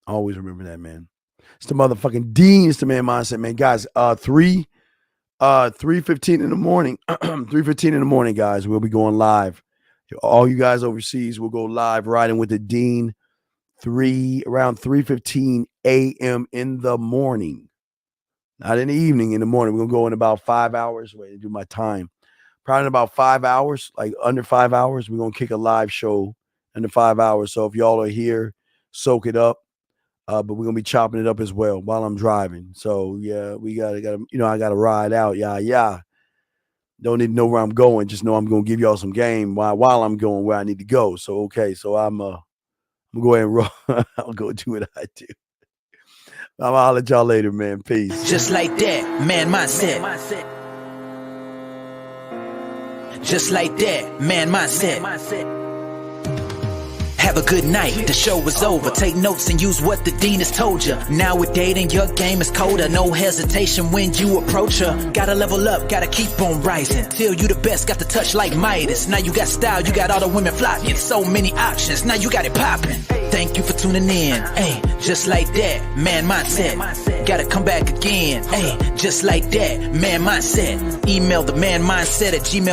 Always remember that, man. It's the motherfucking Dean. It's the Man Mindset, man. Guys, 3:15 in the morning. 3:15 in the morning, guys. We'll be going live. All you guys overseas will go live riding with the Dean around 3:15 a.m. in the morning. Not in the evening, in the morning. We're going to go in about 5 hours. Wait, do my time. Probably in about 5 hours, like under 5 hours. We're going to kick a live show under 5 hours. So if y'all are here, soak it up. But we're going to be chopping it up as well while I'm driving. So, yeah, we got to, I got to ride out. Yeah. Don't need to know where I'm going. Just know I'm going to give y'all some game while I'm going where I need to go. So, okay. So I'm going to go ahead and roll. I'll go do what I do. I'll holler at y'all later, man. Peace. Just like that, Man Mindset. Just like that, Man Mindset. Have a good night, the show is over. Take notes and use what the Dean has told you. Now with dating, your game is colder. No hesitation when you approach her. Gotta level up, gotta keep on rising. Till you the best, got the touch like Midas. Now you got style, you got all the women flocking. So many options, now you got it popping. Thank you for tuning in. Hey, just like that, Man Mindset. Gotta come back again. Hey, just like that, Man Mindset. Email the manmindset@gmail.com.